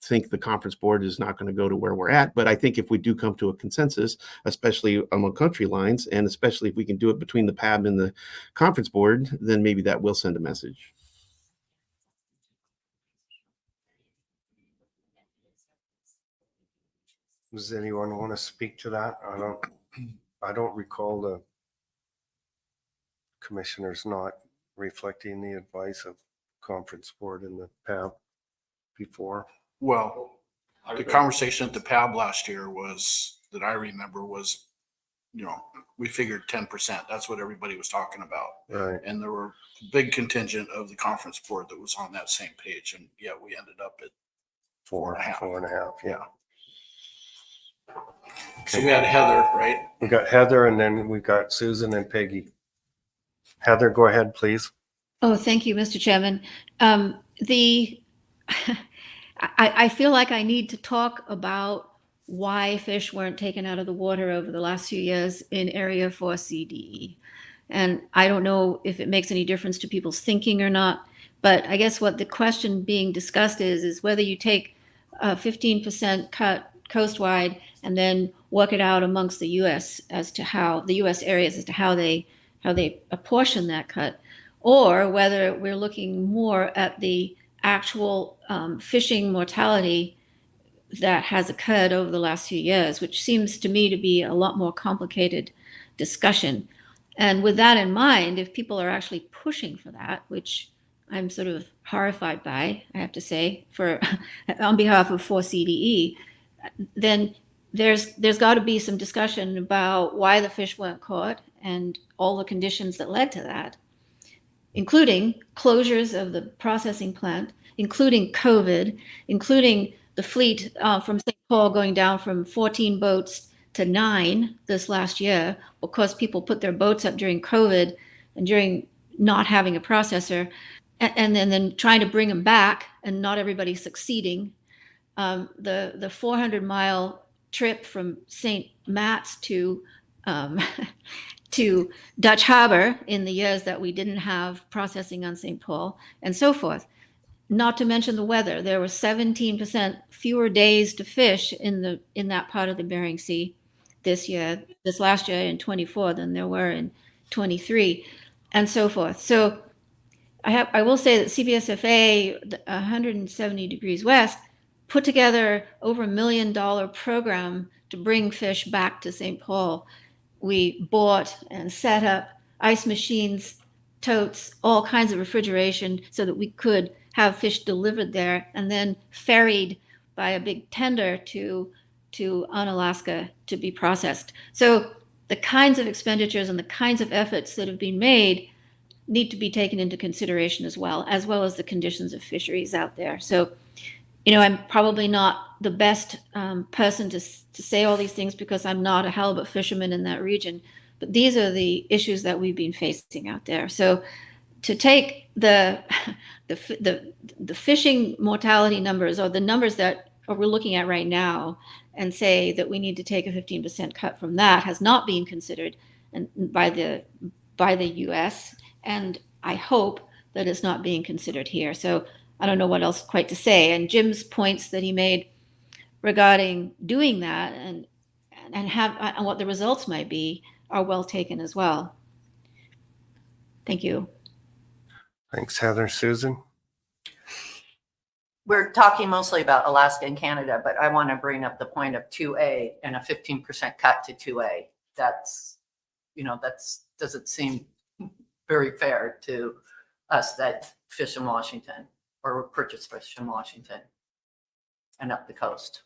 think the conference board is not going to go to where we're at. But I think if we do come to a consensus, especially among country lines, and especially if we can do it between the PAB and the conference board, then maybe that will send a message. Does anyone want to speak to that? I don't recall the commissioners not reflecting the advice of conference board and the PAB before. Well, the conversation at the PAB last year was, that I remember, was, we figured 10%. That's what everybody was talking about. Right. And there were a big contingent of the conference board that was on that same page. And yeah, we ended up at 4.5. 4.5. Yeah. So we had Heather, right? We got Heather, and then we got Susan and Peggy. Heather, go ahead, please. Oh, thank you, Mr. Chairman. I feel like I need to talk about why fish weren't taken out of the water over the last few years in Area 4 CDE. And I don't know if it makes any difference to people's thinking or not, but I guess what the question being discussed is whether you take a 15% cut coastwide and then work it out amongst the U.S. as to how the U.S. areas as to how they apportion that cut, or whether we're looking more at the actual fishing mortality that has occurred over the last few years, which seems to me to be a lot more complicated discussion. And with that in mind, if people are actually pushing for that, which I'm sort of horrified by, I have to say, on behalf of 4CDE, then there's got to be some discussion about why the fish weren't caught and all the conditions that led to that, including closures of the processing plant, including COVID, including the fleet from St. Paul going down from 14 boats to 9 this last year because people put their boats up during COVID and during not having a processor, and then trying to bring them back and not everybody succeeding. The 400-mile trip from St. Matt's to Dutch Harbor in the years that we didn't have processing on St. Paul, and so forth. Not to mention the weather. There were 17% fewer days to fish in that part of the Bering Sea this last year in 24 than there were in 23, and so forth. So I will say that CBSFA, 170 degrees west, put together over $1 million program to bring fish back to St. Paul. We bought and set up ice machines, totes, all kinds of refrigeration so that we could have fish delivered there and then ferried by a big tender to Unalaska to be processed. So the kinds of expenditures and the kinds of efforts that have been made need to be taken into consideration as well as the conditions of fisheries out there. So, I'm probably not the best person to say all these things because I'm not a halibut fisherman in that region, but these are the issues that we've been facing out there. So to take the fishing mortality numbers, or the numbers that we're looking at right now, and say that we need to take a 15% cut from that has not been considered by the U.S., and I hope that it's not being considered here. So I don't know what else quite to say. And Jim's points that he made regarding doing that and what the results might be are well taken as well. Thank you. Thanks, Heather. Susan? We're talking mostly about Alaska and Canada, but I want to bring up the point of 2A and a 15% cut to 2A. That's doesn't seem very fair to us that fish in Washington or purchase fish in Washington and up the coast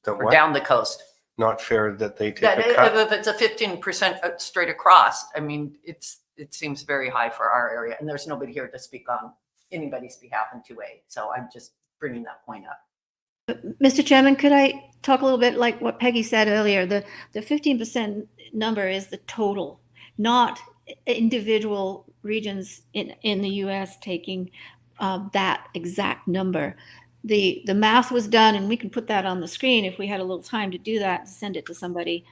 or down the coast. Not fair that they take a cut. If it's a 15% straight across, I mean, it seems very high for our area, and there's nobody here to speak on anybody's behalf in 2A. So I'm just bringing that point up. Mr. Chairman, could I talk a little bit like what Peggy said earlier? The 15% number is the total, not individual regions in the U.S. taking that exact number. The math was done, and we can put that on the screen if we had a little time to do that and send it to somebody.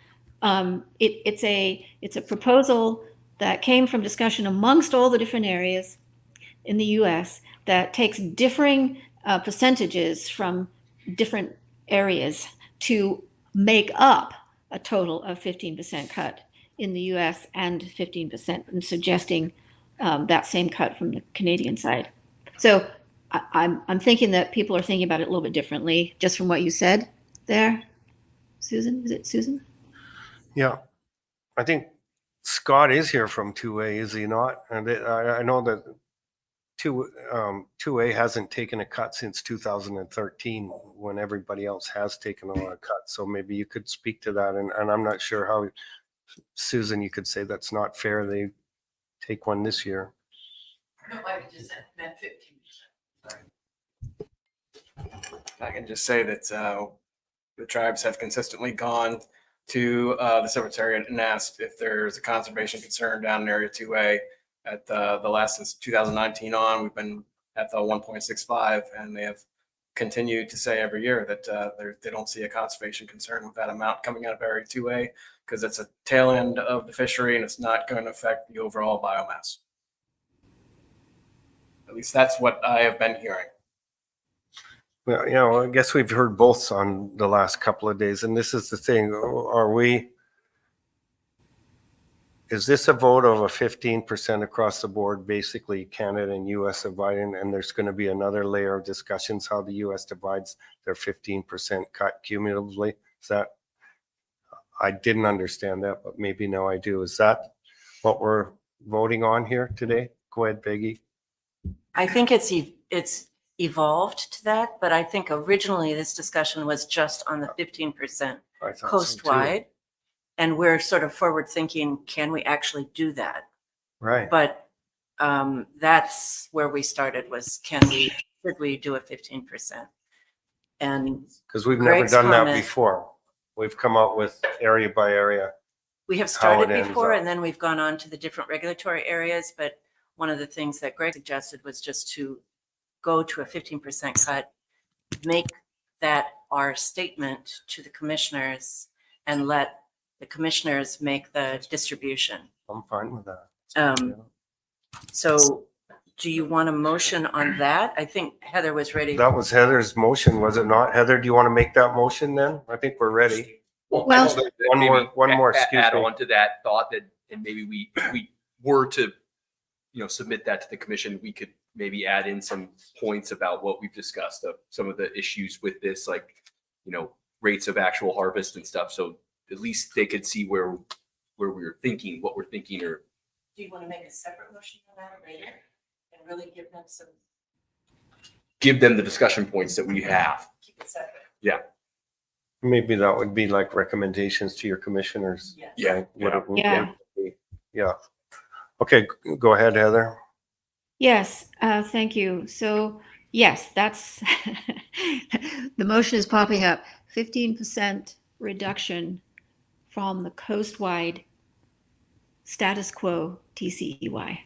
It's a proposal that came from discussion amongst all the different areas in the U.S. that takes differing percentages from different areas to make up a total of 15% cut in the U.S. and 15% and suggesting that same cut from the Canadian side. So I'm thinking that people are thinking about it a little bit differently just from what you said there. Susan, is it Susan? Yeah, I think Scott is here from 2A, is he not? And I know that 2A hasn't taken a cut since 2013 when everybody else has taken a lot of cuts. So maybe you could speak to that. And I'm not sure how, Susan, you could say that's not fair. They take one this year. No, I just meant 15%. I can just say that the tribes have consistently gone to the Secretariat and asked if there's a conservation concern down in Area 2A. At the last since 2019 on, we've been at the 1.65, and they have continued to say every year that they don't see a conservation concern with that amount coming out of Area 2A because it's a tail end of the fishery and it's not going to affect the overall biomass. At least that's what I have been hearing. Well, you know, I guess we've heard both on the last couple of days, and this is the thing. Is this a vote of a 15% across the board, basically Canada and US dividing, and there's going to be another layer of discussions how the US divides their 15% cut cumulatively? Is that, I didn't understand that, but maybe now I do. Is that what we're voting on here today? Go ahead, Peggy. I think it's evolved to that, but I think originally this discussion was just on the 15% coastwide. And we're sort of forward thinking, can we actually do that? Right. But that's where we started was, should we do a 15%? And because we've Greg's never done that comment- before. We've come out with area by area. We have how started it ends before, up. and then we've gone on to the different regulatory areas. But one of the things that Greg suggested was just to go to a 15% cut, make that our statement to the commissioners, and let the commissioners make the distribution. I'm fine with that. So do you want a motion on that? I think Heather was ready. That was Heather's motion, was it not? Heather, do you want to make that motion then? I think we're ready. Well, one more, excuse add me. on to that thought that, and maybe we were to, submit that to the commission, we could maybe add in some points about what we've discussed of some of the issues with this, like, rates of actual harvest and stuff. So at least they could see where we're thinking, what we're thinking, or. Do you want to make a separate motion on that later and really give them Give them the discussion points that we have. keep it separate? Yeah. Maybe that would be like recommendations to your commissioners. Yes. Yeah. Right? What it would Yeah. be. Yeah. Okay, go ahead, Heather. Yes, thank you. So yes, that's the motion is popping up. 15% reduction from the coastwide status quo TCEY.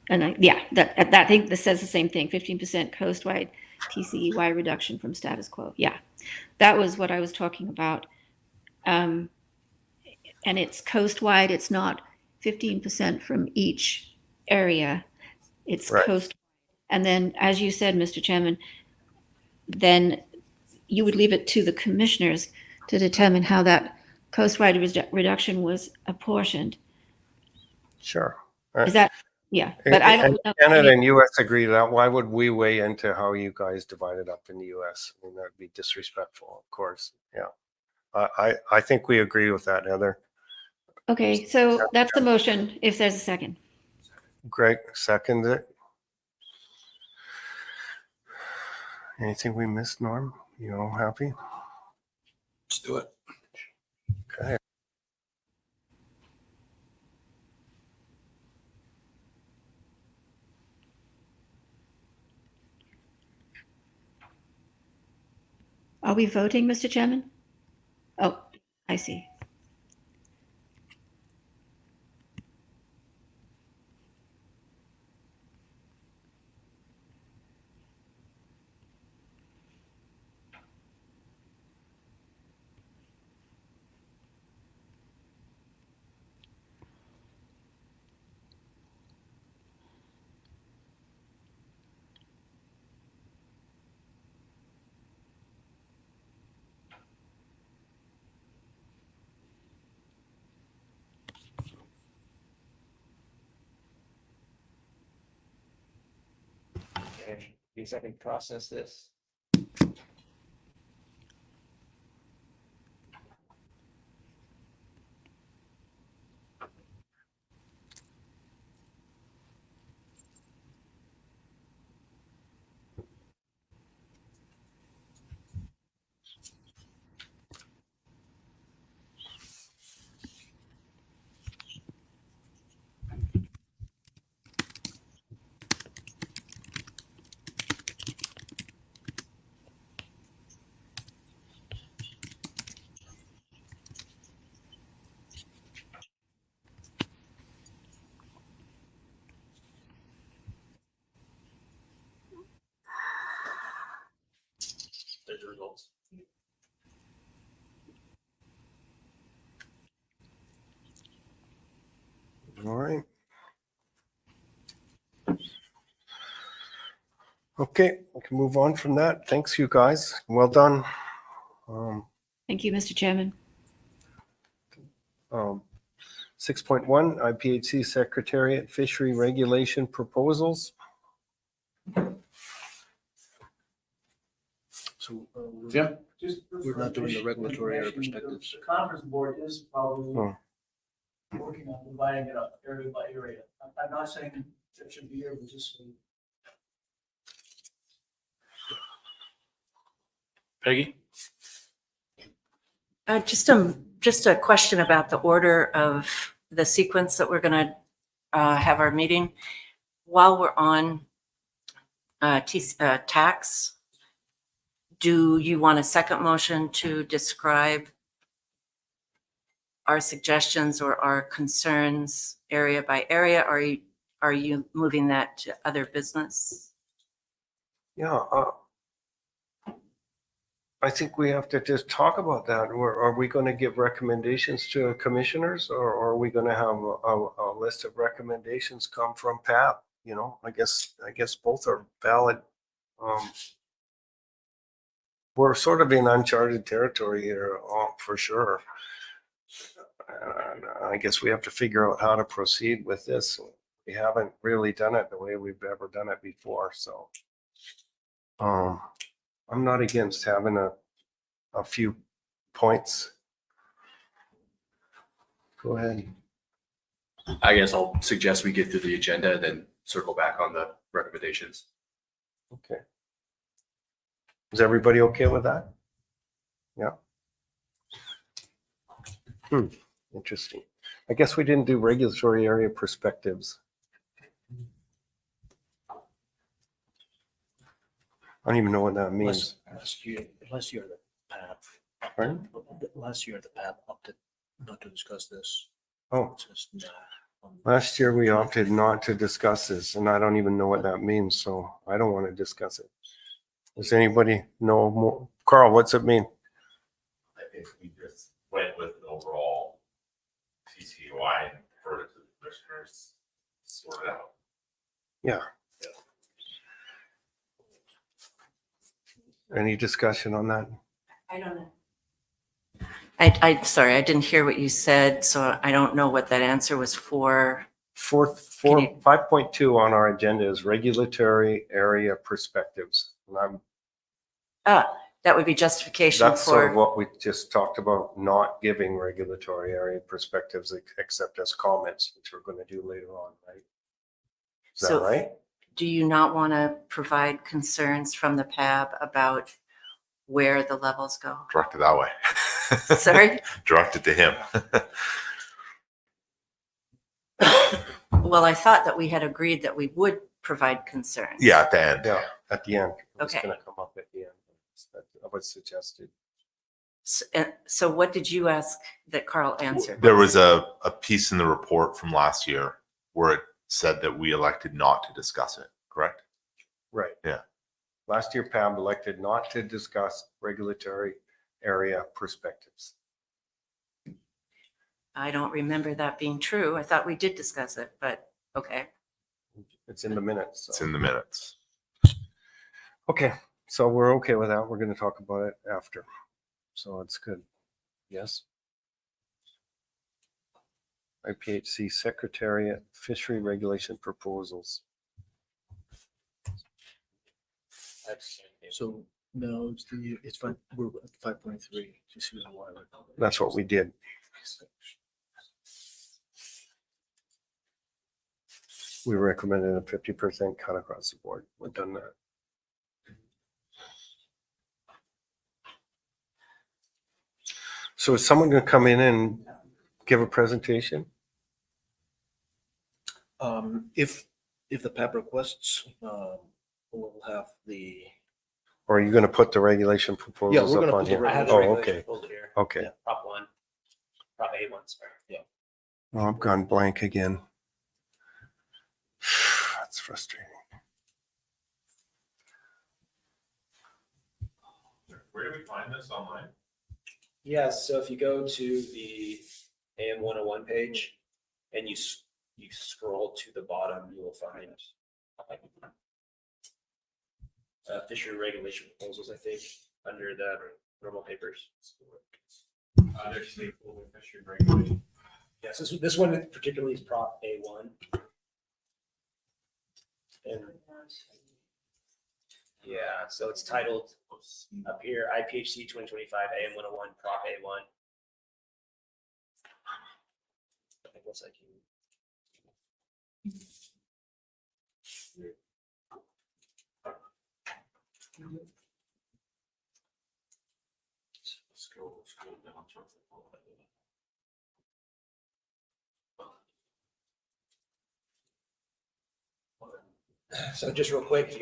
And I think this says the same thing, 15% coastwide TCEY reduction from status quo. Yeah, that was what I was talking about. And it's coastwide, it's not 15% from each area. It's Right. coast. And then, as you said, Mr. Chairman, then you would leave it to the commissioners to determine how that coastwide reduction was apportioned. Sure. Is that, yeah, but I don't know. Canada and US agree that. Why would we weigh into how you guys divide it up in the US? I mean, that'd be disrespectful, of course. Yeah. I think we agree with that, Heather. Okay, so that's the motion, if there's a second. Greg seconds it. Anything we missed, Norm? You all happy? Let's do it. Okay. Are we voting, Mr. Chairman? Oh, I see. Okay, please, I can process this. the results. All right. Okay, we can move on from that. Thanks, you guys. Well done. Thank you, Mr. Chairman. 6.1 IPHC Secretariat Fishery Regulation Proposals. So Yeah. we're not doing the regulatory area perspectives. The conference board is probably working on dividing it up area by area. I'm not saying it should be here, but just. Peggy? Just a question about the order of the sequence that we're going to have our meeting. While we're on tax, do you want a second motion to describe our suggestions or our concerns area by area? Are you moving that to other business? Yeah, I think we have to just talk about that. Are we going to give recommendations to commissioners, or are we going to have a list of recommendations come from PAB? You know, I guess both are valid. We're sort of in uncharted territory here, for sure. I guess we have to figure out how to proceed with this. We haven't really done it the way we've ever done it before, so I'm not against having a few points. Go ahead. I guess I'll suggest we get through the agenda and then circle back on the recommendations. Okay. Is everybody okay with that? Yeah. Interesting. I guess we didn't do regulatory area perspectives. I don't even know what that means. Last year the PAB. Pardon? Last year the PAB opted not to discuss this. Oh, Just, last year we opted not to discuss this, and I don't even know what that means, so I don't want to discuss it. Does anybody know more? Carl, what's it mean? I think we just went with the overall CCUI and referred it to the commissioners, sort it out. Yeah. Any discussion on that? I don't know. I'm sorry, I didn't hear what you said, so I don't know what that answer was for. 5.2 on our agenda is regulatory area perspectives. And that would be justification that's sort of for, what we just talked about, not giving regulatory area perspectives except as comments, which we're going to do later on, right? Is that So- right? do you not want to provide concerns from the PAB about where the levels go? Direct it that way. Sorry? Direct it to him. Well, I thought that we had agreed that we would provide concerns. Yeah, at the end. Yeah, at the end. It's Okay. going to come up at the end. That was suggested. So what did you ask that Carl answered? There was a piece in the report from last year where it said that we elected not to discuss it, correct? Right. Yeah. Last year, PAB elected not to discuss regulatory area perspectives. I don't remember that being true. I thought we did discuss it, but okay. It's in the minutes. It's in the minutes. Okay, so we're okay with that. We're going to talk about it after. So it's good. Yes. IPHC Secretariat Fishery Regulation Proposals. so no, it's fine. We're at 5.3. Just reason why. That's what we did. We recommended a 50% cut across the board. We've done that. So is someone going to come in and give a presentation? If the PAB requests, we'll have the. Or are you going to put the regulation proposals we're up gonna on put the here? regulation Oh, proposal okay. here. Okay. Yeah, Prop 1, Prop A1, sorry. Yeah. Oh, I've gone blank again. That's frustrating. Where do we find this online? Yeah, so if you go to the AM 101 page and you scroll to the bottom, you will find fishery regulation proposals, I think, under the normal papers. There's stakeholder fishery regulation. Yes, this one particularly is Prop A1. And yeah, so it's titled up here, IPHC 2025 AM 101 Prop A1. I think looks like you. Scroll down. So just real quick,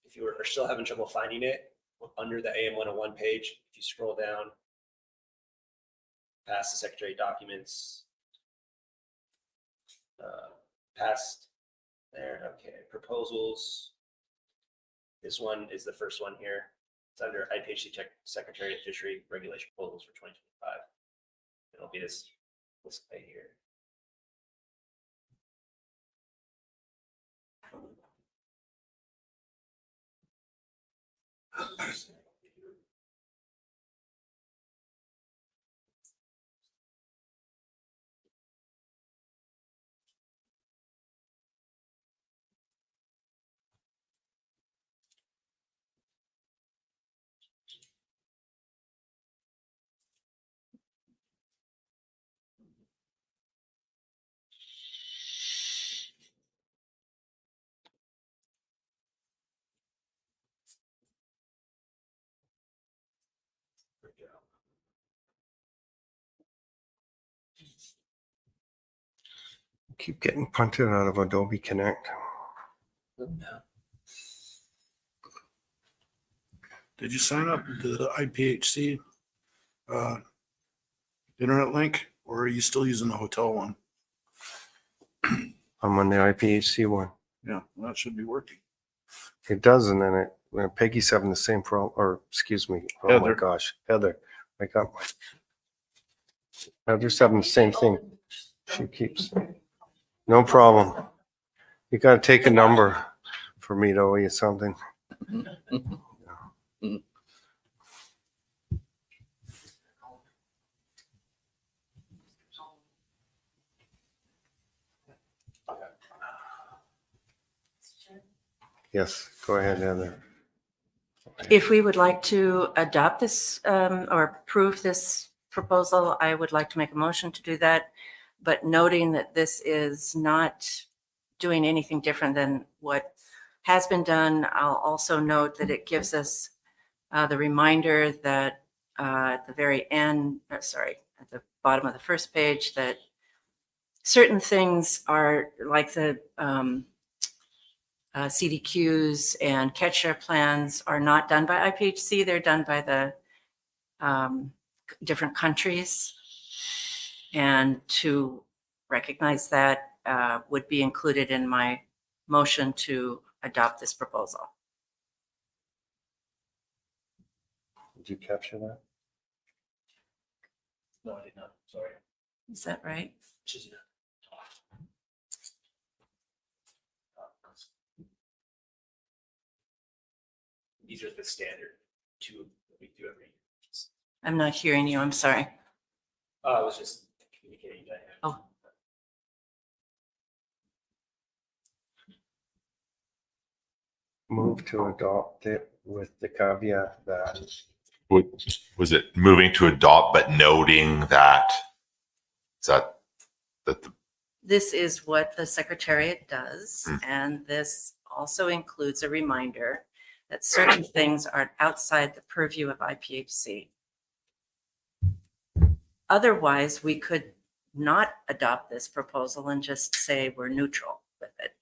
if you are still having trouble finding it, under the AM 101 page, if you scroll down past the secretary documents, past there, okay, proposals. This one is the first one here. It's under IPHC Secretariat Fishery Regulation Proposals for 2025. It'll be this right here. Keep getting punted out of Adobe Connect. Did you sign up to the IPHC internet link, or are you still using the hotel one? I'm on the IPHC one. Yeah, well, that should be working. It does, and then Peggy's having the same problem, or excuse me. Oh my Heather. gosh, Heather, I got my. Heather's having the same thing. She keeps. No problem. You gotta take a number for me to owe you something. Yes, go ahead, Heather. If we would like to adopt this or approve this proposal, I would like to make a motion to do that. But noting that this is not doing anything different than what has been done, I'll also note that it gives us the reminder that at the very end, at the bottom of the first page, that certain things are like the CDQs and catch share plans are not done by IPHC. They're done by the different countries. And to recognize that would be included in my motion to adopt this proposal. Did you capture that? No, I did not. Sorry. Is that right? These are the standard two that we do every year. I'm not hearing you. I'm sorry. I was just communicating that. Oh. Move to adopt it with the caveat that. Was it moving to adopt, but noting that? Is that the This is what the Secretariat does, and this also includes a reminder that certain things are outside the purview of IPHC. Otherwise, we could not adopt this proposal and just say we're neutral with it.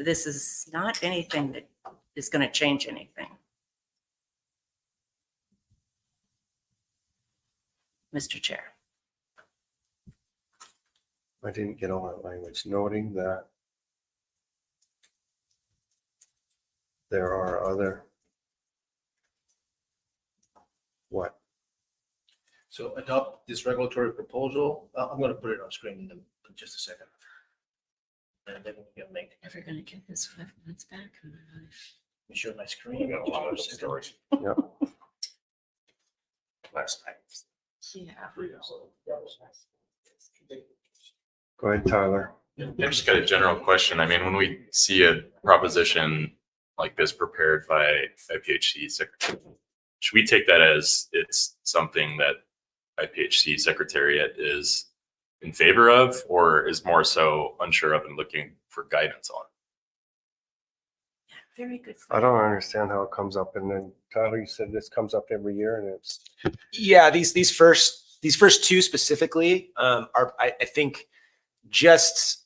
This is not anything that is going to change anything. Mr. Chair. I didn't get all that language, noting that there are other What? So adopt this regulatory proposal. I'm going to put it on screen in just a second. And then we can make. Never gonna get this 5 minutes back. Me share my screen. Yep. Last time. Yeah. Go ahead, Tyler. I just got a general question. I mean, when we see a proposition like this prepared by IPHC secretary, should we take that as it's something that IPHC secretariat is in favor of, or is more so unsure of and looking for guidance on? Very good. I don't understand how it comes up. And then Tyler, you said this comes up every year and it's. Yeah, these first two specifically are I think just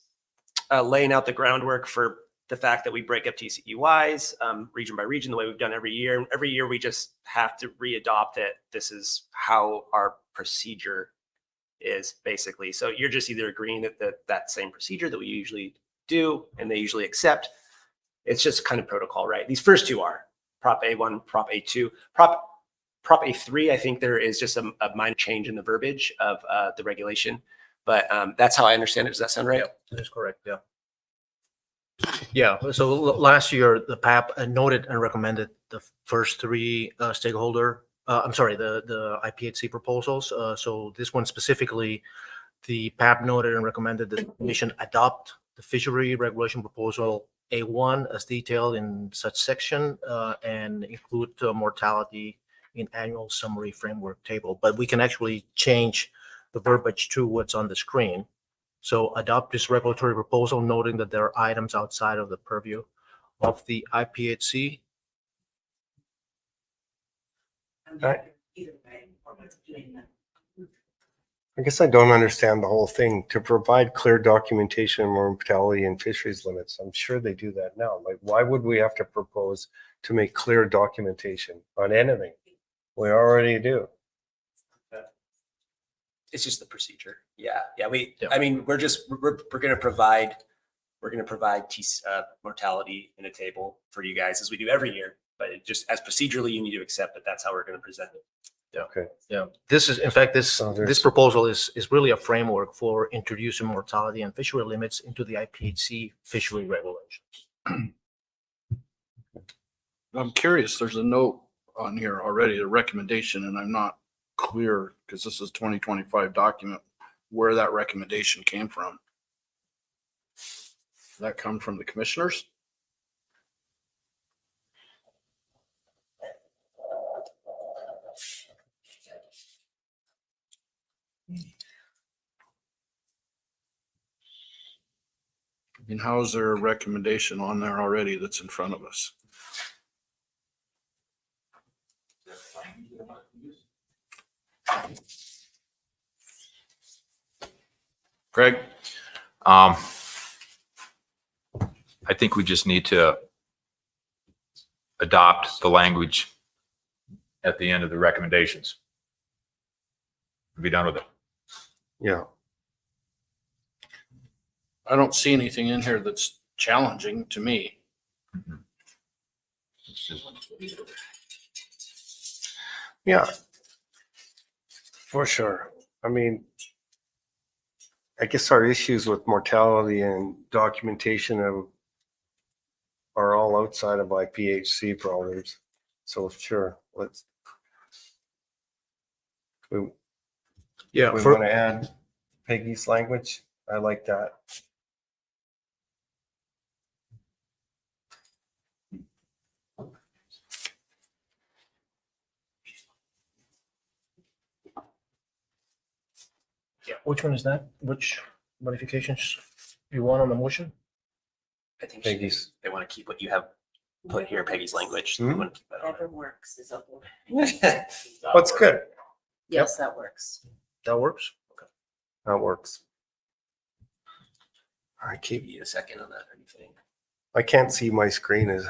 laying out the groundwork for the fact that we break up TCEYs region by region the way we've done every year. And every year we just have to readopt it. This is how our procedure is basically. So you're just either agreeing that same procedure that we usually do and they usually accept. It's just kind of protocol, right? These first two are Prop A1, Prop A2. Prop A3, I think there is just a minor change in the verbiage of the regulation, but that's how I understand it. Does that sound right? That is correct. Yeah. Yeah. So last year, the PAB noted and recommended the first three the IPHC proposals. So this one specifically, the PAB noted and recommended that the Commission adopt the fishery regulation proposal A1 as detailed in such section and include mortality in annual summary framework table. But we can actually change the verbiage to what's on the screen. So adopt this regulatory proposal, noting that there are items outside of the purview of the IPHC. I guess I don't understand the whole thing. To provide clear documentation of mortality and fisheries limits. I'm sure they do that now. Like, why would we have to propose to make clear documentation on anything? We already do. It's just the procedure. Yeah. I mean, we're going to provide mortality in a table for you guys as we do every year, but it just as procedurally you need to accept that that's how we're going to present it. Yeah. Okay. Yeah. This is, in fact, this proposal is really a framework for introducing mortality and fishery limits into the IPHC fishery regulations. I'm curious, there's a note on here already, a recommendation, and I'm not clear because this is 2025 document where that recommendation came from. Did that come from the commissioners? I mean, how is there a recommendation on there already that's in front of us? Craig? I think we just need to adopt the language at the end of the recommendations. Be done with it. Yeah. I don't see anything in here that's challenging to me. Yeah, for sure. I mean, I guess our issues with mortality and documentation are all outside of IPHC problems. So sure, we want to add Peggy's language. I like that. Yeah. Which one is that? Which modifications you want on the motion? I think Peggy's. they want to keep what you have put here, Peggy's language. Hmm? They want to keep that on. Whatever works is up. What's good? Yes, that works. That works. Okay. That works. I keep. Give you a second on that or anything. I can't see my screen. Is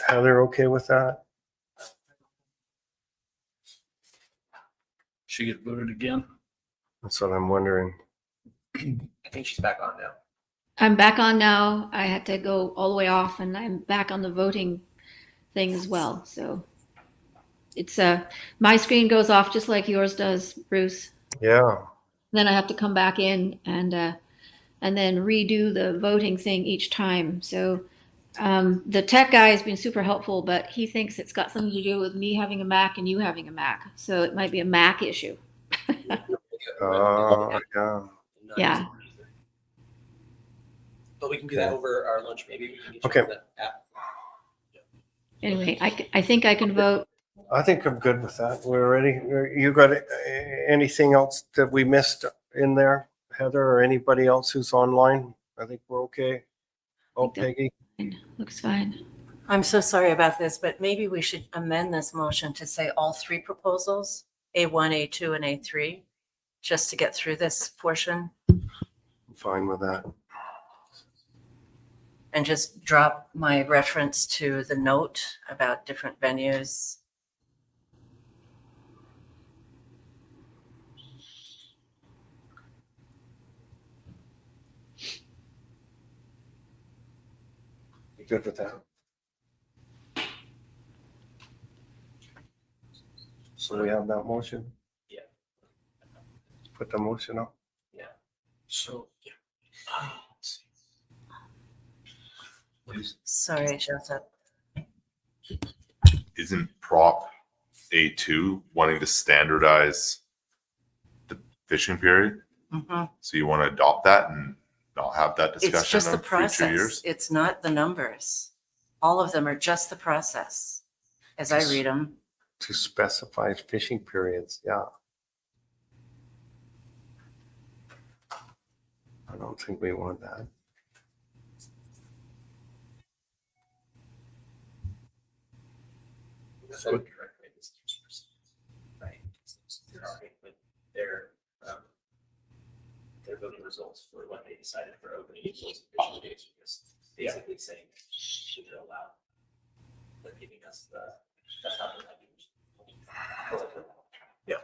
Heather okay with that? She get voted again? That's what I'm wondering. I think she's back on now. I'm back on now. I had to go all the way off and I'm back on the voting thing as well. So it's my screen goes off just like yours does, Bruce. Yeah. Then I have to come back in and then redo the voting thing each time. So the tech guy has been super helpful, but he thinks it's got something to do with me having a Mac and you having a Mac. So it might be a Mac issue. Yeah. Yeah. But we can do that over our lunch, maybe. We can get you Okay. on the app. Anyway, I think I can vote. I think I'm good with that. We're ready. You got anything else that we missed in there, Heather, or anybody else who's online? I think we're okay. Oh, Peggy. Looks fine. I'm so sorry about this, but maybe we should amend this motion to say all three proposals, A1, A2, and A3, just to get through this portion, I'm fine with that. and just drop my reference to the note about different venues. You good with that? So we have that motion? Yeah. Put the motion up. Yeah. So, yeah. Let's see. Sorry, Joseph. Isn't Prop A2 wanting to standardize the fishing period? Mhm. So you want to adopt that and not have that discussion It's just the in future years? process. It's not the numbers. All of them are just the process, as I read them. To specify fishing periods, yeah. I don't think we want that. So, right. They're already with their voting results for what they decided for opening and closing fishing days, because basically saying should they allow. They're giving us that's how they're Yeah.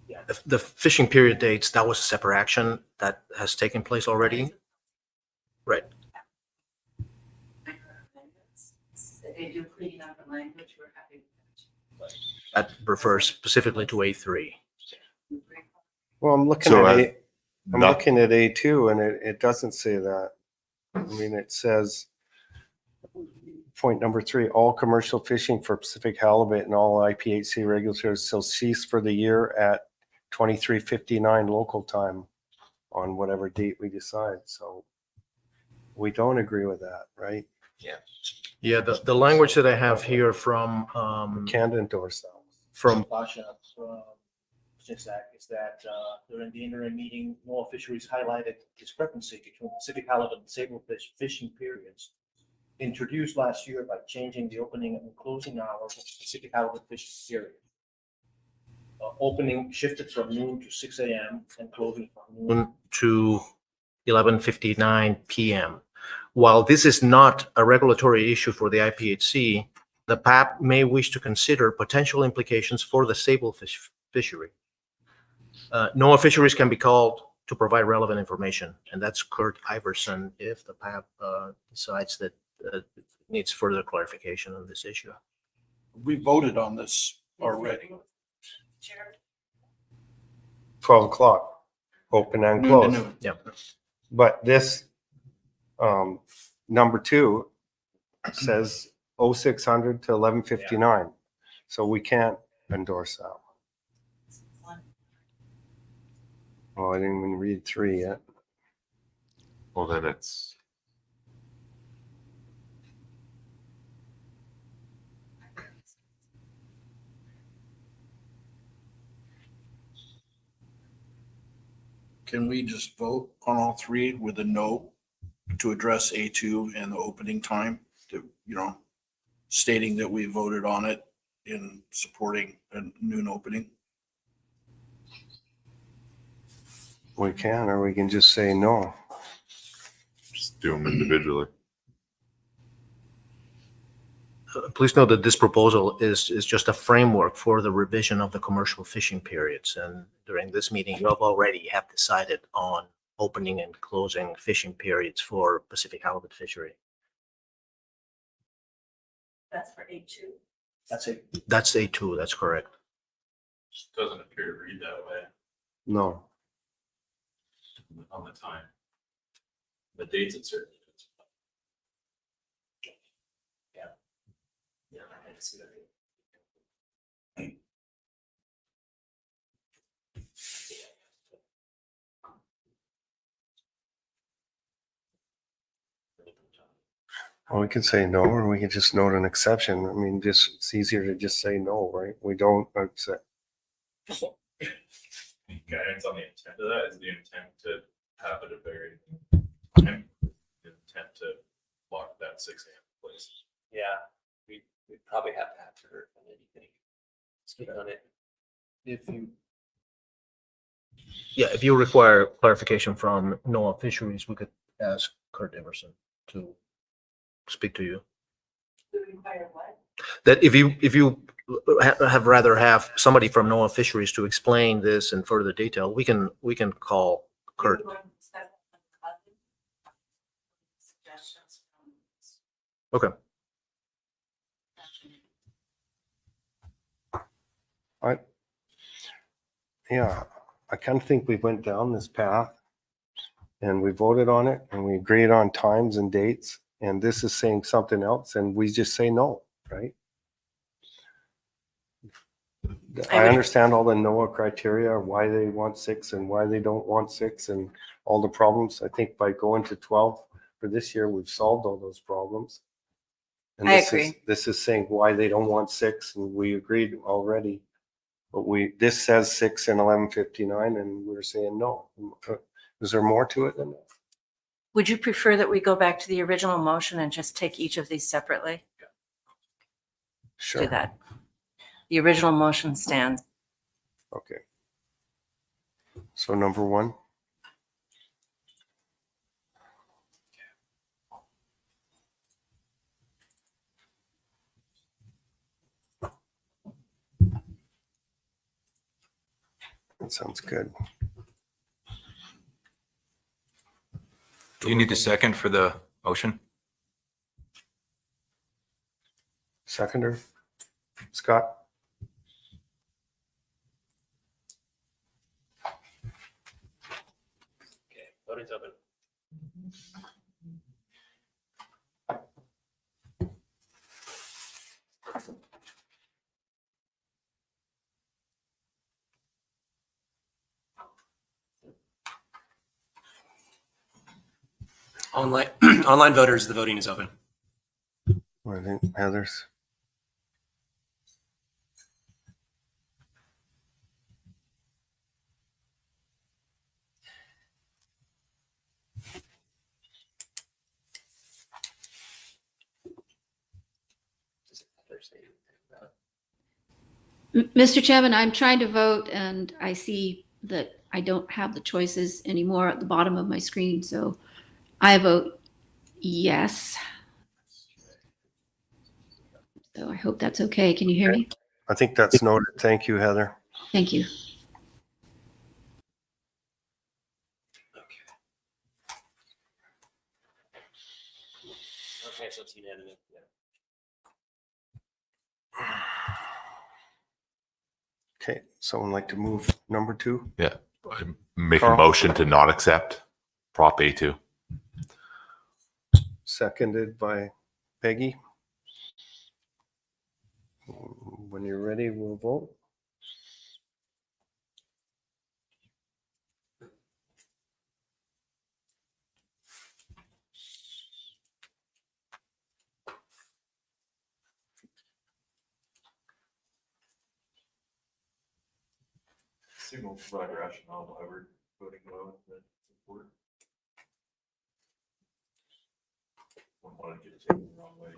Yeah. The fishing period dates, that was a separate action that has taken place already. Right. They do clean up the language, we're happy. That refers specifically to A3. Well, I'm looking So, at I'm not- looking at A2 and it doesn't say that. I mean, it says, point number 3, all commercial fishing for Pacific halibut and all IPHC regulators shall cease for the year at 23:59 local time on whatever date we decide. So we don't agree with that, right? Yeah. Yeah, the language that I have here from Can't endorse that. from Act is that during the interim meeting, Noah Fisheries highlighted discrepancy between Pacific halibut and sablefish fishing periods introduced last year by changing the opening and closing hours of Pacific halibut fishing period. Opening shifted from noon to 6 a.m. and closing from noon to 11:59 p.m. While this is not a regulatory issue for the IPHC, the PAB may wish to consider potential implications for the sablefish fishery. NOAA Fisheries can be called to provide relevant information, and that's Kurt Iverson if the PAB decides that it needs further clarification on this issue. We voted on this already. 12 o'clock, open and close. Yeah. But this number 2 says 0600 to 11:59. So we can't endorse that. Oh, I didn't even read 3 yet. Well, then it's. Can we just vote on all 3 with a no to address A2 and the opening time? To, stating that we voted on it in supporting a noon opening? We can, or we can just say no. Just do them individually. Please note that this proposal is just a framework for the revision of the commercial fishing periods. And during this meeting, you have decided on opening and closing fishing periods for Pacific halibut fishery. That's for A2. That's it. That's A2, that's correct. Doesn't appear to read that way No. on the time. The dates at certain. Yeah. Yeah, I didn't see that. Well, we can say no, or we can just note an exception. I mean, just, it's easier to just say no, right? We don't accept. Guidance on the intent of that is the intent to have it a very time, the intent to lock that 6 a.m. place. Yeah, we probably have to have her on anything. Speak on it. If you, Yeah, if you require clarification from NOAA Fisheries, we could ask Kurt Emerson to speak to you. That if you have rather have somebody from NOAA Fisheries to explain this in further detail, we can call Kurt. Okay. Yeah, I kind of think we went down this path and we voted on it and we agreed on times and dates. And this is saying something else and we just say no, right? I understand all the NOAA criteria, why they want 6 and why they don't want 6 and all the problems. I think by going to 12 for this year, we've solved all those problems. And I agree. This is saying why they don't want 6 and we agreed already. But this says 6 and 11:59 and we're saying no. Is there more to it than that? Would you prefer that we go back to the original motion and just take each of these separately? Sure. Do that. The original motion stands. Okay. So number 1. That sounds good. Do you need a second for the motion? Seconder, Scott? Okay, voting's open. Online, online voters, the voting is open. I think Heather's. Mr. Chairman, I'm trying to vote and I see that I don't have the choices anymore at the bottom of my screen. So I vote yes. So I hope that's okay. Can you hear me? I think that's noted. Thank you, Heather. Thank you. Okay, so it's unanimous. Yeah. Okay, someone like to move number 2? Yeah, I make Carl? a motion to not accept Prop A2. Seconded by Peggy. When you're ready, we'll vote. Signal provide rationale why we're voting no in the report. Don't want to get it taken the wrong way.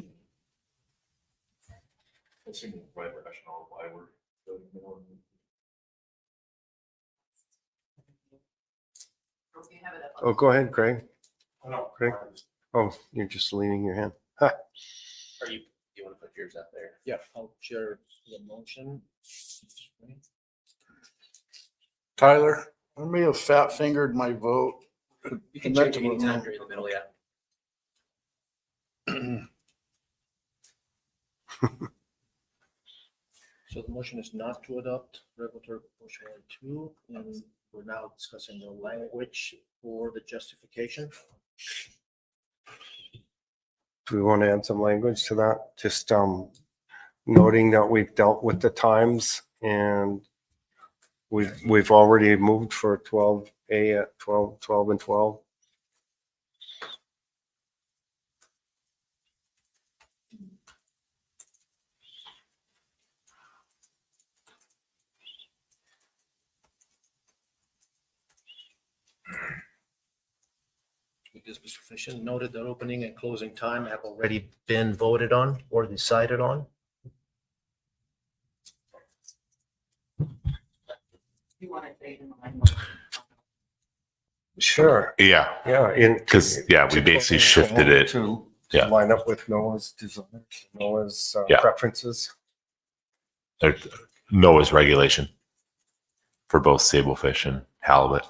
Signal provide rationale why we're voting no. Oh, go ahead, Craig. No. Craig? Oh, you're just leaning your hand. Ha. Are you want to put yours up there? yeah, I'll share the motion. Tyler, I may have fat fingered my vote. You can I meant change it to vote anytime no. during the middle, yeah. So the motion is not to adopt regulatory proposal 2, and we're now discussing the language for the justification. Do we want to add some language to that? Just noting that we've dealt with the times and we've already moved for 12A at 12 and 12. Is sufficient. Noted that opening and closing time have already been voted on or decided on. You want to say in line? Sure. Yeah. Yeah. Because, yeah, we basically shifted it. To Yeah. line up with Noah's desires, Noah's Yeah. preferences. NOAA's regulation for both sablefish and halibut.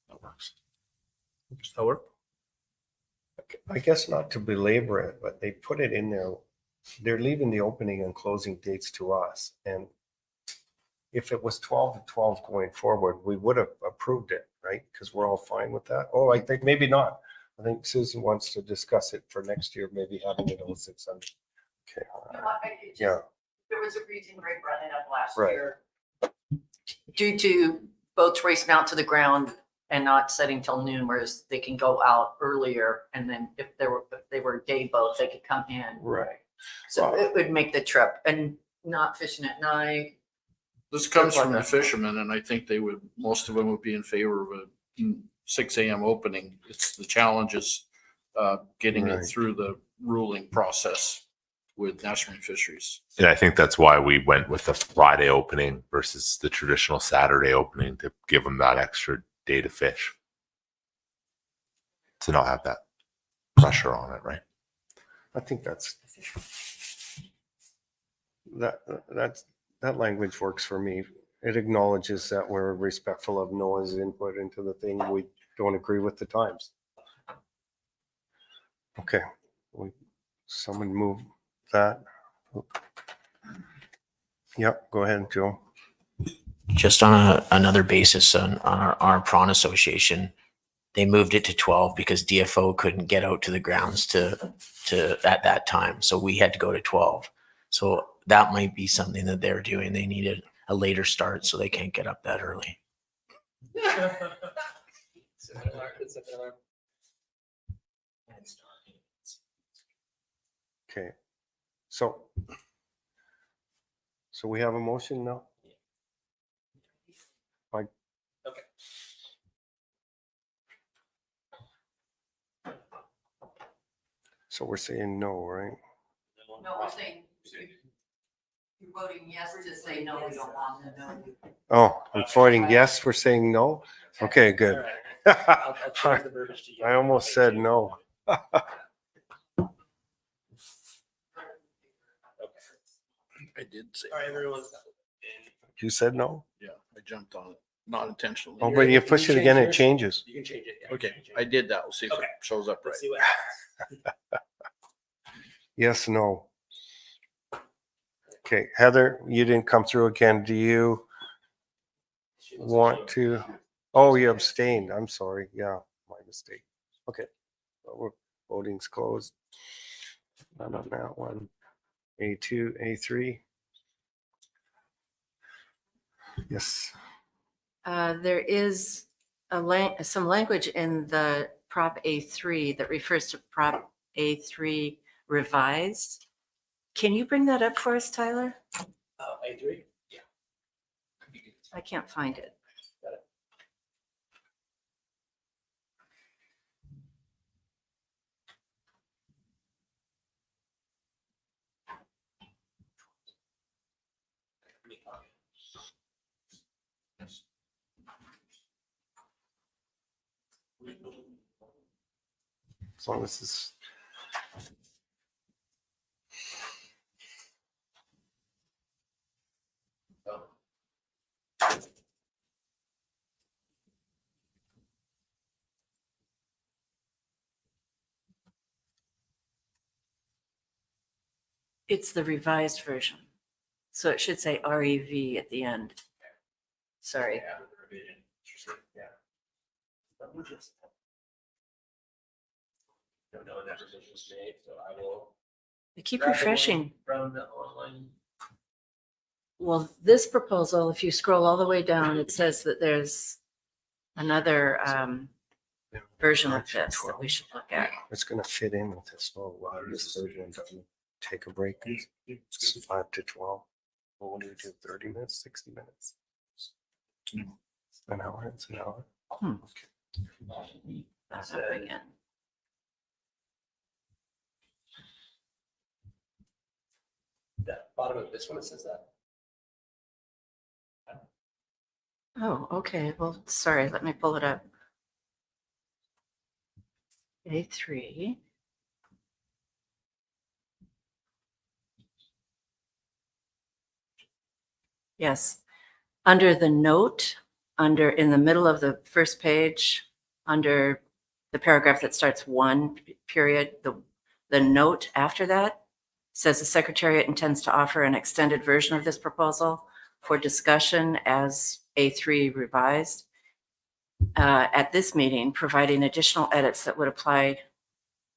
That works. Does that work? I guess not to belabor it, but they put it in there. They're leaving the opening and closing dates to us. And if it was 12 to 12 going forward, we would have approved it, right? Because we're all fine with that. Oh, I think maybe not. I think Susan wants to discuss it for next year, maybe having it on 600. Okay. Yeah. There was a reason Greg brought it up last Right. year. Due to boats racing out to the ground and not setting till noon, whereas they can go out earlier. And then if they were day boats, they could come in. Right. So it would make the trip and not fishing at night. This comes Stuff from like the that. fishermen, and I think most of them would be in favor of a 6 a.m. opening. It's the challenges getting it Right. through the ruling process with National Marine Fisheries. And I think that's why we went with the Friday opening versus the traditional Saturday opening to give them that extra day to fish. To not have that pressure on it, right? I think that language works for me. It acknowledges that we're respectful of Noah's input into the thing. We don't agree with the times. Okay. Someone move that. Yep, go ahead, Joe. Just on another basis on our prawn association, they moved it to 12 because DFO couldn't get out to the grounds to at that time. So we had to go to 12. So that might be something that they're doing. They needed a later start so they can't get up that early. Okay. So we have a motion now? Like, Okay. so we're saying no, right? No, we're saying you're voting yes to say no, we don't want to know. Oh, I'm voting yes, we're saying no? Okay, good. I'll change the verbiage to yes. I almost said no. I did say. All right, everyone's. You said no? Yeah, I jumped on it, not intentionally. Oh, but you push it again, it changes. You can change it. Yeah, Okay, I did that. We'll see if it Okay. shows up right. Let's see what happens. Yes, no. Okay, Heather, you didn't come through again. Do you want to? Oh, you abstained. I'm sorry. Yeah, my mistake. Okay. Well, voting's closed. Not on that one. A2, A3. Yes. There is some language in the Prop A3 that refers to Prop A3 revised. Can you bring that up for us, Tyler? A3? Yeah. I can't find it. Got it. As long as this It's the revised version. So it should say REV at the end. Sorry. Yeah, the revision. Yeah. Let me just. Don't know when that revision was made, so I will. I keep grab the one refreshing. From the online. Well, this proposal, if you scroll all the way down, it says that there's another version of this that we should look at. It's gonna fit in with this whole this version. Doesn't take a break. It's 5 to 12. Well, what do we do? 30 minutes, 60 minutes? An hour, it's an hour. Back up again. That bottom of this one, it says that. Oh, okay. Well, sorry, let me pull it up. A3. Yes. Under the note, in the middle of the first page, under the paragraph that starts 1 period, the note after that says the Secretariat intends to offer an extended version of this proposal for discussion as A3 revised at this meeting, providing additional edits that would apply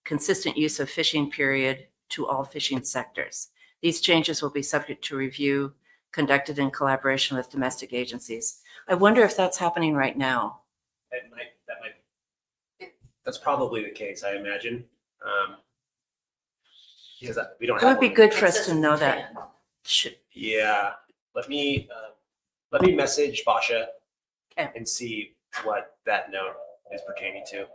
consistent use of fishing period to all fishing sectors. These changes will be subject to review conducted in collaboration with domestic agencies. I wonder if that's happening right now. That's probably the case, I imagine. Because we don't It have. would be one. good for us to know that. Yeah, let me message Basha and see what that note is pertaining to.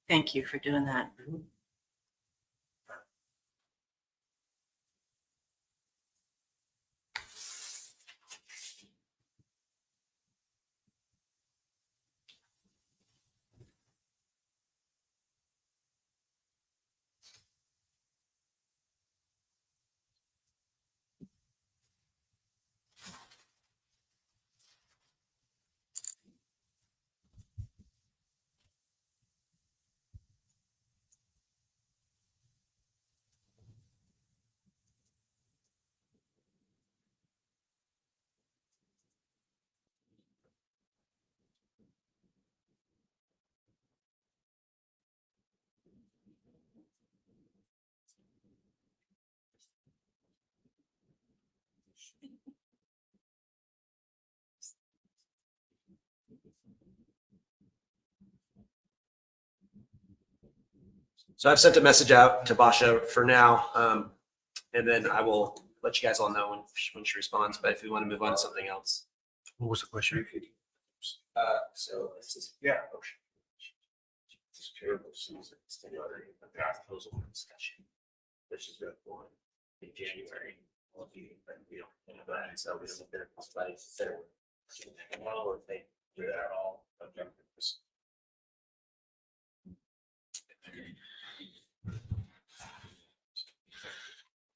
Thank you for doing that. So I've sent a message out to Basha for now, and then I will let you guys all know when she responds. But if we want to move on to something else. What was the question? So this is discussion. This is good for in January. So we don't have their slides that are well, or if they do that all objectives.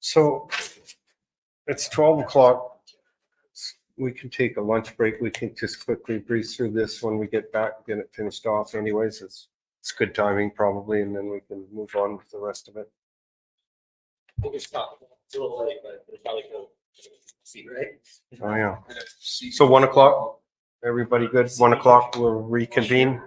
So it's 12 o'clock. We can take a lunch break. We can just quickly breeze through this when we get back, get it finished off anyways. It's good timing probably, and then we can move on with the rest of it. We'll just talk. It's a little late, but it's probably go see, right? Oh, yeah. So 1 o'clock, everybody good? 1 o'clock, we'll reconvene.